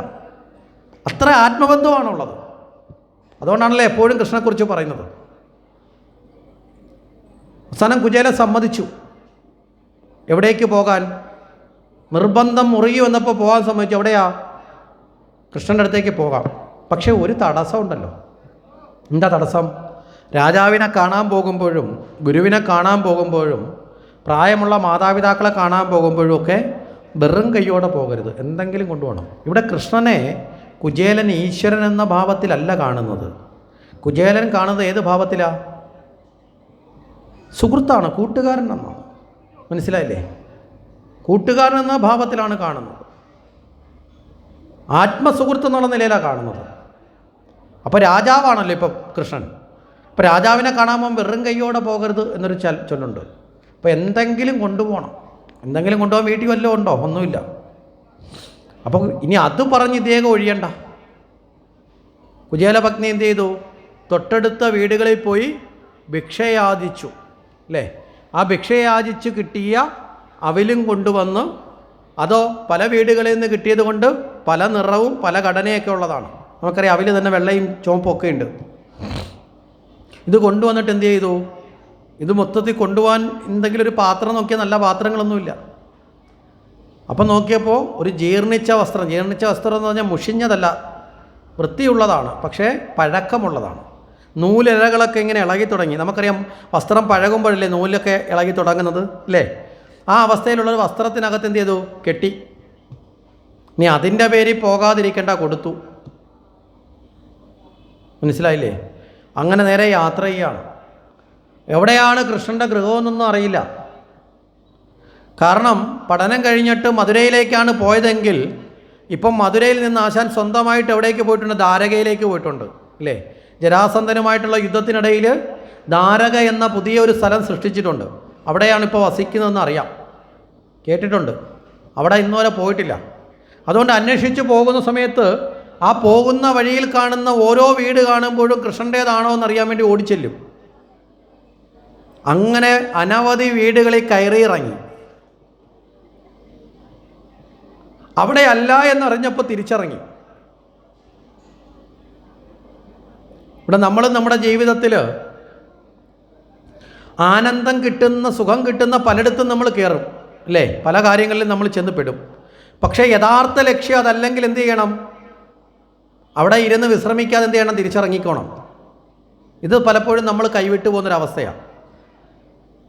അത്ര ആത്മബന്ധമാണുള്ളത്. അതുകൊണ്ടാണല്ലോ എപ്പോഴും കൃഷ്ണനെക്കുറിച്ച് പറയുന്നത്. അവസാനം കുചേലൻ സമ്മതിച്ചു. എവിടേക്ക് പോകാൻ? നിർബന്ധം മുറുകി വന്നപ്പോൾ പോകാൻ സമ്മതിച്ചു. എവിടെയാ? കൃഷ്ണൻ്റെ അടുത്തേക്ക് പോകാം. പക്ഷേ ഒരു തടസ്സമുണ്ടല്ലോ. എന്താ തടസ്സം? രാജാവിനെ കാണാൻ പോകുമ്പോഴും ഗുരുവിനെ കാണാൻ പോകുമ്പോഴും പ്രായമുള്ള മാതാപിതാക്കളെ കാണാൻ പോകുമ്പോഴും ഒക്കെ വെറും കൈയോടെ പോകരുത്, എന്തെങ്കിലും കൊണ്ടുപോകണം. ഇവിടെ കൃഷ്ണനെ കുചേലൻ ഈശ്വരൻ എന്ന ഭാവത്തിലല്ല കാണുന്നത്. കുചേലൻ കാണുന്നത് ഏത് ഭാവത്തിലാണ്? സുഹൃത്താണ്, കൂട്ടുകാരൻ എന്നാണ്. മനസ്സിലായില്ലേ? കൂട്ടുകാരൻ എന്ന ഭാവത്തിലാണ് കാണുന്നത്. ആത്മസുഹൃത്ത് എന്നുള്ള നിലയിലാണ് കാണുന്നത്. അപ്പോൾ രാജാവാണല്ലോ ഇപ്പോൾ കൃഷ്ണൻ. അപ്പോൾ രാജാവിനെ കാണാൻ പോകുമ്പോൾ വെറും കൈയോടെ പോകരുത് എന്നൊരു ചൊല്ലുണ്ട്. അപ്പോൾ എന്തെങ്കിലും കൊണ്ടുപോകണം. എന്തെങ്കിലും കൊണ്ടുപോകാൻ വീട്ടിൽ വല്ലതും ഉണ്ടോ? ഒന്നുമില്ല. അപ്പോൾ ഇനി അത് പറഞ്ഞ് ഇദ്ദേഹം ഒഴിയണ്ട. കുചേലപത്നി എന്ത് ചെയ്തു? തൊട്ടടുത്ത വീടുകളിൽ പോയി ഭിക്ഷയാചിച്ചു, അല്ലേ? ആ ഭിക്ഷയാചിച്ച് കിട്ടിയ അവിലും കൊണ്ടുവന്ന്, അതോ പല വീടുകളിൽ നിന്ന് കിട്ടിയത് കൊണ്ട് പല നിറവും പല ഘടനയൊക്കെ ഉള്ളതാണ്. നമുക്കറിയാം, അവിൽ തന്നെ വെള്ളയും ചുവപ്പൊക്കെ ഉണ്ട്. ഇത് കൊണ്ടുവന്നിട്ട് എന്ത് ചെയ്തു? ഇത് മൊത്തത്തിൽ കൊണ്ടുപോകാൻ എന്തെങ്കിലും ഒരു പാത്രം നോക്കിയാൽ നല്ല പാത്രങ്ങളൊന്നുമില്ല. അപ്പം നോക്കിയപ്പോൾ ഒരു ജീർണിച്ച വസ്ത്രം എന്ന് പറഞ്ഞാൽ മുഷിഞ്ഞതല്ല, വൃത്തിയുള്ളതാണ്, പക്ഷേ പഴക്കമുള്ളതാണ്. നൂലിഴകളൊക്കെ ഇങ്ങനെ ഇളകി തുടങ്ങി. നമുക്കറിയാം, വസ്ത്രം പഴകുമ്പോഴല്ലേ നൂലൊക്കെ ഇളകി തുടങ്ങുന്നത്, അല്ലേ? ആ അവസ്ഥയിലുള്ളൊരു വസ്ത്രത്തിനകത്ത് എന്ത് ചെയ്തു? കെട്ടി. ഇനി അതിൻ്റെ പേരിൽ പോകാതിരിക്കേണ്ട, കൊടുത്തു. മനസ്സിലായില്ലേ? അങ്ങനെ നേരെ യാത്ര ചെയ്യുകയാണ്. എവിടെയാണ് കൃഷ്ണൻ്റെ ഗൃഹമെന്നൊന്നും അറിയില്ല. കാരണം പഠനം കഴിഞ്ഞിട്ട് മധുരയിലേക്കാണ് പോയതെങ്കിൽ ഇപ്പം മധുരയിൽ നിന്ന് ആശാൻ സ്വന്തമായിട്ട് എവിടേക്ക് പോയിട്ടുണ്ട്? ദ്വാരകയിലേക്ക് പോയിട്ടുണ്ട്, അല്ലേ? ജരാസന്ധനുമായിട്ടുള്ള യുദ്ധത്തിനിടയിൽ ദ്വാരക എന്ന പുതിയൊരു സ്ഥലം സൃഷ്ടിച്ചിട്ടുണ്ട്. അവിടെയാണ് ഇപ്പോൾ വസിക്കുന്നതെന്ന് അറിയാം, കേട്ടിട്ടുണ്ട്. അവിടെ ഇന്നുവരെ പോയിട്ടില്ല. അതുകൊണ്ട് അന്വേഷിച്ച് പോകുന്ന സമയത്ത് ആ പോകുന്ന വഴിയിൽ കാണുന്ന ഓരോ വീട് കാണുമ്പോഴും കൃഷ്ണൻ്റേതാണോ എന്നറിയാൻ വേണ്ടി ഓടിച്ചെല്ലും. അങ്ങനെ അനവധി വീടുകളിൽ കയറിയിറങ്ങി. അവിടെ അല്ല എന്നറിഞ്ഞപ്പോൾ തിരിച്ചിറങ്ങി. ഇവിടെ നമ്മൾ നമ്മുടെ ജീവിതത്തിൽ ആനന്ദം കിട്ടുന്ന, സുഖം കിട്ടുന്ന പലയിടത്തും നമ്മൾ കയറും, അല്ലേ? പല കാര്യങ്ങളിലും നമ്മൾ ചെന്ന് പെടും. പക്ഷേ യഥാർത്ഥ ലക്ഷ്യം അതല്ലെങ്കിൽ എന്ത് ചെയ്യണം? അവിടെ ഇരുന്ന് വിശ്രമിക്കാതെ എന്ത് ചെയ്യണം? തിരിച്ചിറങ്ങിക്കോണം. ഇത് പലപ്പോഴും നമ്മൾ കൈവിട്ടു പോകുന്നൊരവസ്ഥയാണ്.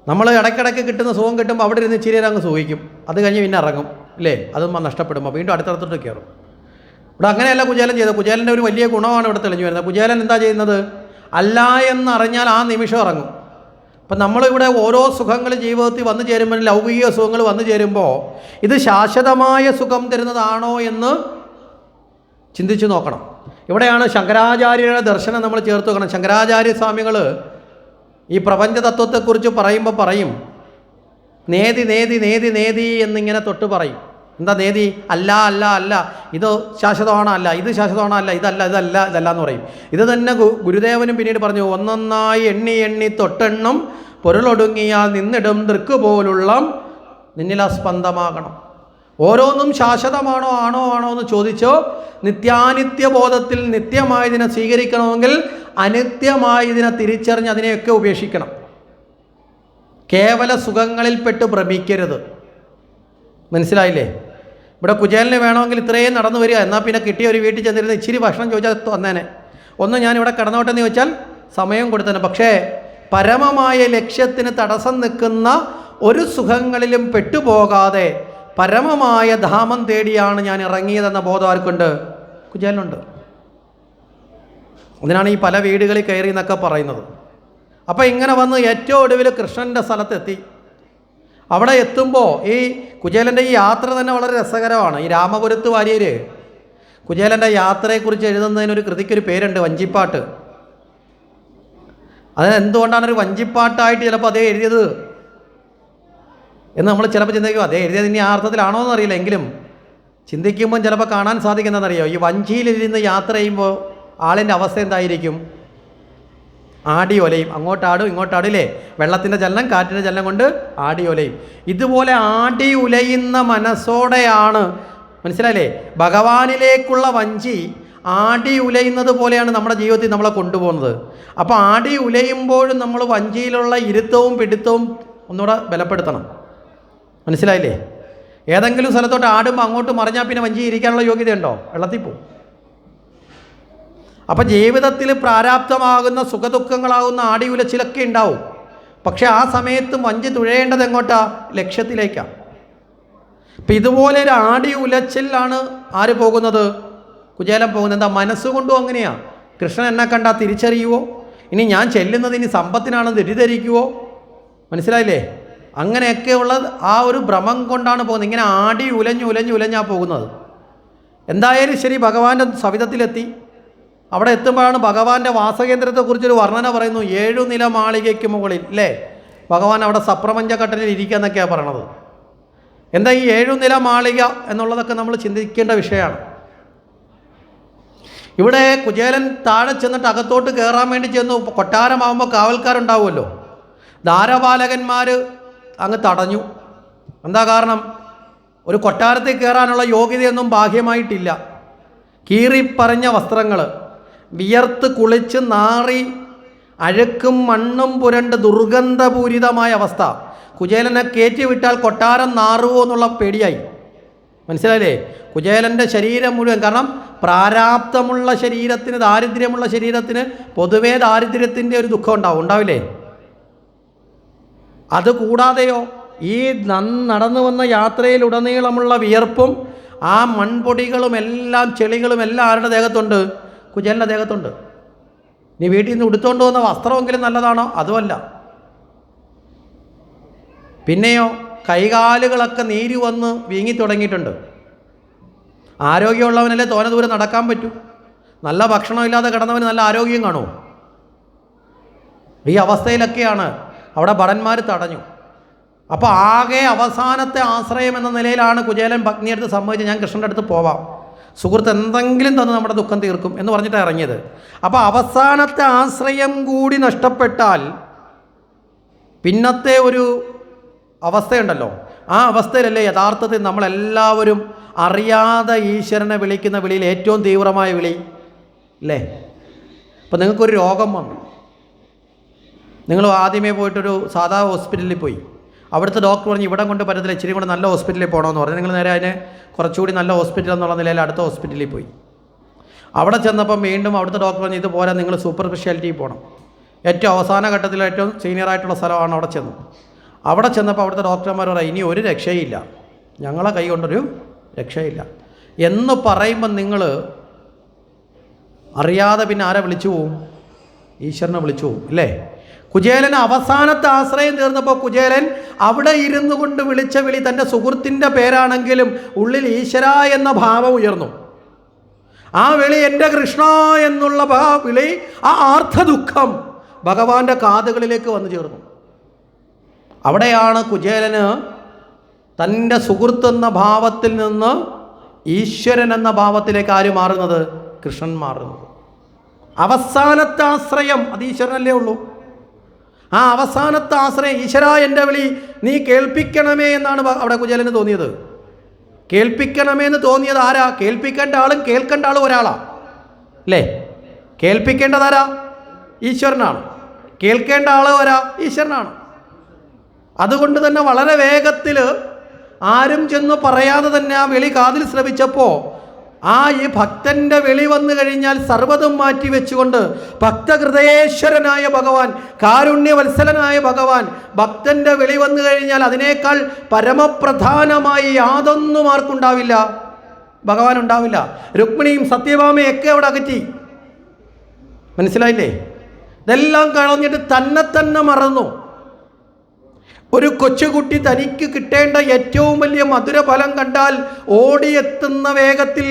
നമ്മൾ ഇടയ്ക്കിടയ്ക്ക് കിട്ടുന്ന സുഖം കിട്ടുമ്പോൾ അവിടെ ഇരുന്ന് ഇച്ചിരി അങ്ങ് സുഖിക്കും, അത് കഴിഞ്ഞ് പിന്നെ ഇറങ്ങും, അല്ലേ? അതും നഷ്ടപ്പെടുമ്പോൾ വീണ്ടും അടുത്തടുത്തോട്ട് കയറും. ഇവിടെ അങ്ങനെയല്ല കുചേലൻ ചെയ്തത്. കുചേലൻ്റെ ഒരു വലിയ ഗുണമാണ് ഇവിടെ തെളിഞ്ഞു വരുന്നത്. കുചേലൻ എന്താ ചെയ്യുന്നത്? അല്ല എന്നറിഞ്ഞാൽ ആ നിമിഷം ഇറങ്ങും. അപ്പം നമ്മളിവിടെ ഓരോ സുഖങ്ങൾ ജീവിതത്തിൽ വന്നു ചേരുമ്പോൾ, ലൗകിക സുഖങ്ങൾ വന്നു ചേരുമ്പോൾ ഇത് ശാശ്വതമായ സുഖം തരുന്നതാണോ എന്ന് ചിന്തിച്ചു നോക്കണം. ഇവിടെയാണ് ശങ്കരാചാര്യരുടെ ദർശനം നമ്മൾ ചേർത്ത് വെക്കണം. ശങ്കരാചാര്യ സ്വാമികൾ ഈ പ്രപഞ്ച തത്വത്തെക്കുറിച്ച് പറയുമ്പോൾ പറയും, നേതി നേതി നേതി നേതി എന്നിങ്ങനെ തൊട്ട് പറയും. എന്താ നേതി? അല്ല അല്ല അല്ല, ഇത് ശാശ്വതമാണോ? അല്ല, ഇത് ശാശ്വതമാണോ? അല്ല, ഇതല്ല ഇതല്ല ഇതല്ല എന്ന് പറയും. ഇത് തന്നെ ഗുരുദേവനും പിന്നീട് പറഞ്ഞു, ഒന്നൊന്നായി എണ്ണി എണ്ണി തൊട്ടെണ്ണം പൊരുളൊടുങ്ങിയാൽ നിന്നിടും ദൃക്ക് പോലുള്ള നിന്നിലസ്പന്ദമാകണം. ഓരോന്നും ശാശ്വതമാണോ ആണോ എന്ന് ചോദിച്ചോ, നിത്യാനിത്യ ബോധത്തിൽ നിത്യമായതിനെ സ്വീകരിക്കണമെങ്കിൽ അനിത്യമായതിനെ തിരിച്ചറിഞ്ഞ് അതിനെയൊക്കെ ഉപേക്ഷിക്കണം. കേവല സുഖങ്ങളിൽപ്പെട്ട് ഭ്രമിക്കരുത്. മനസ്സിലായില്ലേ? ഇവിടെ കുചേലന് വേണമെങ്കിൽ ഇത്രയും നടന്നു വരിക, എന്നാൽ പിന്നെ കിട്ടിയ ഒരു വീട്ടിൽ ചെന്നിരുന്ന് ഇച്ചിരി ഭക്ഷണം ചോദിച്ചാൽ വന്നേനെ. ഒന്ന് ഞാനിവിടെ കിടന്നോട്ടെന്ന് ചോദിച്ചാൽ സമയം കൊടുത്തേനെ. പക്ഷേ പരമമായ ലക്ഷ്യത്തിന് തടസ്സം നിൽക്കുന്ന ഒരു സുഖങ്ങളിലും പെട്ടുപോകാതെ പരമമായ ധാമം തേടിയാണ് ഞാൻ ഇറങ്ങിയതെന്ന ബോധം ആർക്കുണ്ട്? കുചേലനുണ്ട്. അതിനാണ് ഈ പല വീടുകളിൽ കയറി എന്നൊക്കെ പറയുന്നത്. അപ്പോൾ ഇങ്ങനെ വന്ന് ഏറ്റവും ഒടുവിൽ കൃഷ്ണൻ്റെ സ്ഥലത്തെത്തി. അവിടെ എത്തുമ്പോൾ ഈ കുചേലൻ്റെ ഈ യാത്ര തന്നെ വളരെ രസകരമാണ്. ഈ രാമപുരത്ത് വാര്യർ കുചേലൻ്റെ യാത്രയെക്കുറിച്ച് എഴുതുന്നതിനൊരു കൃതിക്കൊരു പേരുണ്ട്, വഞ്ചിപ്പാട്ട്. അതിന് എന്തുകൊണ്ടാണ് ഒരു വഞ്ചിപ്പാട്ടായിട്ട് ചിലപ്പോൾ അതേ എഴുതിയത് എന്ന് നമ്മൾ ചിലപ്പോൾ ചിന്തിക്കും. അതേ എഴുതിയത് ഇനി ആ അർത്ഥത്തിലാണോ എന്നറിയില്ല, എങ്കിലും ചിന്തിക്കുമ്പം ചിലപ്പോൾ കാണാൻ സാധിക്കുന്നതെന്നറിയോ, ഈ വഞ്ചിയിലിരുന്ന് യാത്ര ചെയ്യുമ്പോൾ ആളിൻ്റെ അവസ്ഥ എന്തായിരിക്കും? ആടി ഒലയും, അങ്ങോട്ടാടും ഇങ്ങോട്ടാടും, ഇല്ലേ? വെള്ളത്തിൻ്റെ ചലനം കാറ്റിൻ്റെ ചലനം കൊണ്ട് ആടി ഒലയും. ഇതുപോലെ ആടി ഉലയുന്ന മനസ്സോടെയാണ്, മനസ്സിലായില്ലേ, ഭഗവാനിലേക്കുള്ള വഞ്ചി ആടി ഉലയുന്നത് പോലെയാണ് നമ്മുടെ ജീവിതത്തിൽ നമ്മളെ കൊണ്ടുപോകുന്നത്. അപ്പോൾ ആടി ഉലയുമ്പോഴും നമ്മൾ വഞ്ചിയിലുള്ള ഇരുത്തവും പിടുത്തവും ഒന്നുകൂടെ ബലപ്പെടുത്തണം. മനസ്സിലായില്ലേ? ഏതെങ്കിലും സ്ഥലത്തോട്ട് ആടുമ്പോൾ അങ്ങോട്ട് മറിഞ്ഞാൽ പിന്നെ വഞ്ചി ഇരിക്കാനുള്ള യോഗ്യതയുണ്ടോ? വെള്ളത്തിൽ പോവും. അപ്പം ജീവിതത്തിൽ പ്രാരാബ്ധമാകുന്ന സുഖദുഃഖങ്ങളാകുന്ന ആടിയുലച്ചിലൊക്കെ ഉണ്ടാവും. പക്ഷെ ആ സമയത്ത് വഞ്ചി തുഴയേണ്ടത് എങ്ങോട്ടാ? ലക്ഷ്യത്തിലേക്കാണ്. അപ്പം ഇതുപോലെ ഒരു ആടി ഉലച്ചിലാണ് ആര് പോകുന്നത്? കുചേലൻ പോകുന്നത്. എന്താ? മനസ്സുകൊണ്ടും അങ്ങനെയാണ്. കൃഷ്ണൻ എന്നെ കണ്ടാൽ തിരിച്ചറിയുവോ? ഇനി ഞാൻ ചെല്ലുന്നത് ഇനി സമ്പത്തിനാണെന്ന് തെറ്റിദ്ധരിക്കുവോ? മനസ്സിലായില്ലേ? അങ്ങനെയൊക്കെയുള്ള ആ ഒരു ഭ്രമം കൊണ്ടാണ് പോകുന്നത്. ഇങ്ങനെ ആടി ഉലഞ്ഞാണ് പോകുന്നത്. എന്തായാലും ശരി, ഭഗവാന്റെ സവിധത്തിലെത്തി. അവിടെ എത്തുമ്പോഴാണ് ഭഗവാന്റെ വാസകേന്ദ്രത്തെക്കുറിച്ചൊരു വർണ്ണന പറയുന്നു. 7 നില മാളികയ്ക്ക് മുകളിൽ, അല്ലേ? ഭഗവാൻ അവിടെ സപ്രപഞ്ചഘട്ടത്തിൽ ഇരിക്കുക എന്നൊക്കെയാണ് പറയണത്. എന്താ ഈ 7 നില മാളിക എന്നുള്ളതൊക്കെ നമ്മൾ ചിന്തിക്കേണ്ട വിഷയമാണ്. ഇവിടെ കുചേലൻ താഴെ ചെന്നിട്ട് അകത്തോട്ട് കയറാൻ വേണ്ടി ചെന്നു. കൊട്ടാരമാകുമ്പോൾ കാവൽക്കാരുണ്ടാവുമല്ലോ. ദ്വാരപാലകന്മാർ അങ്ങ് തടഞ്ഞു. എന്താ കാരണം? ഒരു കൊട്ടാരത്തിൽ കയറാനുള്ള യോഗ്യതയൊന്നും ബാഹ്യമായിട്ടില്ല. കീറിപ്പറഞ്ഞ വസ്ത്രങ്ങൾ, വിയർത്ത് കുളിച്ച് നാറി അഴുക്കും മണ്ണും പുരണ്ട് ദുർഗന്ധപൂരിതമായ അവസ്ഥ. കുചേലനെ കയറ്റിവിട്ടാൽ കൊട്ടാരം നാറുവോ എന്നുള്ള പേടിയായി. മനസ്സിലായില്ലേ? കുചേലൻ്റെ ശരീരം മുഴുവൻ, കാരണം പ്രാരാബ്ധമുള്ള ശരീരത്തിന്, ദാരിദ്ര്യമുള്ള ശരീരത്തിന് പൊതുവേ ദാരിദ്ര്യത്തിൻ്റെ ഒരു ദുഃഖം ഉണ്ടാവില്ലേ? അതുകൂടാതെയോ ഈ നടന്നു വന്ന യാത്രയിലുടനീളമുള്ള വിയർപ്പും ആ മൺപൊടികളും എല്ലാം ചെളികളും എല്ലാം ആരുടെ ദേഹത്തുണ്ട്? കുചേലൻ്റെ ദേഹത്തുണ്ട്. നീ വീട്ടിൽ നിന്ന് ഉടുത്തുകൊണ്ട് വന്ന വസ്ത്രമെങ്കിലും നല്ലതാണോ? അതുമല്ല. പിന്നെയോ കൈകാലുകളൊക്കെ നീര് വന്ന് വീങ്ങി തുടങ്ങിയിട്ടുണ്ട്. ആരോഗ്യമുള്ളവനല്ലേ തോനെ ദൂരം നടക്കാൻ പറ്റൂ? നല്ല ഭക്ഷണമില്ലാതെ കിടന്നവന് നല്ല ആരോഗ്യം കാണുമോ? ഈ അവസ്ഥയിലൊക്കെയാണ് അവിടെ ഭടന്മാർ തടഞ്ഞു. അപ്പോൾ ആകെ അവസാനത്തെ ആശ്രയം എന്ന നിലയിലാണ് കുചേലൻ പത്നിയെടുത്ത് സമ്മതിച്ച് ഞാൻ കൃഷ്ണൻ്റെ അടുത്ത് പോവാം, സുഹൃത്ത് എന്തെങ്കിലും തന്ന് നമ്മുടെ ദുഃഖം തീർക്കും എന്ന് പറഞ്ഞിട്ടാണ് ഇറങ്ങിയത്. അപ്പോൾ അവസാനത്തെ ആശ്രയം കൂടി നഷ്ടപ്പെട്ടാൽ പിന്നത്തെ ഒരു അവസ്ഥയുണ്ടല്ലോ, ആ അവസ്ഥയിലല്ലേ യഥാർത്ഥത്തിൽ നമ്മളെല്ലാവരും അറിയാതെ ഈശ്വരനെ വിളിക്കുന്ന വിളിയിൽ ഏറ്റവും തീവ്രമായ വിളി, അല്ലേ? അപ്പോൾ നിങ്ങൾക്കൊരു രോഗം വന്നു, നിങ്ങൾ ആദ്യമേ പോയിട്ടൊരു സാധാ ഹോസ്പിറ്റലിൽ പോയി. അവിടുത്തെ ഡോക്ടർ പറഞ്ഞ് ഇവിടെ കൊണ്ട് പറ്റത്തില്ല, ഇച്ചിരി കൂടെ നല്ല ഹോസ്പിറ്റലിൽ പോകണമെന്ന് പറഞ്ഞു. നിങ്ങൾ നേരെ അതിന് കുറച്ചുകൂടി നല്ല ഹോസ്പിറ്റൽ എന്നുള്ള നിലയിൽ അടുത്ത ഹോസ്പിറ്റലിൽ പോയി. അവിടെ ചെന്നപ്പം വീണ്ടും അവിടുത്തെ ഡോക്ടർ പറഞ്ഞ് ഇത് പോരാ, നിങ്ങൾ സൂപ്പർ സ്പെഷ്യാലിറ്റിയിൽ പോകണം. ഏറ്റവും അവസാന ഘട്ടത്തിൽ ഏറ്റവും സീനിയറായിട്ടുള്ള സ്ഥലമാണ്. അവിടെ ചെന്നു. അവിടെ ചെന്നപ്പോൾ അവിടുത്തെ ഡോക്ടർമാർ പറയും ഇനി ഒരു രക്ഷയില്ല, ഞങ്ങളെ കൈ കൊണ്ടൊരു രക്ഷയില്ല എന്ന് പറയുമ്പം നിങ്ങൾ അറിയാതെ പിന്നെ ആരെ വിളിച്ചു പോവും? ഈശ്വരനെ വിളിച്ചു പോവും, അല്ലേ? കുചേലന് അവസാനത്തെ ആശ്രയം തീർന്നപ്പോൾ കുചേലൻ അവിടെ ഇരുന്നു കൊണ്ട് വിളിച്ച വിളി തൻ്റെ സുഹൃത്തിൻ്റെ പേരാണെങ്കിലും ഉള്ളിൽ ഈശ്വര എന്ന ഭാവം ഉയർന്നു. ആ വിളി എൻ്റെ കൃഷ്ണ എന്നുള്ള വിളി, ആ ആർത്തദുഃഖം ഭഗവാന്റെ കാതുകളിലേക്ക് വന്നു ചേർന്നു. അവിടെയാണ് കുചേലന് തൻ്റെ സുഹൃത്തെന്ന ഭാവത്തിൽ നിന്ന് ഈശ്വരൻ എന്ന ഭാവത്തിലേക്ക് ആര് മാറുന്നത്? കൃഷ്ണൻ മാറുന്നത്. അവസാനത്തെ ആശ്രയം അത് ഈശ്വരനല്ലേ ഉള്ളൂ. ആ അവസാനത്തെ ആശ്രയം ഈശ്വര എൻ്റെ വിളി നീ കേൾപ്പിക്കണമേ എന്നാണ് അവിടെ കുചേലന് തോന്നിയത്. കേൾപ്പിക്കണമേ എന്ന് തോന്നിയത് ആരാ? കേൾപ്പിക്കേണ്ട ആളും കേൾക്കേണ്ട ആളും ഒരാളാ, അല്ലേ? കേൾപ്പിക്കേണ്ടതാരാ? ഈശ്വരനാണ്. കേൾക്കേണ്ട ആള് ആരാ? ഈശ്വരനാണ്. അതുകൊണ്ട് തന്നെ വളരെ വേഗത്തിൽ ആരും ചെന്ന് പറയാതെ തന്നെ ആ വിളി കാതിൽ ശ്രവിച്ചപ്പോൾ ഈ ഭക്തൻ്റെ വിളി വന്നു കഴിഞ്ഞാൽ സർവ്വതും മാറ്റി വെച്ചുകൊണ്ട് ഭക്തഹൃദയേശ്വരനായ ഭഗവാൻ, കാരുണ്യവത്സലനായ ഭഗവാൻ, ഭക്തൻ്റെ വിളി വന്നു കഴിഞ്ഞാൽ അതിനേക്കാൾ പരമപ്രധാനമായി യാതൊന്നും ആർക്കുണ്ടാവില്ല, ഭഗവാൻ ഉണ്ടാവില്ല. രുക്മിണിയും സത്യഭാമയൊക്കെ അവിടെ അകറ്റി. മനസ്സിലായില്ലേ? ഇതെല്ലാം കളഞ്ഞിട്ട് തന്നെ മറന്നു. ഒരു കൊച്ചുകുട്ടി തനിക്ക് കിട്ടേണ്ട ഏറ്റവും വലിയ മധുരഫലം കണ്ടാൽ ഓടിയെത്തുന്ന വേഗത്തിൽ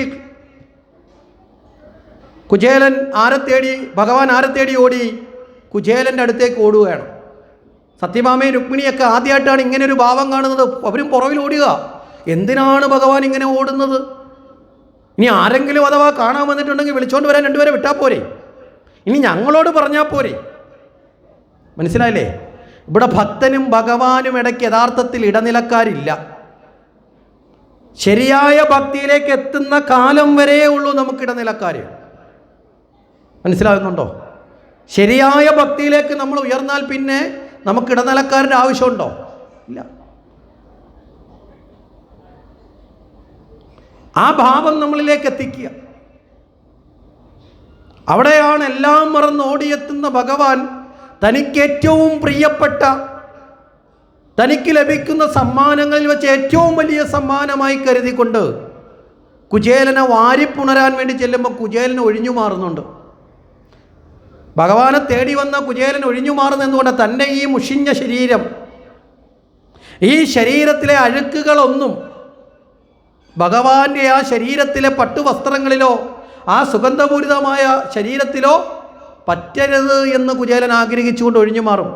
കുചേലൻ ആരെ തേടി? ഭഗവാൻ ആരെ തേടി ഓടി? കുചേലൻ്റെ അടുത്തേക്ക് ഓടുകയാണ്. സത്യഭാമയും രുക്മിണിയൊക്കെ ആദ്യമായിട്ടാണ് ഇങ്ങനെ ഒരു ഭാവം കാണുന്നത്. അവരും പുറകിൽ ഓടുക. എന്തിനാണ് ഭഗവാൻ ഇങ്ങനെ ഓടുന്നത്? ഇനി ആരെങ്കിലും അഥവാ കാണാൻ വന്നിട്ടുണ്ടെങ്കിൽ വിളിച്ചോണ്ട് വരാൻ രണ്ടുപേരെ വിട്ടാൽ പോരെ? ഇനി ഞങ്ങളോട് പറഞ്ഞാൽ പോരെ? മനസ്സിലായില്ലേ? ഇവിടെ ഭക്തനും ഭഗവാനും ഇടയ്ക്ക് യഥാർത്ഥത്തിൽ ഇടനിലക്കാരില്ല. ശരിയായ ഭക്തിയിലേക്ക് എത്തുന്ന കാലം വരേ ഉള്ളൂ നമുക്ക് ഇടനിലക്കാർ. മനസ്സിലാകുന്നുണ്ടോ? ശരിയായ ഭക്തിയിലേക്ക് നമ്മൾ ഉയർന്നാൽ പിന്നെ നമുക്ക് ഇടനിലക്കാരുടെ ആവശ്യമുണ്ടോ? ഇല്ല. ആ ഭാവം നമ്മളിലേക്ക് എത്തിക്കുക. അവിടെയാണ് എല്ലാം മറന്ന് ഓടിയെത്തുന്ന ഭഗവാൻ തനിക്ക് ഏറ്റവും പ്രിയപ്പെട്ട, തനിക്ക് ലഭിക്കുന്ന സമ്മാനങ്ങളിൽ വെച്ച് ഏറ്റവും വലിയ സമ്മാനമായി കരുതിക്കൊണ്ട് കുചേലനെ വാരിപ്പുണരാൻ വേണ്ടി ചെല്ലുമ്പോൾ കുചേലൻ ഒഴിഞ്ഞു മാറുന്നുണ്ട്. ഭഗവാനെ തേടി വന്ന കുചേലൻ ഒഴിഞ്ഞു മാറുന്നതുകൊണ്ട് തൻ്റെ ഈ മുഷിഞ്ഞ ശരീരം, ഈ ശരീരത്തിലെ അഴുക്കുകളൊന്നും ഭഗവാന്റെ ആ ശരീരത്തിലെ പട്ടുവസ്ത്രങ്ങളിലോ ആ സുഗന്ധപൂരിതമായ ശരീരത്തിലോ പറ്റരുത് എന്ന് കുചേലൻ ആഗ്രഹിച്ചുകൊണ്ട് ഒഴിഞ്ഞു മാറും.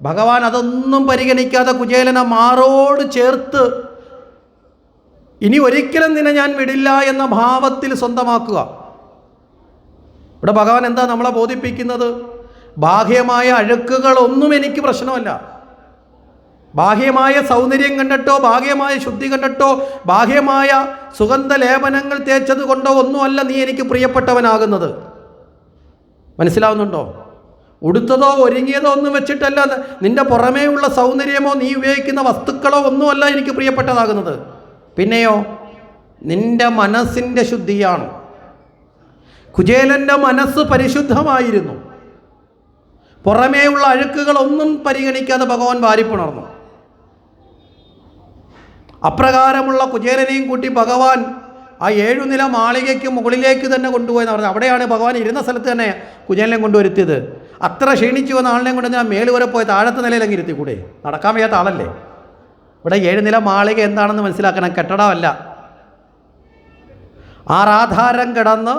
ഭഗവാൻ അതൊന്നും പരിഗണിക്കാതെ കുചേലനെ മാറോട് ചേർത്ത് ഇനി ഒരിക്കലും നിന്നെ ഞാൻ വിടില്ല എന്ന ഭാവത്തിൽ സ്വന്തമാക്കുക. ഇവിടെ ഭഗവാൻ എന്താ നമ്മളെ ബോധിപ്പിക്കുന്നത്? ബാഹ്യമായ അഴുക്കുകളൊന്നും എനിക്ക് പ്രശ്നമല്ല. ബാഹ്യമായ സൗന്ദര്യം കണ്ടിട്ടോ, ബാഹ്യമായ ശുദ്ധി കണ്ടിട്ടോ, ബാഹ്യമായ സുഗന്ധ ലേപനങ്ങൾ തേച്ചത് കൊണ്ടോ ഒന്നുമല്ല നീ എനിക്ക് പ്രിയപ്പെട്ടവനാകുന്നത്. മനസ്സിലാവുന്നുണ്ടോ? ഉടുത്തതോ ഒരുങ്ങിയതോ ഒന്നും വെച്ചിട്ടല്ല, നിന്റെ പുറമേയുള്ള സൗന്ദര്യമോ നീ ഉപയോഗിക്കുന്ന വസ്തുക്കളോ ഒന്നുമല്ല എനിക്ക് പ്രിയപ്പെട്ടതാകുന്നത്. പിന്നെയോ നിന്റെ മനസ്സിൻ്റെ ശുദ്ധിയാണ്. കുചേലൻ്റെ മനസ്സ് പരിശുദ്ധമായിരുന്നു. പുറമേയുള്ള അഴുക്കുകളൊന്നും പരിഗണിക്കാതെ ഭഗവാൻ വാരിപ്പുണർന്നു. അപ്രകാരമുള്ള കുചേലനെയും കൂട്ടി ഭഗവാൻ ആ 7 നില മാളികയ്ക്ക് മുകളിലേക്ക് തന്നെ കൊണ്ടുപോയെന്ന് പറഞ്ഞു. അവിടെയാണ് ഭഗവാൻ ഇരുന്ന സ്ഥലത്ത് തന്നെ കുചേലനെ കൊണ്ടുവരുത്തിയത്. അത്ര ക്ഷീണിച്ചു വന്ന ആളിനെ കൊണ്ട് ഞാൻ മേല് വരെ പോയി താഴത്തെ നിലയിലങ്ങ് ഇരുത്തി കൂടെ? നടക്കാൻ വയ്യാത്ത ആളല്ലേ? ഇവിടെ 7 നില മാളിക എന്താണെന്ന് മനസ്സിലാക്കണം. കെട്ടടമല്ല. ആറാധാരം കിടന്ന്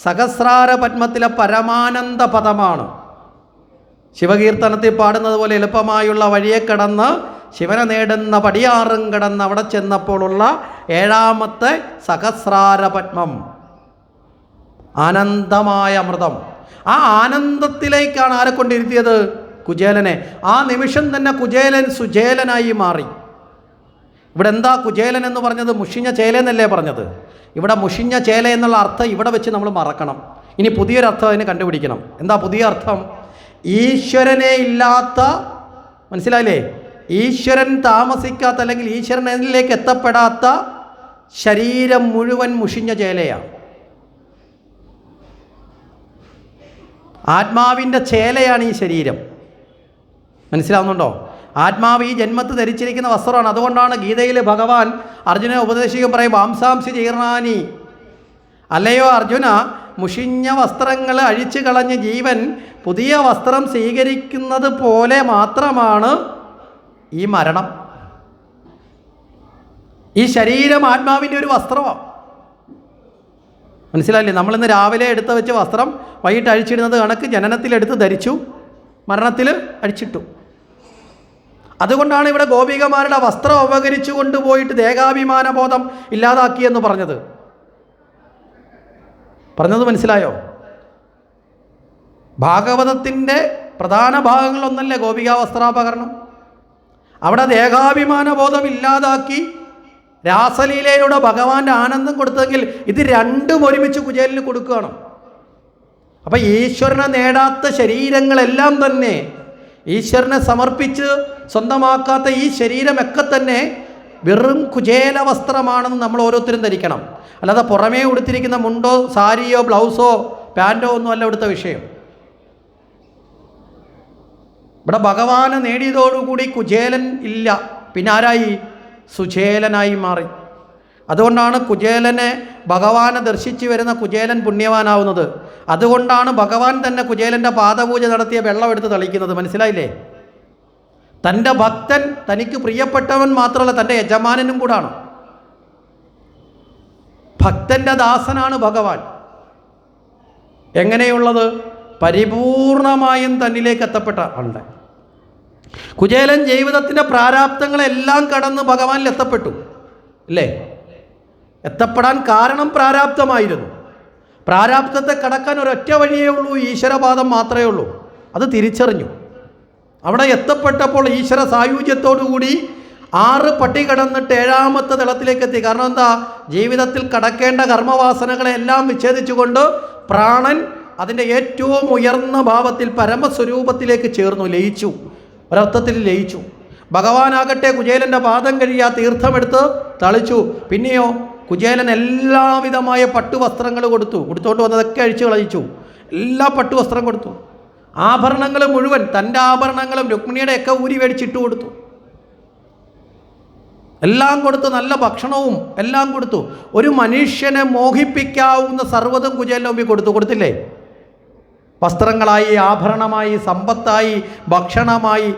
സഹസ്രാര പത്മത്തിലെ പരമാനന്ദ പദമാണ്. ശിവകീർത്തനത്തിൽ പാടുന്നത് പോലെ എളുപ്പമായുള്ള വഴിയെ കടന്ന് ശിവനെ നേടുന്ന പടിയാറും കടന്ന് അവിടെ ചെന്നപ്പോഴുള്ള 7ാമത്തെ സഹസ്രാര പത്മം, ആനന്ദമായ അമൃതം. ആ ആനന്ദത്തിലേക്കാണ് ആരെ കൊണ്ടിരുത്തിയത്? കുചേലനെ. ആ നിമിഷം തന്നെ കുചേലൻ സുചേലനായി മാറി. ഇവിടെ എന്താ കുചേലൻ എന്ന് പറഞ്ഞത്? മുഷിഞ്ഞ ചേല എന്നല്ലേ പറഞ്ഞത്? ഇവിടെ മുഷിഞ്ഞ ചേല എന്നുള്ള അർത്ഥം ഇവിടെ വെച്ച് നമ്മൾ മറക്കണം. ഇനി പുതിയൊരർത്ഥം അതിന് കണ്ടുപിടിക്കണം. എന്താ പുതിയ അർത്ഥം? ഈശ്വരനെ ഇല്ലാത്ത, മനസ്സിലായില്ലേ? ഈശ്വരൻ താമസിക്കാത്ത അല്ലെങ്കിൽ ഈശ്വരനിലേക്ക് എത്തപ്പെടാത്ത ശരീരം മുഴുവൻ മുഷിഞ്ഞ ചേലയാണ്. ആത്മാവിൻ്റെ ചേലയാണ് ഈ ശരീരം. മനസ്സിലാവുന്നുണ്ടോ? ആത്മാവ് ഈ ജന്മത്ത് ധരിച്ചിരിക്കുന്ന വസ്ത്രമാണ്. അതുകൊണ്ടാണ് ഗീതയിൽ ഭഗവാൻ അർജുനെ ഉപദേശിക്കും പറയും, വാംസാംസി ജീർണാനി. അല്ലയോ അർജുന, മുഷിഞ്ഞ വസ്ത്രങ്ങൾ അഴിച്ചു കളഞ്ഞ് ജീവൻ പുതിയ വസ്ത്രം സ്വീകരിക്കുന്നത് പോലെ മാത്രമാണ് ഈ മരണം. ഈ ശരീരം ആത്മാവിൻ്റെ ഒരു വസ്ത്രമാണ്. മനസ്സിലായില്ലേ? നമ്മളിന്ന് രാവിലെ എടുത്ത് വെച്ച് വസ്ത്രം വൈകിട്ട് അഴിച്ചിടുന്നത് കണക്ക് ജനനത്തിലെടുത്ത് ധരിച്ചു, മരണത്തിൽ അഴിച്ചിട്ടു. അതുകൊണ്ടാണ് ഇവിടെ ഗോപികമാരുടെ വസ്ത്രം അപകരിച്ചു കൊണ്ടുപോയിട്ട് ദേഹാഭിമാനബോധം ഇല്ലാതാക്കിയെന്ന് പറഞ്ഞത്. മനസ്സിലായോ? ഭാഗവതത്തിൻ്റെ പ്രധാന ഭാഗങ്ങളൊന്നല്ലേ ഗോപികാ വസ്ത്രാപകരണം? അവിടെ ദേഹാഭിമാനബോധം ഇല്ലാതാക്കി രാസലീലയിലൂടെ ഭഗവാന്റെ ആനന്ദം കൊടുത്തെങ്കിൽ ഇത് രണ്ടും ഒരുമിച്ച് കുചേലന് കൊടുക്കുകയാണ്. അപ്പം ഈശ്വരനെ നേടാത്ത ശരീരങ്ങളെല്ലാം തന്നെ, ഈശ്വരനെ സമർപ്പിച്ച് സ്വന്തമാക്കാത്ത ഈ ശരീരമൊക്കെ തന്നെ വെറും കുചേല വസ്ത്രമാണെന്ന് നമ്മൾ ഓരോരുത്തരും ധരിക്കണം. അല്ലാതെ പുറമേ ഉടുത്തിരിക്കുന്ന മുണ്ടോ സാരിയോ ബ്ലൗസോ പാൻറ്റോ ഒന്നും അല്ല ഇവിടുത്തെ വിഷയം. ഇവിടെ ഭഗവാനെ നേടിയതോടുകൂടി കുചേലൻ ഇല്ല, പിന്നെ ആരായി? സുചേലനായി മാറി. അതുകൊണ്ടാണ് കുചേലനെ ഭഗവാനെ ദർശിച്ചു വരുന്ന കുചേലൻ പുണ്യവാനാവുന്നത്. അതുകൊണ്ടാണ് ഭഗവാൻ തന്നെ കുചേലൻ്റെ പാദപൂജ നടത്തിയ വെള്ളം എടുത്ത് തളിക്കുന്നത്. മനസ്സിലായില്ലേ? തൻ്റെ ഭക്തൻ, തനിക്ക് പ്രിയപ്പെട്ടവൻ മാത്രമല്ല തൻ്റെ യജമാനനും കൂടാണ്. ഭക്തൻ്റെ ദാസനാണ് ഭഗവാൻ. എങ്ങനെയുള്ളത്? പരിപൂർണമായും തന്നിലേക്ക് എത്തപ്പെട്ട ആളുടെ. കുചേലൻ ജീവിതത്തിൻ്റെ പ്രാരാബ്ദങ്ങളെല്ലാം കടന്ന് ഭഗവാനിൽ എത്തപ്പെട്ടു അല്ലേ? എത്തപ്പെടാൻ കാരണം പ്രാരാബ്ദമായിരുന്നു. പ്രാരാബ്ദത്തെ കടക്കാൻ ഒരൊറ്റ വഴിയേ ഉള്ളൂ, ഈശ്വരപാദം മാത്രമേ ഉള്ളൂ. അത് തിരിച്ചറിഞ്ഞു. അവിടെ എത്തപ്പെട്ടപ്പോൾ ഈശ്വര സായുജ്യത്തോടുകൂടി 6 പടി കടന്നിട്ട് 7ാമത്തെ തലത്തിലേക്ക് എത്തി. കാരണം എന്താ? ജീവിതത്തിൽ കടക്കേണ്ട കർമ്മവാസനകളെല്ലാം വിച്ഛേദിച്ചുകൊണ്ട് പ്രാണൻ അതിൻ്റെ ഏറ്റവും ഉയർന്ന ഭാവത്തിൽ പരമസ്വരൂപത്തിലേക്ക് ചേർന്നു, ലയിച്ചു. ഒരർത്ഥത്തിൽ ലയിച്ചു. ഭഗവാനാകട്ടെ കുചേലൻ്റെ പാദം കഴിയാ തീർത്ഥമെടുത്ത് തളിച്ചു. പിന്നെയോ കുചേലൻ എല്ലാവിധമായ പട്ടുവസ്ത്രങ്ങൾ കൊടുത്തുകൊണ്ട് വന്നതൊക്കെ അഴിച്ചു കളയിച്ചു. എല്ലാ പട്ടുവസ്ത്രം കൊടുത്തു. ആഭരണങ്ങൾ മുഴുവൻ, തൻ്റെ ആഭരണങ്ങളും രുക്മിണിയുടെയൊക്കെ ഊരി മേടിച്ചിട്ട് കൊടുത്തു. എല്ലാം കൊടുത്തു, നല്ല ഭക്ഷണവും എല്ലാം കൊടുത്തു. ഒരു മനുഷ്യനെ മോഹിപ്പിക്കാവുന്ന സർവ്വതും കുചേലൻ്റെ മുമ്പിൽ കൊടുത്തില്ലേ? വസ്ത്രങ്ങളായി, ആഭരണമായി, സമ്പത്തായി, ഭക്ഷണമായി.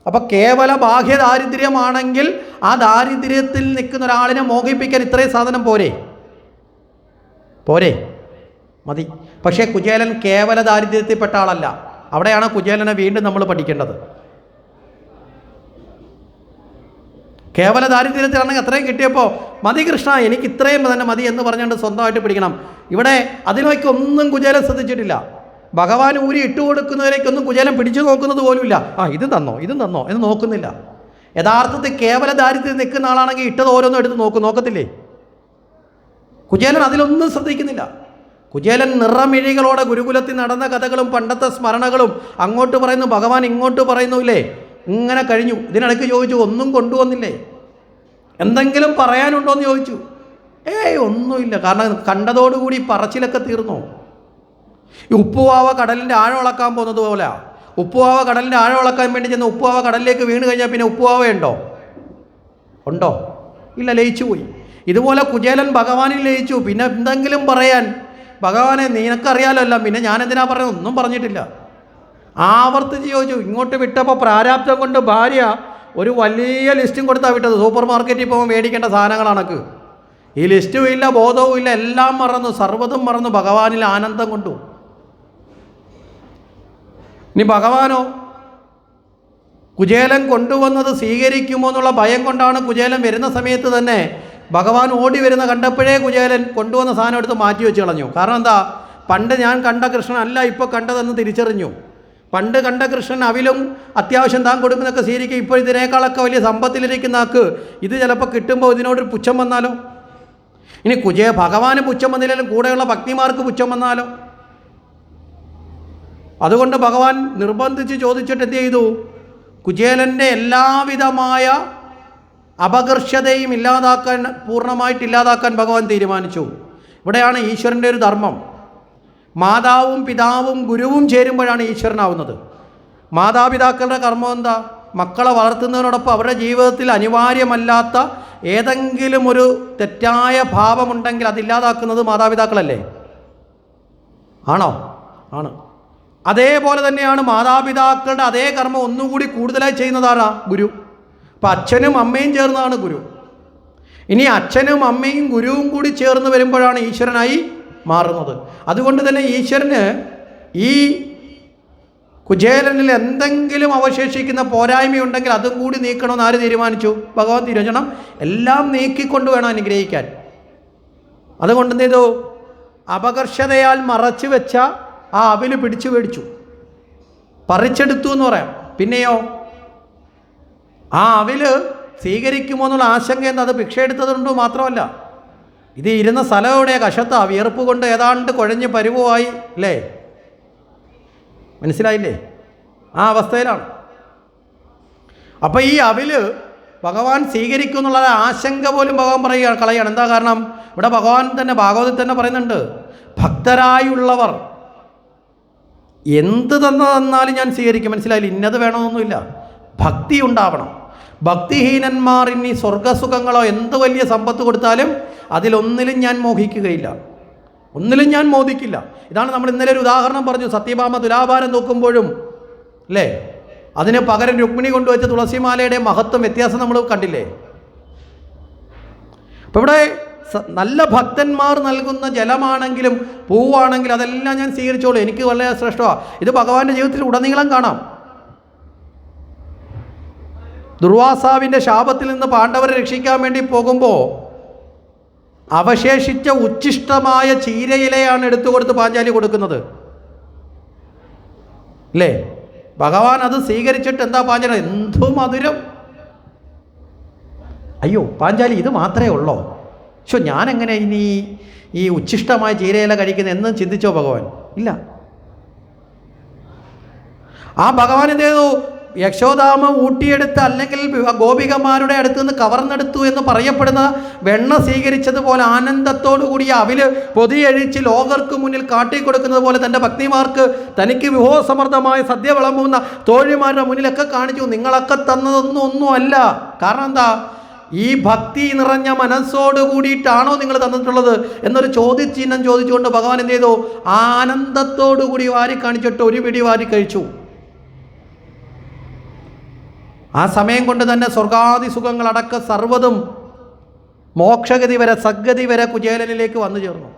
അപ്പം കേവല ബാഹ്യ ദാരിദ്ര്യമാണെങ്കിൽ ആ ദാരിദ്ര്യത്തിൽ നിൽക്കുന്ന ഒരാളിനെ മോഹിപ്പിക്കാൻ ഇത്രയും സാധനം പോരെ? മതി. പക്ഷേ കുചേലൻ കേവല ദാരിദ്ര്യത്തിൽപ്പെട്ട ആളല്ല. അവിടെയാണ് കുചേലനെ വീണ്ടും നമ്മൾ പഠിക്കേണ്ടത്. കേവല ദാരിദ്ര്യത്തിലാണെങ്കിൽ അത്രയും കിട്ടിയപ്പോൾ മതി കൃഷ്ണ, എനിക്ക് ഇത്രയും തന്നെ മതി എന്ന് പറഞ്ഞുകൊണ്ട് സ്വന്തമായിട്ട് പിടിക്കണം. ഇവിടെ അതിലേക്ക് ഒന്നും കുചേലൻ ശ്രദ്ധിച്ചിട്ടില്ല. ഭഗവാൻ ഊരി ഇട്ടുകൊടുക്കുന്നതിലേക്കൊന്നും കുചേലൻ പിടിച്ചു നോക്കുന്നത് പോലുമില്ല. ഇതും തന്നോ എന്ന് നോക്കുന്നില്ല. യഥാർത്ഥത്തിൽ കേവല ദാരിദ്ര്യം നിൽക്കുന്ന ആളാണെങ്കിൽ ഇട്ടത് ഓരോന്നും എടുത്ത് നോക്കത്തില്ലേ? കുചേലൻ അതിലൊന്നും ശ്രദ്ധിക്കുന്നില്ല. കുചേലൻ നിറമിഴികളോടെ ഗുരുകുലത്തിൽ നടന്ന കഥകളും പണ്ടത്തെ സ്മരണകളും അങ്ങോട്ട് പറയുന്നു, ഭഗവാൻ ഇങ്ങോട്ട് പറയുന്നുല്ലേ, ഇങ്ങനെ കഴിഞ്ഞു. ഇതിനിടയ്ക്ക് ചോദിച്ചു, ഒന്നും കൊണ്ടുവന്നില്ലേ, എന്തെങ്കിലും പറയാനുണ്ടോ എന്ന് ചോദിച്ചു. ഒന്നുമില്ല. കാരണം കണ്ടതോടുകൂടി പറച്ചിലൊക്കെ തീർന്നു. ഈ ഉപ്പുവാവ കടലിൻ്റെ ആഴം അളക്കാൻ പോകുന്നത് പോലെ, ഉപ്പുവാവ കടലിൻ്റെ ആഴം അളക്കാൻ വേണ്ടി ചെന്ന് ഉപ്പുവാവ കടലിലേക്ക് വീണ് കഴിഞ്ഞാൽ പിന്നെ ഉപ്പുവാവയുണ്ടോ? ഇല്ല, ലയിച്ചു പോയി. ഇതുപോലെ കുചേലൻ ഭഗവാനിൽ ലയിച്ചു. പിന്നെ എന്തെങ്കിലും പറയാൻ, ഭഗവാനെ നിനക്കറിയാലോ, പിന്നെ ഞാനെന്തിനാ പറയുന്നത്? ഒന്നും പറഞ്ഞിട്ടില്ല. ആവർത്തിച്ച് ചോദിച്ചു. ഇങ്ങോട്ട് വിട്ടപ്പോൾ പ്രാരാബ്ധം കൊണ്ട് ഭാര്യ ഒരു വലിയ ലിസ്റ്റും കൊടുത്താണ് വിട്ടത്. സൂപ്പർ മാർക്കറ്റിൽ പോകുമ്പോൾ മേടിക്കേണ്ട സാധനങ്ങളാണക്ക്. ഈ ലിസ്റ്റും ഇല്ല, ബോധവും ഇല്ല, എല്ലാം മറന്നു, സർവ്വതും മറന്നു, ഭഗവാനിൽ ആനന്ദം കൊണ്ടു. ഇനി ഭഗവാനോ, കുചേലൻ കൊണ്ടുവന്നത് സ്വീകരിക്കുമോ എന്നുള്ള ഭയം കൊണ്ടാണ് കുചേലൻ വരുന്ന സമയത്ത് തന്നെ ഭഗവാൻ ഓടി വരുന്ന കണ്ടപ്പോഴേ കുചേലൻ കൊണ്ടുവന്ന സാധനം എടുത്ത് മാറ്റി വെച്ച് കളഞ്ഞു. കാരണം എന്താ? പണ്ട് ഞാൻ കണ്ട കൃഷ്ണൻ അല്ല ഇപ്പോൾ കണ്ടതെന്ന് തിരിച്ചറിഞ്ഞു. പണ്ട് കണ്ട കൃഷ്ണൻ അവിലും അത്യാവശ്യം താൻ കൊടുക്കുന്നതൊക്കെ സ്വീകരിക്കുക. ഇപ്പോൾ ഇതിനേക്കാളൊക്കെ വലിയ സമ്പത്തിലിരിക്കുന്ന ആൾക്ക് ഇത് ചിലപ്പോൾ കിട്ടുമ്പോൾ ഇതിനോടൊരു പുച്ഛം വന്നാലോ? ഇനി ഭഗവാന് പുച്ഛം വന്നില്ലെങ്കിലും കൂടെയുള്ള ഭക്തിമാർക്ക് പുച്ഛം വന്നാലോ? അതുകൊണ്ട് ഭഗവാൻ നിർബന്ധിച്ച് ചോദിച്ചിട്ട് എന്ത് ചെയ്തു? കുചേലൻ്റെ എല്ലാവിധമായ അപകർഷതയും പൂർണ്ണമായിട്ട് ഇല്ലാതാക്കാൻ ഭഗവാൻ തീരുമാനിച്ചു. ഇവിടെയാണ് ഈശ്വരൻ്റെ ഒരു ധർമ്മം. മാതാവും പിതാവും ഗുരുവും ചേരുമ്പോഴാണ് ഈശ്വരനാവുന്നത്. മാതാപിതാക്കളുടെ കർമ്മം എന്താ? മക്കളെ വളർത്തുന്നതിനോടൊപ്പം അവരുടെ ജീവിതത്തിൽ അനിവാര്യമല്ലാത്ത ഏതെങ്കിലും ഒരു തെറ്റായ ഭാവമുണ്ടെങ്കിൽ അതില്ലാതാക്കുന്നത് മാതാപിതാക്കളല്ലേ? ആണ്. അതേപോലെ തന്നെയാണ് മാതാപിതാക്കളുടെ അതേ കർമ്മം ഒന്നുകൂടി കൂടുതലായി ചെയ്യുന്നതാണ് ഗുരു. അപ്പം അച്ഛനും അമ്മയും ചേർന്നതാണ് ഗുരു. ഇനി അച്ഛനും അമ്മയും ഗുരുവും കൂടി ചേർന്ന് വരുമ്പോഴാണ് ഈശ്വരനായി മാറുന്നത്. അതുകൊണ്ട് തന്നെ ഈശ്വരന് ഈ കുചേലനിൽ എന്തെങ്കിലും അവശേഷിക്കുന്ന പോരായ്മയുണ്ടെങ്കിൽ അതും കൂടി നീക്കണമെന്ന് ആര് തീരുമാനിച്ചു? ഭഗവാൻ തീരുമാനിക്കണം. എല്ലാം നീക്കിക്കൊണ്ട് വേണം അനുഗ്രഹിക്കാൻ. അതുകൊണ്ട് എന്ത് ചെയ്തു? അപകർഷതയാൽ മറച്ചു വെച്ച ആ അവില് പിടിച്ചു മേടിച്ചു, പറിച്ചെടുത്തു എന്ന് പറയാം. പിന്നെയോ ആ അവില് സ്വീകരിക്കുമോ എന്നുള്ള ആശങ്ക എന്താ? അത് ഭിക്ഷ എടുത്തതുകൊണ്ട് മാത്രമല്ല, ഇത് ഇരുന്ന സ്ഥലം എവിടെ? കശത്താ, വിയർപ്പ് കൊണ്ട് ഏതാണ്ട് കുഴഞ്ഞ് പരുവമായി അല്ലേ? മനസ്സിലായില്ലേ? ആ അവസ്ഥയിലാണ്. അപ്പം ഈ അവില് ഭഗവാൻ സ്വീകരിക്കും എന്നുള്ള ആശങ്ക പോലും ഭഗവാൻ കളയാണ്. എന്താ കാരണം? ഇവിടെ ഭഗവാൻ തന്നെ ഭാഗവതത്തിൽ തന്നെ പറയുന്നുണ്ട്, ഭക്തരായുള്ളവർ എന്ത് തന്നാലും ഞാൻ സ്വീകരിക്കും. മനസ്സിലായില്ല? ഇന്നത് വേണമെന്നൊന്നുമില്ല, ഭക്തി ഉണ്ടാവണം. ഭക്തിഹീനന്മാർ ഇനി സ്വർഗസുഖങ്ങളോ എന്ത് വലിയ സമ്പത്ത് കൊടുത്താലും അതിലൊന്നിലും ഞാൻ മോഹിക്കുകയില്ല, ഒന്നിലും ഞാൻ മോദിക്കില്ല. ഇതാണ് നമ്മൾ ഇന്നലെ ഒരു ഉദാഹരണം പറഞ്ഞു. സത്യഭാമ തുലാഭാരം നോക്കുമ്പോഴും അല്ലേ, അതിന് പകരം രുക്മിണി കൊണ്ടുവച്ച തുളസിമാലയുടെ മഹത്വം വ്യത്യാസം നമ്മൾ കണ്ടില്ലേ? അപ്പം ഇവിടെ നല്ല ഭക്തന്മാർ നൽകുന്ന ജലമാണെങ്കിലും പൂവാണെങ്കിലും അതെല്ലാം ഞാൻ സ്വീകരിച്ചോളൂ, എനിക്ക് വളരെ ശ്രേഷ്ഠമാണ്. ഇത് ഭഗവാന്റെ ജീവിതത്തിൽ ഉടനീളം കാണാം. ദുർവാസാവിൻ്റെ ശാപത്തിൽ നിന്ന് പാണ്ഡവരെ രക്ഷിക്കാൻ വേണ്ടി പോകുമ്പോൾ അവശേഷിച്ച ഉച്ഛിഷ്ടമായ ചീരയിലയാണ് എടുത്തു കൊടുത്ത് പാഞ്ചാലി കൊടുക്കുന്നത് അല്ലേ? ഭഗവാൻ അത് സ്വീകരിച്ചിട്ട് എന്താ പാഞ്ചാലി, എന്തു മധുരം! അയ്യോ പാഞ്ചാലി ഇത് മാത്രമേ ഉള്ളോ? ഞാനെങ്ങനെ ഇനി ഈ ഉച്ഛിഷ്ടമായ ചീരയില കഴിക്കുന്നത് എന്ന് ചിന്തിച്ചോ ഭഗവാൻ? ഇല്ല. ആ ഭഗവാൻ എന്ത് ചെയ്തു? യശോദാമ്മ ഊട്ടിയെടുത്ത് അല്ലെങ്കിൽ ഗോപികമാരുടെ അടുത്ത് നിന്ന് കവർന്നെടുത്തു എന്ന് പറയപ്പെടുന്ന വെണ്ണ സ്വീകരിച്ചതുപോലെ ആനന്ദത്തോടു കൂടി അവില് പൊതിയഴിച്ച് ലോകർക്ക് മുന്നിൽ കാട്ടിക്കൊടുക്കുന്നത് പോലെ തൻ്റെ ഭക്തിമാർക്ക് തനിക്ക് വിഭവസമൃദ്ധമായ സദ്യ വിളമ്പുന്ന തോഴിമാരുടെ മുന്നിലൊക്കെ കാണിച്ചു. നിങ്ങളൊക്കെ തന്നതൊന്നുമല്ല. കാരണം എന്താ? ഈ ഭക്തി നിറഞ്ഞ മനസ്സോട് കൂടിയിട്ടാണോ നിങ്ങൾ തന്നിട്ടുള്ളത് എന്നൊരു ചോദ്യചിഹ്നം ചോദിച്ചുകൊണ്ട് ഭഗവാൻ എന്ത് ചെയ്തു? ആനന്ദത്തോടു കൂടി വാരി കാണിച്ചിട്ട് ഒരു പിടി വാരി കഴിച്ചു. ആ സമയം കൊണ്ട് തന്നെ സ്വർഗാദി സുഖങ്ങളടക്കം സർവ്വതും മോക്ഷഗതി വരെ സദ്ഗതി വരെ കുചേലനിലേക്ക് വന്നു ചേർന്നു.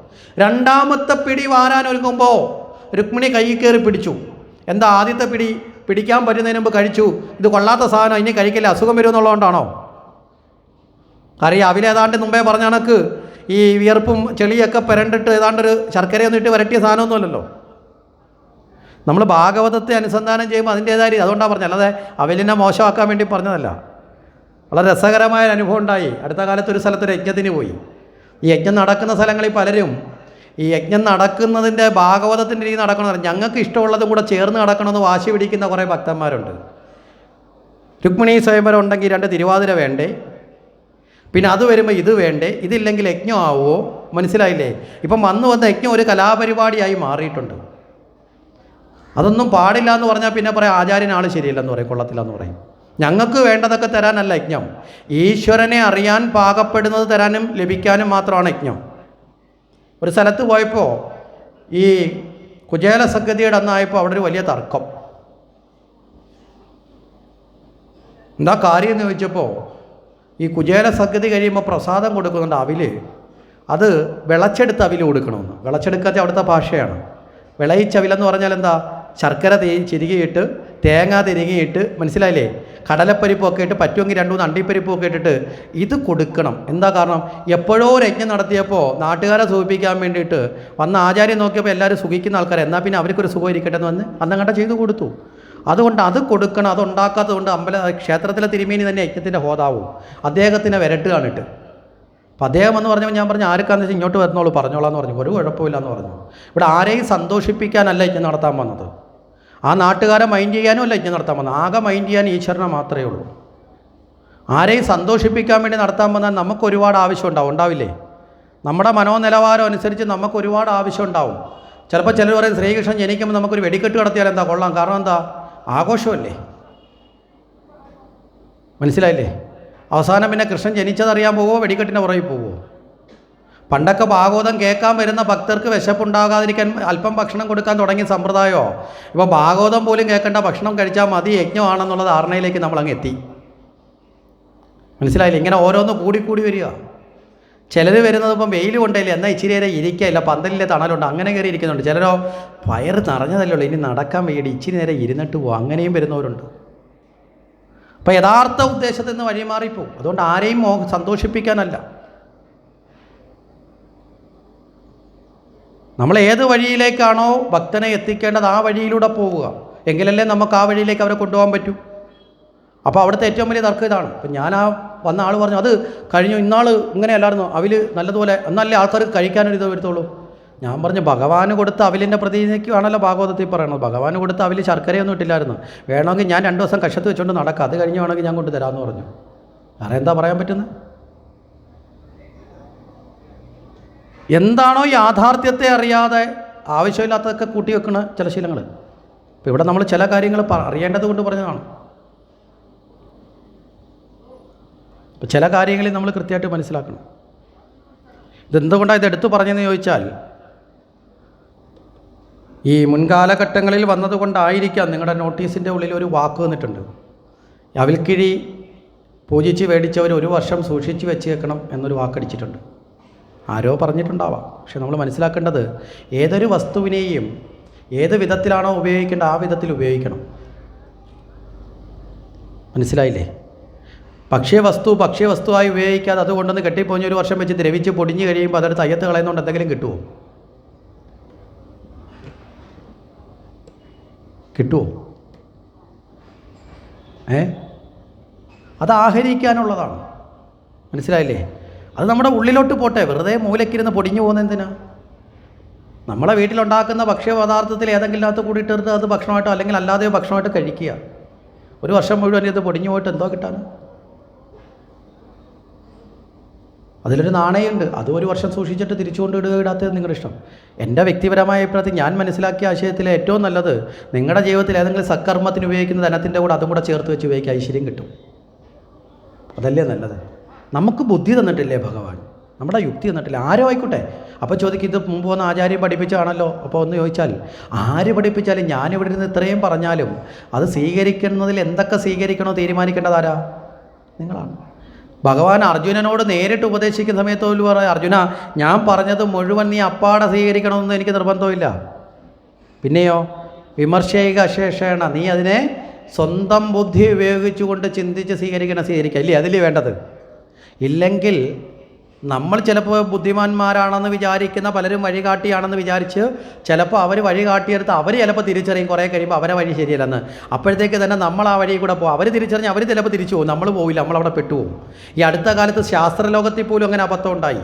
രണ്ടാമത്തെ പിടി വാരാൻ ഒരുങ്ങുമ്പോൾ രുക്മിണി കൈ കയറി പിടിച്ചു. എന്താ? ആദ്യത്തെ പിടി പിടിക്കാൻ പറ്റുന്നതിന് മുമ്പ് കഴിച്ചു. ഇത് കൊള്ളാത്ത സാധനം, ഇനി കഴിക്കില്ല, അസുഖം വരുമെന്നുള്ളതുകൊണ്ടാണോ? അറിയാം, അവിലേതാണ്ട് മുമ്പേ പറഞ്ഞ കണക്ക് ഈ വിയർപ്പും ചെളിയൊക്കെ പുരണ്ടിട്ട് ഏതാണ്ടൊരു ശർക്കരയൊന്നും ഇട്ട് വരട്ടിയ സാധനമൊന്നുമല്ലല്ലോ. നമ്മൾ ഭാഗവതത്തെ അനുസന്ധാനം ചെയ്യുമ്പോൾ അതിൻ്റേതായ രീതി, അതുകൊണ്ടാണ് പറഞ്ഞത്, അല്ലാതെ അവലിനെ മോശമാക്കാൻ വേണ്ടി പറഞ്ഞതല്ല. വളരെ രസകരമായ അനുഭവം ഉണ്ടായി. അടുത്ത കാലത്ത് ഒരു സ്ഥലത്തൊരു യജ്ഞത്തിന് പോയി. ഈ യജ്ഞം നടക്കുന്ന സ്ഥലങ്ങളിൽ പലരും ഈ യജ്ഞം നടക്കുന്നതിൻ്റെ ഭാഗവതത്തിൻ്റെ രീതി നടക്കണമെന്ന് പറഞ്ഞു. ഞങ്ങൾക്ക് ഇഷ്ടമുള്ളതും കൂടെ ചേർന്ന് നടക്കണമെന്ന് വാശി പിടിക്കുന്ന കുറേ ഭക്തന്മാരുണ്ട്. രുക്മിണി സ്വയംവരം ഉണ്ടെങ്കിൽ 2 തിരുവാതിര വേണ്ടേ, പിന്നെ അത് വരുമ്പോൾ ഇത് വേണ്ടേ, ഇതില്ലെങ്കിൽ യജ്ഞം ആവുമോ? മനസ്സിലായില്ലേ? ഇപ്പം വന്ന് യജ്ഞം ഒരു കലാപരിപാടിയായി മാറിയിട്ടുണ്ട്. അതൊന്നും പാടില്ല എന്ന് പറഞ്ഞാൽ പിന്നെ പറയാം ആചാര്യനാൾ ശരിയല്ലെന്ന് പറയും, കൊള്ളത്തില്ലെന്ന് പറയും. ഞങ്ങൾക്ക് വേണ്ടതൊക്കെ തരാനല്ല യജ്ഞം, ഈശ്വരനെ അറിയാൻ പാകപ്പെടുന്നത് തരാനും ലഭിക്കാനും മാത്രമാണ് യജ്ഞം. ഒരു സ്ഥലത്ത് പോയപ്പോൾ ഈ കുചേല സദ്ഗതിയുടെ അന്നായപ്പോൾ അവിടെ ഒരു വലിയ തർക്കം. എന്താ കാര്യം എന്ന് ചോദിച്ചപ്പോൾ ഈ കുചേല സദ്ഗതി കഴിയുമ്പോൾ പ്രസാദം കൊടുക്കുന്നുണ്ട് അവില്. അത് വിളച്ചെടുത്ത് അവില് കൊടുക്കണമെന്ന്. വിളച്ചെടുക്കാത്ത അവിടുത്തെ ഭാഷയാണ്. വിളയിച്ചവിലെന്ന് പറഞ്ഞാൽ എന്താ? ശർക്കര ചിരുകിയിട്ട് തേങ്ങ തിരുകിയിട്ട്, മനസ്സിലായില്ലേ, കടലപ്പരിപ്പൊക്കെ ഇട്ട്, പറ്റുമെങ്കിൽ 2-3 അണ്ടിപ്പരിപ്പൊക്കെ ഇട്ടിട്ട് ഇത് കൊടുക്കണം. എന്താ കാരണം? എപ്പോഴോ ഒരു യജ്ഞം നടത്തിയപ്പോൾ നാട്ടുകാരെ സുഖിപ്പിക്കാൻ വേണ്ടിയിട്ട് വന്ന ആചാര്യം നോക്കിയപ്പോൾ എല്ലാവരും സുഖിക്കുന്ന ആൾക്കാർ, എന്നാൽ പിന്നെ അവർക്കൊരു സുഖം ഇരിക്കട്ടെ എന്ന് വന്ന് അന്നങ്ങോട്ട് ചെയ്തു കൊടുത്തു. അതുകൊണ്ട് അത് കൊടുക്കണം. അതുണ്ടാക്കാത്തത് കൊണ്ട് ക്ഷേത്രത്തിലെ തിരുമേനി തന്നെ യജ്ഞത്തിൻ്റെ ഹോതാവും അദ്ദേഹത്തിനെ വിരട്ടുകയാണിട്ട്. അപ്പം അദ്ദേഹം എന്ന് പറഞ്ഞപ്പോൾ ഞാൻ പറഞ്ഞു ആർക്കാന്ന് വെച്ചാൽ ഇങ്ങോട്ട് വരുന്നോളൂ, പറഞ്ഞോളാന്ന് പറഞ്ഞു. ഒരു കുഴപ്പമില്ലെന്ന് പറഞ്ഞു. ഇവിടെ ആരെയും സന്തോഷിപ്പിക്കാനല്ല യജ്ഞം നടത്താൻ വന്നത്, ആ നാട്ടുകാരെ മൈൻഡ് ചെയ്യാനും അല്ല യജ്ഞം നടത്താൻ വന്നത്. ആകെ മൈൻഡ് ചെയ്യാൻ ഈശ്വരനെ മാത്രമേ ഉള്ളൂ. ആരെയും സന്തോഷിപ്പിക്കാൻ വേണ്ടി നടത്താൻ വന്നാൽ നമുക്ക് ഒരുപാട് ആവശ്യം ഉണ്ടാവില്ലേ? നമ്മുടെ മനോനിലവാരം അനുസരിച്ച് നമുക്ക് ഒരുപാട് ആവശ്യം ഉണ്ടാവും. ചിലപ്പോൾ ചിലർ പറയും ശ്രീകൃഷ്ണൻ ജനിക്കുമ്പോൾ നമുക്കൊരു വെടിക്കെട്ട് നടത്തിയാൽ എന്താ കൊള്ളാം, കാരണം എന്താ? ആഘോഷമല്ലേ, മനസ്സിലായില്ലേ? അവസാനം പിന്നെ കൃഷ്ണൻ ജനിച്ചതറിയാൻ പോവുമോ വെടിക്കെട്ടിൻ്റെ പുറകിൽ പോവുമോ? പണ്ടൊക്കെ ഭാഗവതം കേൾക്കാൻ വരുന്ന ഭക്തർക്ക് വിശപ്പുണ്ടാകാതിരിക്കാൻ അല്പം ഭക്ഷണം കൊടുക്കാൻ തുടങ്ങിയ സമ്പ്രദായമോ ഇപ്പോൾ ഭാഗവതം പോലും കേൾക്കേണ്ട, ഭക്ഷണം കഴിച്ചാൽ മതി യജ്ഞമാണെന്നുള്ള ധാരണയിലേക്ക് നമ്മളങ്ങ് എത്തി. മനസ്സിലായില്ലേ? ഇങ്ങനെ ഓരോന്ന് കൂടിക്കൂടി വരിക. ചിലർ വരുന്നത് ഇപ്പം വെയിൽ കൊണ്ടല്ലേ, എന്നാൽ ഇച്ചിരി നേരം ഇരിക്കില്ല, പന്തലിലെ തണലുണ്ട്, അങ്ങനെ കയറി ഇരിക്കുന്നുണ്ട്. ചിലരോ വയറ് നിറഞ്ഞതല്ലേ ഉള്ളൂ, ഇനി നടക്കാൻ വേണ്ടി ഇച്ചിരി നേരം ഇരുന്നിട്ട് പോകും, അങ്ങനെയും വരുന്നവരുണ്ട്. അപ്പോൾ യഥാർത്ഥ ഉദ്ദേശത്തിൽ നിന്ന് വഴിമാറിപ്പോവും. അതുകൊണ്ട് ആരെയും സന്തോഷിപ്പിക്കാനല്ല, നമ്മൾ ഏത് വഴിയിലേക്കാണോ ഭക്തനെ എത്തിക്കേണ്ടത് ആ വഴിയിലൂടെ പോവുക. എങ്കിലല്ലേ നമുക്ക് ആ വഴിയിലേക്ക് അവരെ കൊണ്ടുപോകാൻ പറ്റൂ. അപ്പോൾ അവിടുത്തെ ഏറ്റവും വലിയ തർക്കം ഇതാണ്. ഇപ്പം ഞാൻ വന്ന ആൾ പറഞ്ഞു അത് കഴിഞ്ഞു, ഇന്നാൾ ഇങ്ങനെയല്ലായിരുന്നു, അവിൽ നല്ലതുപോലെ എന്നല്ലേ ആൾക്കാർക്ക് കഴിക്കാനൊരിത് വരുത്തുള്ളൂ. ഞാൻ പറഞ്ഞു ഭഗവാന് കൊടുത്ത അവിലിൻ്റെ പ്രതിനിധിക്കാണല്ലോ ഭാഗവതത്തിൽ പറയണത്. ഭഗവാന് കൊടുത്ത അവിൽ ശർക്കരയൊന്നും ഇട്ടില്ലായിരുന്നു. വേണമെങ്കിൽ ഞാൻ 2 ദിവസം കഷത്ത് വെച്ചുകൊണ്ട് നടക്കാം, അത് കഴിഞ്ഞ് വേണമെങ്കിൽ ഞാൻ കൊണ്ടുതരാമെന്ന് പറഞ്ഞു. വേറെ എന്താ പറയാൻ പറ്റുന്നത്? എന്താണോ യാഥാർത്ഥ്യത്തെ അറിയാതെ ആവശ്യമില്ലാത്തതൊക്കെ കൂട്ടി വെക്കണ ചില ശീലങ്ങൾ. ഇപ്പോൾ ഇവിടെ നമ്മൾ ചില കാര്യങ്ങൾ അറിയേണ്ടത് കൊണ്ട് പറഞ്ഞതാണ്. അപ്പോൾ ചില കാര്യങ്ങളിൽ നമ്മൾ കൃത്യമായിട്ട് മനസ്സിലാക്കണം. ഇതെന്തുകൊണ്ടാണ് ഇത് എടുത്തു പറഞ്ഞതെന്ന് ചോദിച്ചാൽ, ഈ മുൻകാലഘട്ടങ്ങളിൽ വന്നതുകൊണ്ടായിരിക്കാം നിങ്ങളുടെ നോട്ടീസിൻ്റെ ഉള്ളിൽ ഒരു വാക്ക് വന്നിട്ടുണ്ട്. അവിൽക്കിഴി പൂജിച്ച് മേടിച്ചവർ 1 വർഷം സൂക്ഷിച്ച് വെച്ചേക്കണം എന്നൊരു വാക്കടിച്ചിട്ടുണ്ട്. ആരോ പറഞ്ഞിട്ടുണ്ടാവാം. പക്ഷെ നമ്മൾ മനസ്സിലാക്കേണ്ടത് ഏതൊരു വസ്തുവിനെയും ഏത് വിധത്തിലാണോ ഉപയോഗിക്കേണ്ടത് ആ വിധത്തിൽ ഉപയോഗിക്കണം. മനസ്സിലായില്ലേ? ഭക്ഷ്യവസ്തുവായി ഉപയോഗിക്കാതെ അതുകൊണ്ടൊന്ന് കെട്ടിപ്പോഞ്ഞ് 1 വർഷം വെച്ച് ദ്രവിച്ച് പൊടിഞ്ഞ് കഴിയുമ്പോൾ അതെടുത്ത് അയ്യത്ത് കളയുന്നതുകൊണ്ട് എന്തെങ്കിലും കിട്ടുമോ? അത് ആഹരിക്കാനുള്ളതാണ്. മനസ്സിലായില്ലേ? അത് നമ്മുടെ ഉള്ളിലോട്ട് പോട്ടെ, വെറുതെ മൂലക്കിരുന്ന് പൊടിഞ്ഞു പോകുന്ന എന്തിനാ? നമ്മളെ വീട്ടിലുണ്ടാക്കുന്ന ഭക്ഷ്യപദാർത്ഥത്തിൽ ഏതെങ്കിലും അകത്ത് കൂടിയിട്ടെടുത്ത് അത് ഭക്ഷണമായിട്ടോ അല്ലെങ്കിൽ അല്ലാതെയോ ഭക്ഷണമായിട്ട് കഴിക്കുക. ഒരു വർഷം മുഴുവൻ ഇത് പൊടിഞ്ഞു പോയിട്ട് എന്തോ കിട്ടാൻ? അതിലൊരു നാണയമുണ്ട്, അതും ഒരു വർഷം സൂക്ഷിച്ചിട്ട് തിരിച്ചുകൊണ്ട് ഇടുക ഇടാത്തത് നിങ്ങളുടെ ഇഷ്ടം. എൻ്റെ വ്യക്തിപരമായ അഭിപ്രായത്തിൽ ഞാൻ മനസ്സിലാക്കിയ ആശയത്തിൽ ഏറ്റവും നല്ലത് നിങ്ങളുടെ ജീവിതത്തിൽ ഏതെങ്കിലും സത്കർമ്മത്തിന് ഉപയോഗിക്കുന്ന ധനത്തിൻ്റെ കൂടെ അതും കൂടെ ചേർത്ത് വെച്ച് ഉപയോഗിക്കുക, ഐശ്വര്യം കിട്ടും. അതല്ലേ നല്ലത്. നമുക്ക് ബുദ്ധി തന്നിട്ടില്ലേ ഭഗവാൻ, നമ്മുടെ യുക്തി തന്നിട്ടില്ല. ആരോ ആയിക്കോട്ടെ. അപ്പോൾ ചോദിക്കും, ഇത് മുമ്പ് വന്ന ആചാര്യം പഠിപ്പിച്ചാണല്ലോ. അപ്പോൾ ഒന്ന് ചോദിച്ചാൽ, ആര് പഠിപ്പിച്ചാലും ഞാനിവിടെ ഇരുന്ന് ഇത്രയും പറഞ്ഞാലും അത് സ്വീകരിക്കുന്നതിൽ എന്തൊക്കെ സ്വീകരിക്കണോ തീരുമാനിക്കേണ്ടതാരാ? നിങ്ങളാണ്. ഭഗവാൻ അർജുനനോട് നേരിട്ട് ഉപദേശിക്കുന്ന സമയത്ത് പോലും പറയാം, അർജുന, ഞാൻ പറഞ്ഞത് മുഴുവൻ നീ അപ്പാടെ സ്വീകരിക്കണമെന്ന് എനിക്ക് നിർബന്ധമില്ല. പിന്നെയോ വിമർശയിക അശേഷേണ, നീ അതിനെ സ്വന്തം ബുദ്ധി ഉപയോഗിച്ചുകൊണ്ട് ചിന്തിച്ച് സ്വീകരിക്കുക. ഇല്ലേ? അതിലേ വേണ്ടത്. ഇല്ലെങ്കിൽ നമ്മൾ ചിലപ്പോൾ ബുദ്ധിമാന്മാരാണെന്ന് വിചാരിക്കുന്ന പലരും വഴികാട്ടിയാണെന്ന് വിചാരിച്ച് ചിലപ്പോൾ അവർ വഴികാട്ടിയെടുത്ത് അവർ ചിലപ്പോൾ തിരിച്ചറിയും കുറേ കഴിയുമ്പോൾ അവരെ വഴി ശരിയല്ലെന്ന്. അപ്പോഴത്തേക്ക് തന്നെ നമ്മൾ ആ വഴി കൂടെ പോകും. അവർ തിരിച്ചറിഞ്ഞ് അവർ ചിലപ്പോൾ തിരിച്ചു പോകും, നമ്മൾ പോവില്ല, നമ്മളവിടെ പെട്ടുപോകും. ഈ അടുത്ത കാലത്ത് ശാസ്ത്രലോകത്തിൽ പോലും അങ്ങനെ അബദ്ധം ഉണ്ടായി.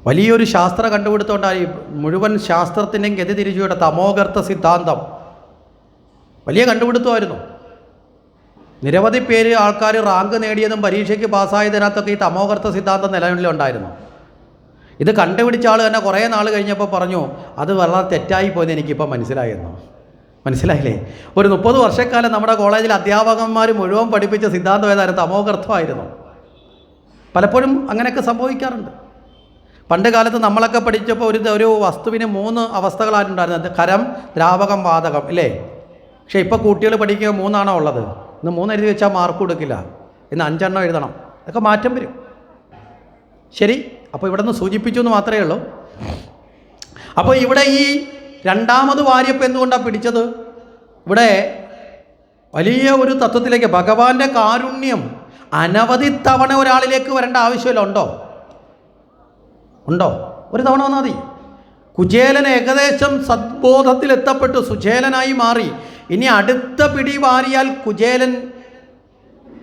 വലിയൊരു ശാസ്ത്ര കണ്ടുപിടുത്തം ഉണ്ടായി. മുഴുവൻ ശാസ്ത്രത്തിൻ്റെയും ഗതി തിരിച്ചുവിട്ട തമോഗർത്ത സിദ്ധാന്തം വലിയ കണ്ടുപിടുത്തമായിരുന്നു. നിരവധി പേര് ആൾക്കാർ റാങ്ക് നേടിയതും പരീക്ഷയ്ക്ക് പാസ്സായതിനകത്തൊക്കെ ഈ തമോഗർത്ത സിദ്ധാന്തം നിലവിലുണ്ടായിരുന്നു. ഇത് കണ്ടുപിടിച്ച ആൾ തന്നെ കുറേ നാൾ കഴിഞ്ഞപ്പോൾ പറഞ്ഞു, അത് വളരെ തെറ്റായി പോയെന്ന് എനിക്കിപ്പോൾ മനസ്സിലായിരുന്നു. മനസ്സിലായില്ലേ? ഒരു 30 വർഷക്കാലം നമ്മുടെ കോളേജിൽ അധ്യാപകന്മാർ മുഴുവൻ പഠിപ്പിച്ച സിദ്ധാന്തം ഏതായിരുന്നു? തമോഗർത്തമായിരുന്നു. പലപ്പോഴും അങ്ങനെയൊക്കെ സംഭവിക്കാറുണ്ട്. പണ്ട് കാലത്ത് നമ്മളൊക്കെ പഠിച്ചപ്പോൾ ഒരു വസ്തുവിന് 3 അവസ്ഥകളായിട്ടുണ്ടായിരുന്നത്: ഖരം, ദ്രാവകം, വാതകം, ഇല്ലേ? പക്ഷേ ഇപ്പോൾ കുട്ടികൾ പഠിക്കുക 3 ഉള്ളത്. ഇന്ന് 3 എഴുതി വെച്ചാൽ മാർക്ക് കൊടുക്കില്ല, ഇന്ന് 5 എഴുതണം. അതൊക്കെ മാറ്റം വരും. ശരി, അപ്പോൾ ഇവിടെ നിന്ന് സൂചിപ്പിച്ചു എന്ന് മാത്രമേ ഉള്ളൂ. അപ്പോൾ ഇവിടെ ഈ രണ്ടാമത് വാര്യപ്പ് എന്തുകൊണ്ടാണ് പിടിച്ചത്? ഇവിടെ വലിയ ഒരു തത്വത്തിലേക്ക്, ഭഗവാന്റെ കാരുണ്യം അനവധി തവണ ഒരാളിലേക്ക് വരേണ്ട ആവശ്യമില്ല. ഉണ്ടോ? ഒരു തവണ വന്നാൽ മതി. കുചേലൻ ഏകദേശം സദ്ബോധത്തിലെത്തപ്പെട്ടു, സുചേലനായി മാറി. ഇനി അടുത്ത പിടി വാരിയാൽ കുചേലൻ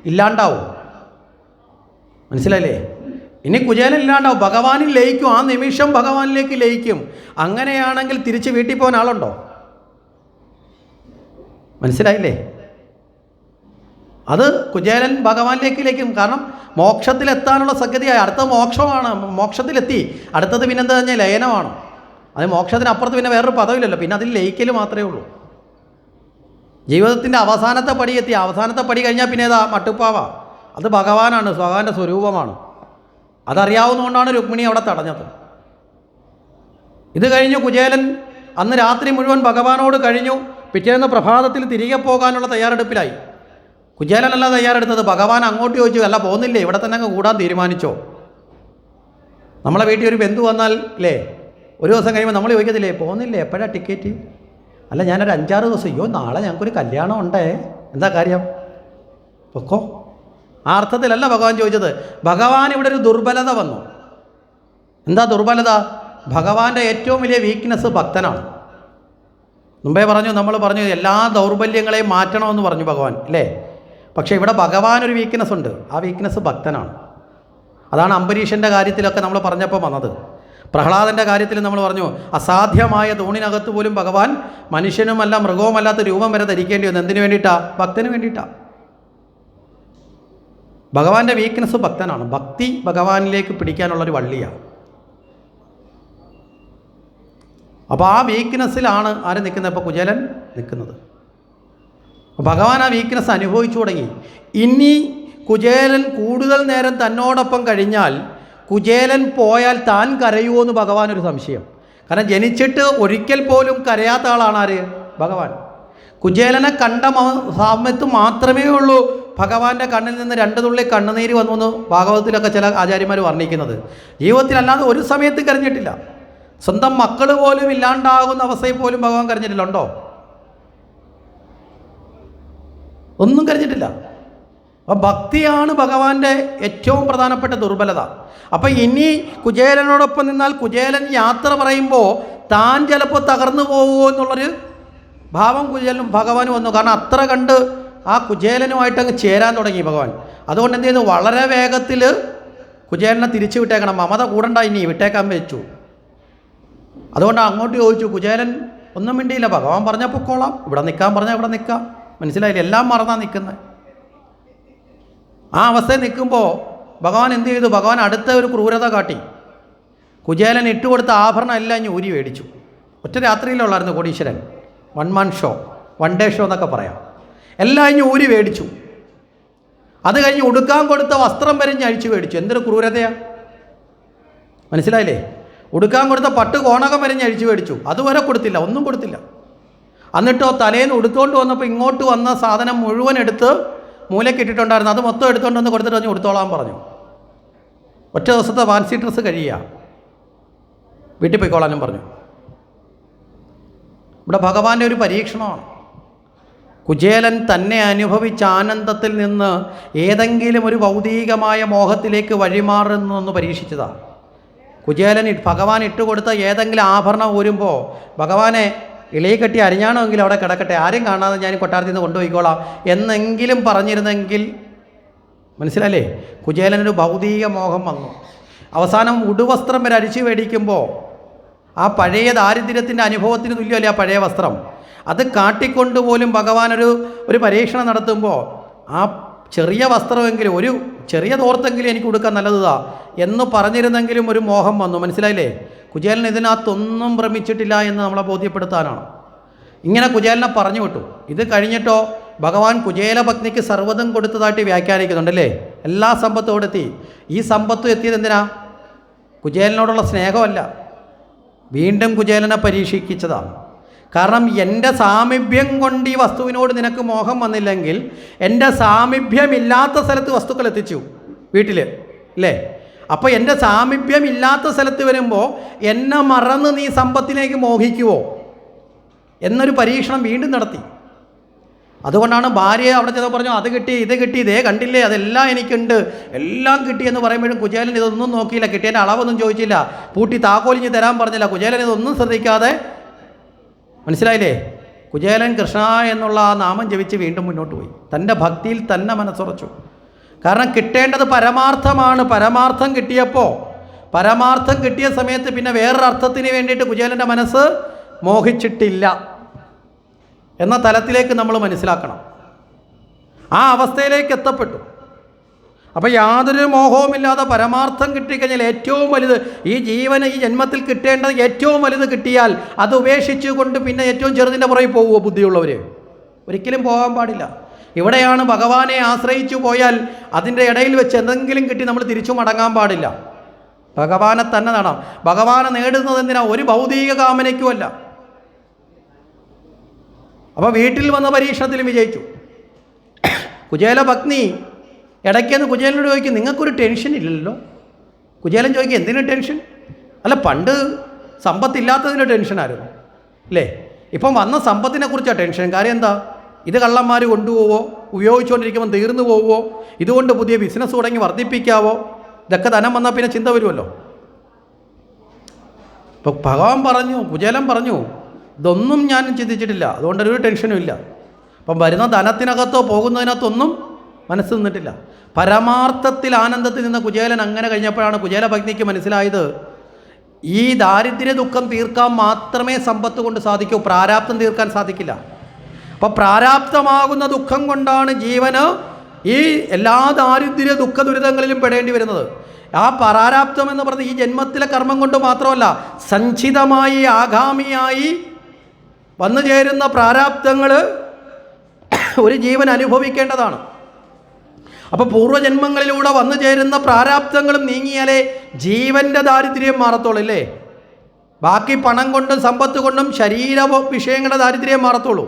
ഇല്ലാണ്ടാവും. മനസ്സിലായില്ലേ? ഇനി കുചേലൻ ഇല്ലാണ്ടാവും, ഭഗവാനിൽ ലയിക്കും. ആ നിമിഷം ഭഗവാനിലേക്ക് ലയിക്കും. അങ്ങനെയാണെങ്കിൽ തിരിച്ച് വീട്ടിൽ പോകാൻ ആളുണ്ടോ? മനസ്സിലായില്ലേ? അത് കുചേലൻ ഭഗവാനിലേക്ക് ലയിക്കും. കാരണം മോക്ഷത്തിലെത്താനുള്ള സംഗതിയായി. അടുത്ത മോക്ഷമാണ്, മോക്ഷത്തിലെത്തി. അടുത്തത് പിന്നെന്താ പറഞ്ഞാൽ ലയനമാണ്. അത് മോക്ഷത്തിനപ്പുറത്ത് പിന്നെ വേറൊരു പദവില്ലല്ലോ. പിന്നെ അതിൽ ലയിക്കൽ മാത്രമേ ഉള്ളൂ. ജീവിതത്തിൻ്റെ അവസാനത്തെ പടി എത്തി. അവസാനത്തെ പടി കഴിഞ്ഞാൽ പിന്നെ ഏതാ? മട്ടുപ്പാവ. അത് ഭഗവാനാണ്, ഭഗവാന്റെ സ്വരൂപമാണ്. അതറിയാവുന്നതുകൊണ്ടാണ് രുക്മിണി അവിടെ തടഞ്ഞത്. ഇത് കഴിഞ്ഞു കുചേലൻ അന്ന് രാത്രി മുഴുവൻ ഭഗവാനോട് കഴിഞ്ഞു. പിറ്റേന്ന് പ്രഭാതത്തിൽ തിരികെ പോകാനുള്ള തയ്യാറെടുപ്പിലായി. കുചേലനല്ല തയ്യാറെടുത്തത്. ഭഗവാൻ അങ്ങോട്ട് ചോദിച്ചു, അല്ല പോകുന്നില്ലേ, ഇവിടെ തന്നെ അങ്ങ് കൂടാൻ തീരുമാനിച്ചോ? നമ്മളെ വീട്ടിൽ ഒരു ബന്ധു വന്നാൽ അല്ലേ, ഒരു ദിവസം കഴിയുമ്പോൾ നമ്മൾ ചോദിക്കത്തില്ലേ, പോകുന്നില്ലേ, എപ്പോഴാണ് ടിക്കറ്റ്? അല്ല, ഞാനൊരു 5-6 ദിവസം. അയ്യോ, നാളെ ഞങ്ങൾക്കൊരു കല്യാണം ഉണ്ടേ. എന്താ കാര്യം? പൊക്കോ. ആ അർത്ഥത്തിലല്ല ഭഗവാൻ ചോദിച്ചത്. ഭഗവാൻ ഇവിടെ ഒരു ദുർബലത വന്നു. എന്താ ദുർബലത? ഭഗവാന്റെ ഏറ്റവും വലിയ വീക്ക്നെസ് ഭക്തനാണ്. മുമ്പേ നമ്മൾ പറഞ്ഞു എല്ലാ ദൗർബല്യങ്ങളെയും മാറ്റണമെന്ന് പറഞ്ഞു ഭഗവാൻ, അല്ലേ? പക്ഷേ ഇവിടെ ഭഗവാൻ ഒരു വീക്ക്നെസ് ഉണ്ട്. ആ വീക്ക്നെസ് ഭക്തനാണ്. അതാണ് അംബരീഷൻ്റെ കാര്യത്തിലൊക്കെ നമ്മൾ പറഞ്ഞപ്പോൾ വന്നത്. പ്രഹ്ലാദൻ്റെ കാര്യത്തിൽ നമ്മൾ പറഞ്ഞു, അസാധ്യമായ തൂണിനകത്ത് പോലും ഭഗവാൻ മനുഷ്യനുമല്ല മൃഗവുമല്ലാത്ത രൂപം വരെ ധരിക്കേണ്ടി വന്നു. എന്തിനു വേണ്ടിയിട്ടാണ്? ഭക്തന് വേണ്ടിയിട്ടാണ്. ഭഗവാന്റെ വീക്ക്നെസ് ഭക്തനാണ്. ഭക്തി ഭഗവാനിലേക്ക് പിടിക്കാനുള്ളൊരു വള്ളിയാണ്. അപ്പോൾ ആ വീക്ക്നെസ്സിലാണ് ആര് നിൽക്കുന്നത്? ഇപ്പോൾ കുചേലൻ നിൽക്കുന്നത്. ഭഗവാൻ ആ വീക്ക്നെസ് അനുഭവിച്ചു തുടങ്ങി. ഇനി കുചേലൻ കൂടുതൽ നേരം തന്നോടൊപ്പം കഴിഞ്ഞാൽ, കുചേലൻ പോയാൽ താൻ കരയുമോ എന്ന് ഭഗവാൻ ഒരു സംശയം. കാരണം ജനിച്ചിട്ട് ഒരിക്കൽ പോലും കരയാത്ത ആളാണ് ആര്? ഭഗവാൻ. കുചേലനെ കണ്ട സമയത്ത് മാത്രമേ ഉള്ളൂ ഭഗവാന്റെ കണ്ണിൽ നിന്ന് 2 തുള്ളി കണ്ണുനീര് വന്നു എന്ന് ഭാഗവതത്തിലൊക്കെ ചില ആചാര്യന്മാർ വർണ്ണിക്കുന്നത്. ജീവിതത്തിലല്ലാതെ ഒരു സമയത്ത് കരഞ്ഞിട്ടില്ല. സ്വന്തം മക്കൾ പോലും ഇല്ലാണ്ടാകുന്ന അവസ്ഥയിൽ പോലും ഭഗവാൻ കരഞ്ഞിട്ടില്ല. ഉണ്ടോ? ഒന്നും കരഞ്ഞിട്ടില്ല. അപ്പം ഭക്തിയാണ് ഭഗവാന്റെ ഏറ്റവും പ്രധാനപ്പെട്ട ദുർബലത. അപ്പം ഇനി കുചേലനോടൊപ്പം നിന്നാൽ കുചേലൻ യാത്ര പറയുമ്പോൾ താൻ ചിലപ്പോൾ തകർന്നു പോകുമോ എന്നുള്ളൊരു ഭാവം ഭഗവാന് വന്നു. കാരണം അത്ര കണ്ട് ആ കുചേലനുമായിട്ട് അങ്ങ് ചേരാൻ തുടങ്ങി ഭഗവാൻ. അതുകൊണ്ട് എന്ത് ചെയ്തു? വളരെ വേഗത്തിൽ കുചേലനെ തിരിച്ചു വിട്ടേക്കണം. മമത കൂടണ്ട, ഇനി വിട്ടേക്കാൻ വെച്ചു. അതുകൊണ്ട് അങ്ങോട്ട് ചോദിച്ചു. കുചേലൻ ഒന്നും മിണ്ടിയില്ല. ഭഗവാൻ പറഞ്ഞാൽ പൊക്കോളാം, ഇവിടെ നിൽക്കാൻ പറഞ്ഞാൽ ഇവിടെ നിൽക്കാം. മനസ്സിലായില്ല? എല്ലാം മറന്നാ നിൽക്കുന്നത്. ആ അവസ്ഥയിൽ നിൽക്കുമ്പോൾ ഭഗവാൻ എന്ത് ചെയ്തു? ഭഗവാൻ അടുത്ത ഒരു ക്രൂരത കാട്ടി. കുചേലൻ ഇട്ടുകൊടുത്ത ആഭരണം എല്ലാം ഇനി ഊരി മേടിച്ചു. ഒറ്റ രാത്രിയിലുള്ളായിരുന്നു കോടീശ്വരൻ. 1 man ഷോ, 1 day ഷോ എന്നൊക്കെ പറയാം. എല്ലാം ഇനി ഊരി മേടിച്ചു. അത് കഴിഞ്ഞ് ഉടുക്കാൻ കൊടുത്ത വസ്ത്രം വരെ ഇനി അഴിച്ചു മേടിച്ചു. എന്തൊരു ക്രൂരതയാണ്, മനസ്സിലായില്ലേ? ഉടുക്കാൻ കൊടുത്ത പട്ട് കോണകം വരെ ഇനി അഴിച്ചു മേടിച്ചു. അതുവരെ കൊടുത്തില്ല, ഒന്നും കൊടുത്തില്ല. എന്നിട്ടോ തലേന്ന് ഉടുത്തോണ്ട് വന്നപ്പോൾ ഇങ്ങോട്ട് വന്ന സാധനം മുഴുവൻ എടുത്ത് മൂലക്കിട്ടിട്ടുണ്ടായിരുന്നു. അത് മൊത്തം എടുത്തുകൊണ്ട് വന്ന് കൊടുത്തിട്ട് പറഞ്ഞ് ഉടുത്തോളാൻ പറഞ്ഞു. ഒറ്റ ദിവസത്തെ ഫാൻസി ഡ്രസ്സ് കഴിയുക, വീട്ടിൽ പോയിക്കോളാനും പറഞ്ഞു. ഇവിടെ ഭഗവാന്റെ ഒരു പരീക്ഷണമാണ്. കുചേലൻ തന്നെ അനുഭവിച്ച ആനന്ദത്തിൽ നിന്ന് ഏതെങ്കിലും ഒരു ഭൗതികമായ മോഹത്തിലേക്ക് വഴിമാറുന്നൊന്ന് പരീക്ഷിച്ചതാണ്. കുചേലൻ ഭഗവാൻ ഇട്ടുകൊടുത്ത ഏതെങ്കിലും ആഭരണം ഊരുമ്പോൾ ഭഗവാനെ ഇളയെ കെട്ടി അരിഞ്ഞാണമെങ്കിൽ അവിടെ കിടക്കട്ടെ, ആരും കാണാതെ ഞാൻ കൊട്ടാരത്തിൽ നിന്ന് കൊണ്ടുപോയിക്കോളാം എന്നെങ്കിലും പറഞ്ഞിരുന്നെങ്കിൽ, മനസ്സിലല്ലേ? കുചേലനൊരു ഭൗതിക മോഹം വന്നു. അവസാനം ഉടുവസ്ത്രം വരെ അരിച്ചു മേടിക്കുമ്പോൾ ആ പഴയ ദാരിദ്ര്യത്തിൻ്റെ അനുഭവത്തിന് തുല്യമല്ലേ ആ പഴയ വസ്ത്രം. അത് കാട്ടിക്കൊണ്ടുപോലും ഭഗവാൻ ഒരു പരീക്ഷണം നടത്തുമ്പോൾ ആ ചെറിയ വസ്ത്രമെങ്കിലും, ഒരു ചെറിയ തോർത്തെങ്കിലും എനിക്ക് കൊടുക്കാൻ നല്ലതാ എന്ന് പറഞ്ഞിരുന്നെങ്കിലും ഒരു മോഹം വന്നു. മനസ്സിലായില്ലേ? കുചേലൻ ഇതിനകത്തൊന്നും ഭ്രമിച്ചിട്ടില്ല എന്ന് നമ്മളെ ബോധ്യപ്പെടുത്താനാണ്. ഇങ്ങനെ കുചേലനെ പറഞ്ഞു വിട്ടു. ഇത് കഴിഞ്ഞിട്ടോ ഭഗവാൻ കുചേലഭഗ്നിക്ക് സർവ്വതും കൊടുത്തതായിട്ട് വ്യാഖ്യാനിക്കുന്നുണ്ടല്ലേ? എല്ലാ സമ്പത്തും കൊടുത്തി. ഈ സമ്പത്തും എത്തിയത് എന്തിനാ? കുചേലനോടുള്ള സ്നേഹമല്ല, വീണ്ടും കുചേലനെ പരീക്ഷിച്ചതാണ്. കാരണം എൻ്റെ സാമീപ്യം കൊണ്ട് ഈ വസ്തുവിനോട് നിനക്ക് മോഹം വന്നില്ലെങ്കിൽ എൻ്റെ സാമീപ്യമില്ലാത്ത സ്ഥലത്ത് വസ്തുക്കൾ എത്തിച്ചു വീട്ടിൽ, അല്ലേ? അപ്പോൾ എൻ്റെ സാമീപ്യമില്ലാത്ത സ്ഥലത്ത് വരുമ്പോൾ എന്നെ മറന്ന് നീ സമ്പത്തിലേക്ക് മോഹിക്കുവോ എന്നൊരു പരീക്ഷണം വീണ്ടും നടത്തി. അതുകൊണ്ടാണ് ഭാര്യയെ അവിടെ ചെന്ന് പറഞ്ഞു, അത് കിട്ടി, ഇത് കിട്ടി, ഇതേ കണ്ടില്ലേ, അതെല്ലാം എനിക്കുണ്ട്, എല്ലാം കിട്ടിയെന്ന് പറയുമ്പോഴും കുചേലൻ ഇതൊന്നും നോക്കിയില്ല. കിട്ടിയതിൻ്റെ അളവൊന്നും ചോദിച്ചില്ല, പൂട്ടി താക്കോലിഞ്ഞ് തരാൻ പറഞ്ഞില്ല. കുചേലൻ ഇതൊന്നും ശ്രദ്ധിക്കാതെ, മനസ്സിലായില്ലേ? കുചേലൻ കൃഷ്ണ എന്നുള്ള ആ നാമം ജപിച്ച് വീണ്ടും മുന്നോട്ട് പോയി. തൻ്റെ ഭക്തിയിൽ തന്നെ മനസ്സുറച്ചു. കാരണം കിട്ടേണ്ടത് പരമാർത്ഥമാണ്. പരമാർത്ഥം കിട്ടിയപ്പോൾ, പരമാർത്ഥം കിട്ടിയ സമയത്ത് പിന്നെ വേറൊരർത്ഥത്തിന് വേണ്ടിയിട്ട് കുചേലൻ്റെ മനസ്സ് മോഹിച്ചിട്ടില്ല എന്ന തലത്തിലേക്ക് നമ്മൾ മനസ്സിലാക്കണം. ആ അവസ്ഥയിലേക്ക് എത്തപ്പെട്ടു. അപ്പോൾ യാതൊരു മോഹവുമില്ലാതെ പരമാർത്ഥം കിട്ടിക്കഴിഞ്ഞാൽ ഏറ്റവും വലുത് ഈ ജീവന് ഈ ജന്മത്തിൽ കിട്ടേണ്ടത് ഏറ്റവും വലുത് കിട്ടിയാൽ അത് ഉപേക്ഷിച്ചു കൊണ്ട് പിന്നെ ഏറ്റവും ചെറുതിൻ്റെ പുറകെ പോവുമോ ബുദ്ധിയുള്ളവർ? ഒരിക്കലും പോകാൻ പാടില്ല. ഇവിടെയാണ് ഭഗവാനെ ആശ്രയിച്ചു പോയാൽ അതിൻ്റെ ഇടയിൽ വെച്ച് എന്തെങ്കിലും കിട്ടി നമ്മൾ തിരിച്ചു മടങ്ങാൻ പാടില്ല. ഭഗവാനെ തന്നെ നേടാം. ഭഗവാനെ നേടുന്നത് എന്തിനാ? ഒരു ഭൗതിക കാമനയ്ക്കുമല്ല. അപ്പോൾ വീട്ടിൽ വന്ന പരീക്ഷണത്തിലും വിജയിച്ചു. കുചേലഭഗ്നി ഇടയ്ക്കെന്ന് കുചേലനോട് ചോദിക്കും, നിങ്ങൾക്കൊരു ടെൻഷൻ ഇല്ലല്ലോ? കുചേലൻ ചോദിക്കും, എന്തിനു ടെൻഷൻ? അല്ല, പണ്ട് സമ്പത്തില്ലാത്തതിൻ്റെ ടെൻഷനായിരുന്നു അല്ലേ? ഇപ്പം വന്ന സമ്പത്തിനെ കുറിച്ചാണ് ടെൻഷൻ. കാര്യം എന്താ? ഇത് കള്ളന്മാർ കൊണ്ടുപോവോ, ഉപയോഗിച്ചുകൊണ്ടിരിക്കുമ്പോൾ തീർന്നു പോവുമോ, ഇതുകൊണ്ട് പുതിയ ബിസിനസ് തുടങ്ങി വർദ്ധിപ്പിക്കാവോ, ഇതൊക്കെ ധനം വന്നാൽ പിന്നെ ചിന്ത വരുമല്ലോ. ഇപ്പോൾ ഭഗവാൻ പറഞ്ഞു, കുചേലൻ പറഞ്ഞു, ഇതൊന്നും ഞാൻ ചിന്തിച്ചിട്ടില്ല, അതുകൊണ്ടൊരു ടെൻഷനും ഇല്ല. അപ്പം വരുന്ന ധനത്തിനകത്തോ പോകുന്നതിനകത്തൊന്നും മനസ്സ് നിന്നിട്ടില്ല. പരമാർത്ഥത്തിൽ ആനന്ദത്തിൽ നിന്ന കുചേലൻ അങ്ങനെ കഴിഞ്ഞപ്പോഴാണ് കുചേലഭഗ്നിക്ക് മനസ്സിലായത്, ഈ ദാരിദ്ര്യ ദുഃഖം തീർക്കാൻ മാത്രമേ സമ്പത്ത് കൊണ്ട് സാധിക്കൂ, പ്രാരാബ്ധം തീർക്കാൻ സാധിക്കില്ല. അപ്പോൾ പ്രാരാബ്ധമാകുന്ന ദുഃഖം കൊണ്ടാണ് ജീവന് ഈ എല്ലാ ദാരിദ്ര്യ ദുഃഖ ദുരിതങ്ങളിലും പെടേണ്ടി വരുന്നത്. ആ പ്രാരാബ്ധം എന്ന് പറയുന്നത് ഈ ജന്മത്തിലെ കർമ്മം കൊണ്ട് മാത്രമല്ല, സഞ്ചിതമായി ആഗാമിയായി വന്നു ചേരുന്ന പ്രാരാബ്ധങ്ങൾ ഒരു ജീവൻ അനുഭവിക്കേണ്ടതാണ്. അപ്പോൾ പൂർവ്വജന്മങ്ങളിലൂടെ വന്നു ചേരുന്ന പ്രാരാബ്ധങ്ങളും നീങ്ങിയാലേ ജീവൻ്റെ ദാരിദ്ര്യം മാറത്തുള്ളൂ, അല്ലേ? ബാക്കി പണം കൊണ്ടും സമ്പത്ത് കൊണ്ടും ശരീര വിഷയങ്ങളുടെ ദാരിദ്ര്യം മാറത്തുള്ളൂ.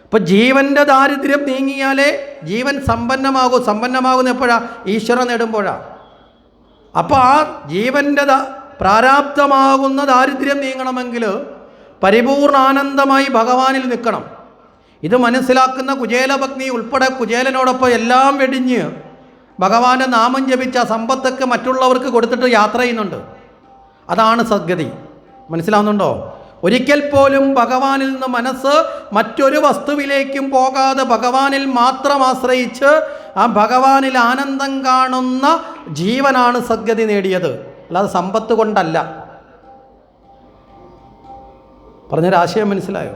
അപ്പോൾ ജീവൻ്റെ ദാരിദ്ര്യം നീങ്ങിയാലേ ജീവൻ സമ്പന്നമാകൂ. സമ്പന്നമാകുന്ന എപ്പോഴാണ്? ഈശ്വരൻ നേടുമ്പോഴാണ്. അപ്പോൾ ആ ജീവൻ്റെ പ്രാരാബ്ധമാകുന്ന ദാരിദ്ര്യം നീങ്ങണമെങ്കിൽ പരിപൂർണ ആനന്ദമായി ഭഗവാനിൽ നിൽക്കണം. ഇത് മനസ്സിലാക്കുന്ന കുചേലഭഗ്നി ഉൾപ്പെടെ കുചേലനോടൊപ്പം എല്ലാം വെടിഞ്ഞ് ഭഗവാന്റെ നാമം ജപിച്ച സമ്പത്തൊക്കെ മറ്റുള്ളവർക്ക് കൊടുത്തിട്ട് യാത്ര ചെയ്യുന്നുണ്ട്. അതാണ് സദ്ഗതി. മനസ്സിലാവുന്നുണ്ടോ? ഒരിക്കൽ പോലും ഭഗവാനിൽ നിന്ന് മനസ്സ് മറ്റൊരു വസ്തുവിലേക്കും പോകാതെ ഭഗവാനിൽ മാത്രം ആശ്രയിച്ച് ആ ഭഗവാനിൽ ആനന്ദം കാണുന്ന ജീവനാണ് സദ്ഗതി നേടിയത്, അല്ലാതെ സമ്പത്ത് കൊണ്ടല്ല. പറഞ്ഞൊരാശയം മനസ്സിലായോ?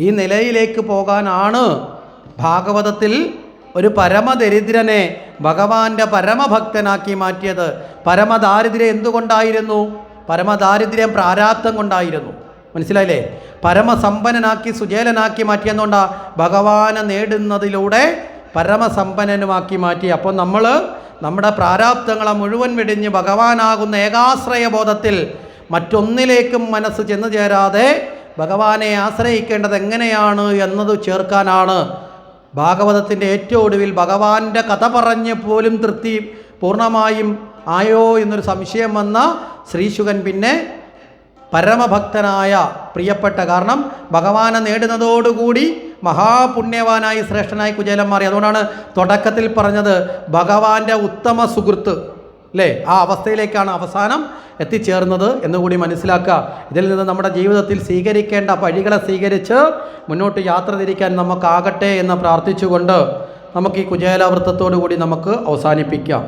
ഈ നിലയിലേക്ക് പോകാനാണ് ഭാഗവതത്തിൽ ഒരു പരമദരിദ്രനെ ഭഗവാന്റെ പരമഭക്തനാക്കി മാറ്റിയത്. പരമദാരിദ്ര്യം എന്തുകൊണ്ടായിരുന്നു? പരമദാരിദ്ര്യം പ്രാരാബ്ധം കൊണ്ടായിരുന്നു. മനസ്സിലായില്ലേ? പരമസമ്പന്നനാക്കി സുജേലനാക്കി മാറ്റിയെന്നുകൊണ്ടാ ഭഗവാനെ നേടുന്നതിലൂടെ പരമസമ്പന്നനുമാക്കി മാറ്റി. അപ്പോൾ നമ്മൾ നമ്മുടെ പ്രാരാബ്ധങ്ങളെ മുഴുവൻ വെടിഞ്ഞ് ഭഗവാനാകുന്ന ഏകാശ്രയ ബോധത്തിൽ മറ്റൊന്നിലേക്കും മനസ്സ് ചെന്നു ചേരാതെ ഭഗവാനെ ആശ്രയിക്കേണ്ടത് എങ്ങനെയാണ് എന്നത് ചേർക്കാനാണ് ഭാഗവതത്തിൻ്റെ ഏറ്റവും ഒടുവിൽ ഭഗവാന്റെ കഥ പറഞ്ഞ് പോലും തൃപ്തി പൂർണ്ണമായും ആയോ എന്നൊരു സംശയം വന്ന ശ്രീശുകൻ പിന്നെ പരമഭക്തനായ പ്രിയപ്പെട്ട, കാരണം ഭഗവാനെ നേടുന്നതോടുകൂടി മഹാപുണ്യവാനായി ശ്രേഷ്ഠനായി കുചേലൻ മാറി. അതുകൊണ്ടാണ് തുടക്കത്തിൽ പറഞ്ഞത് ഭഗവാന്റെ ഉത്തമ സുഹൃത്ത് അല്ലേ, ആ അവസ്ഥയിലേക്കാണ് അവസാനം എത്തിച്ചേർന്നത് എന്നുകൂടി മനസ്സിലാക്കുക. ഇതിൽ നിന്ന് നമ്മുടെ ജീവിതത്തിൽ സ്വീകരിക്കേണ്ട വഴികളെ സ്വീകരിച്ച് മുന്നോട്ട് യാത്ര തിരിക്കാൻ നമുക്കാകട്ടെ എന്ന് പ്രാർത്ഥിച്ചുകൊണ്ട് നമുക്ക് ഈ കുചേല വൃത്തത്തോടു കൂടി നമുക്ക് അവസാനിപ്പിക്കാം.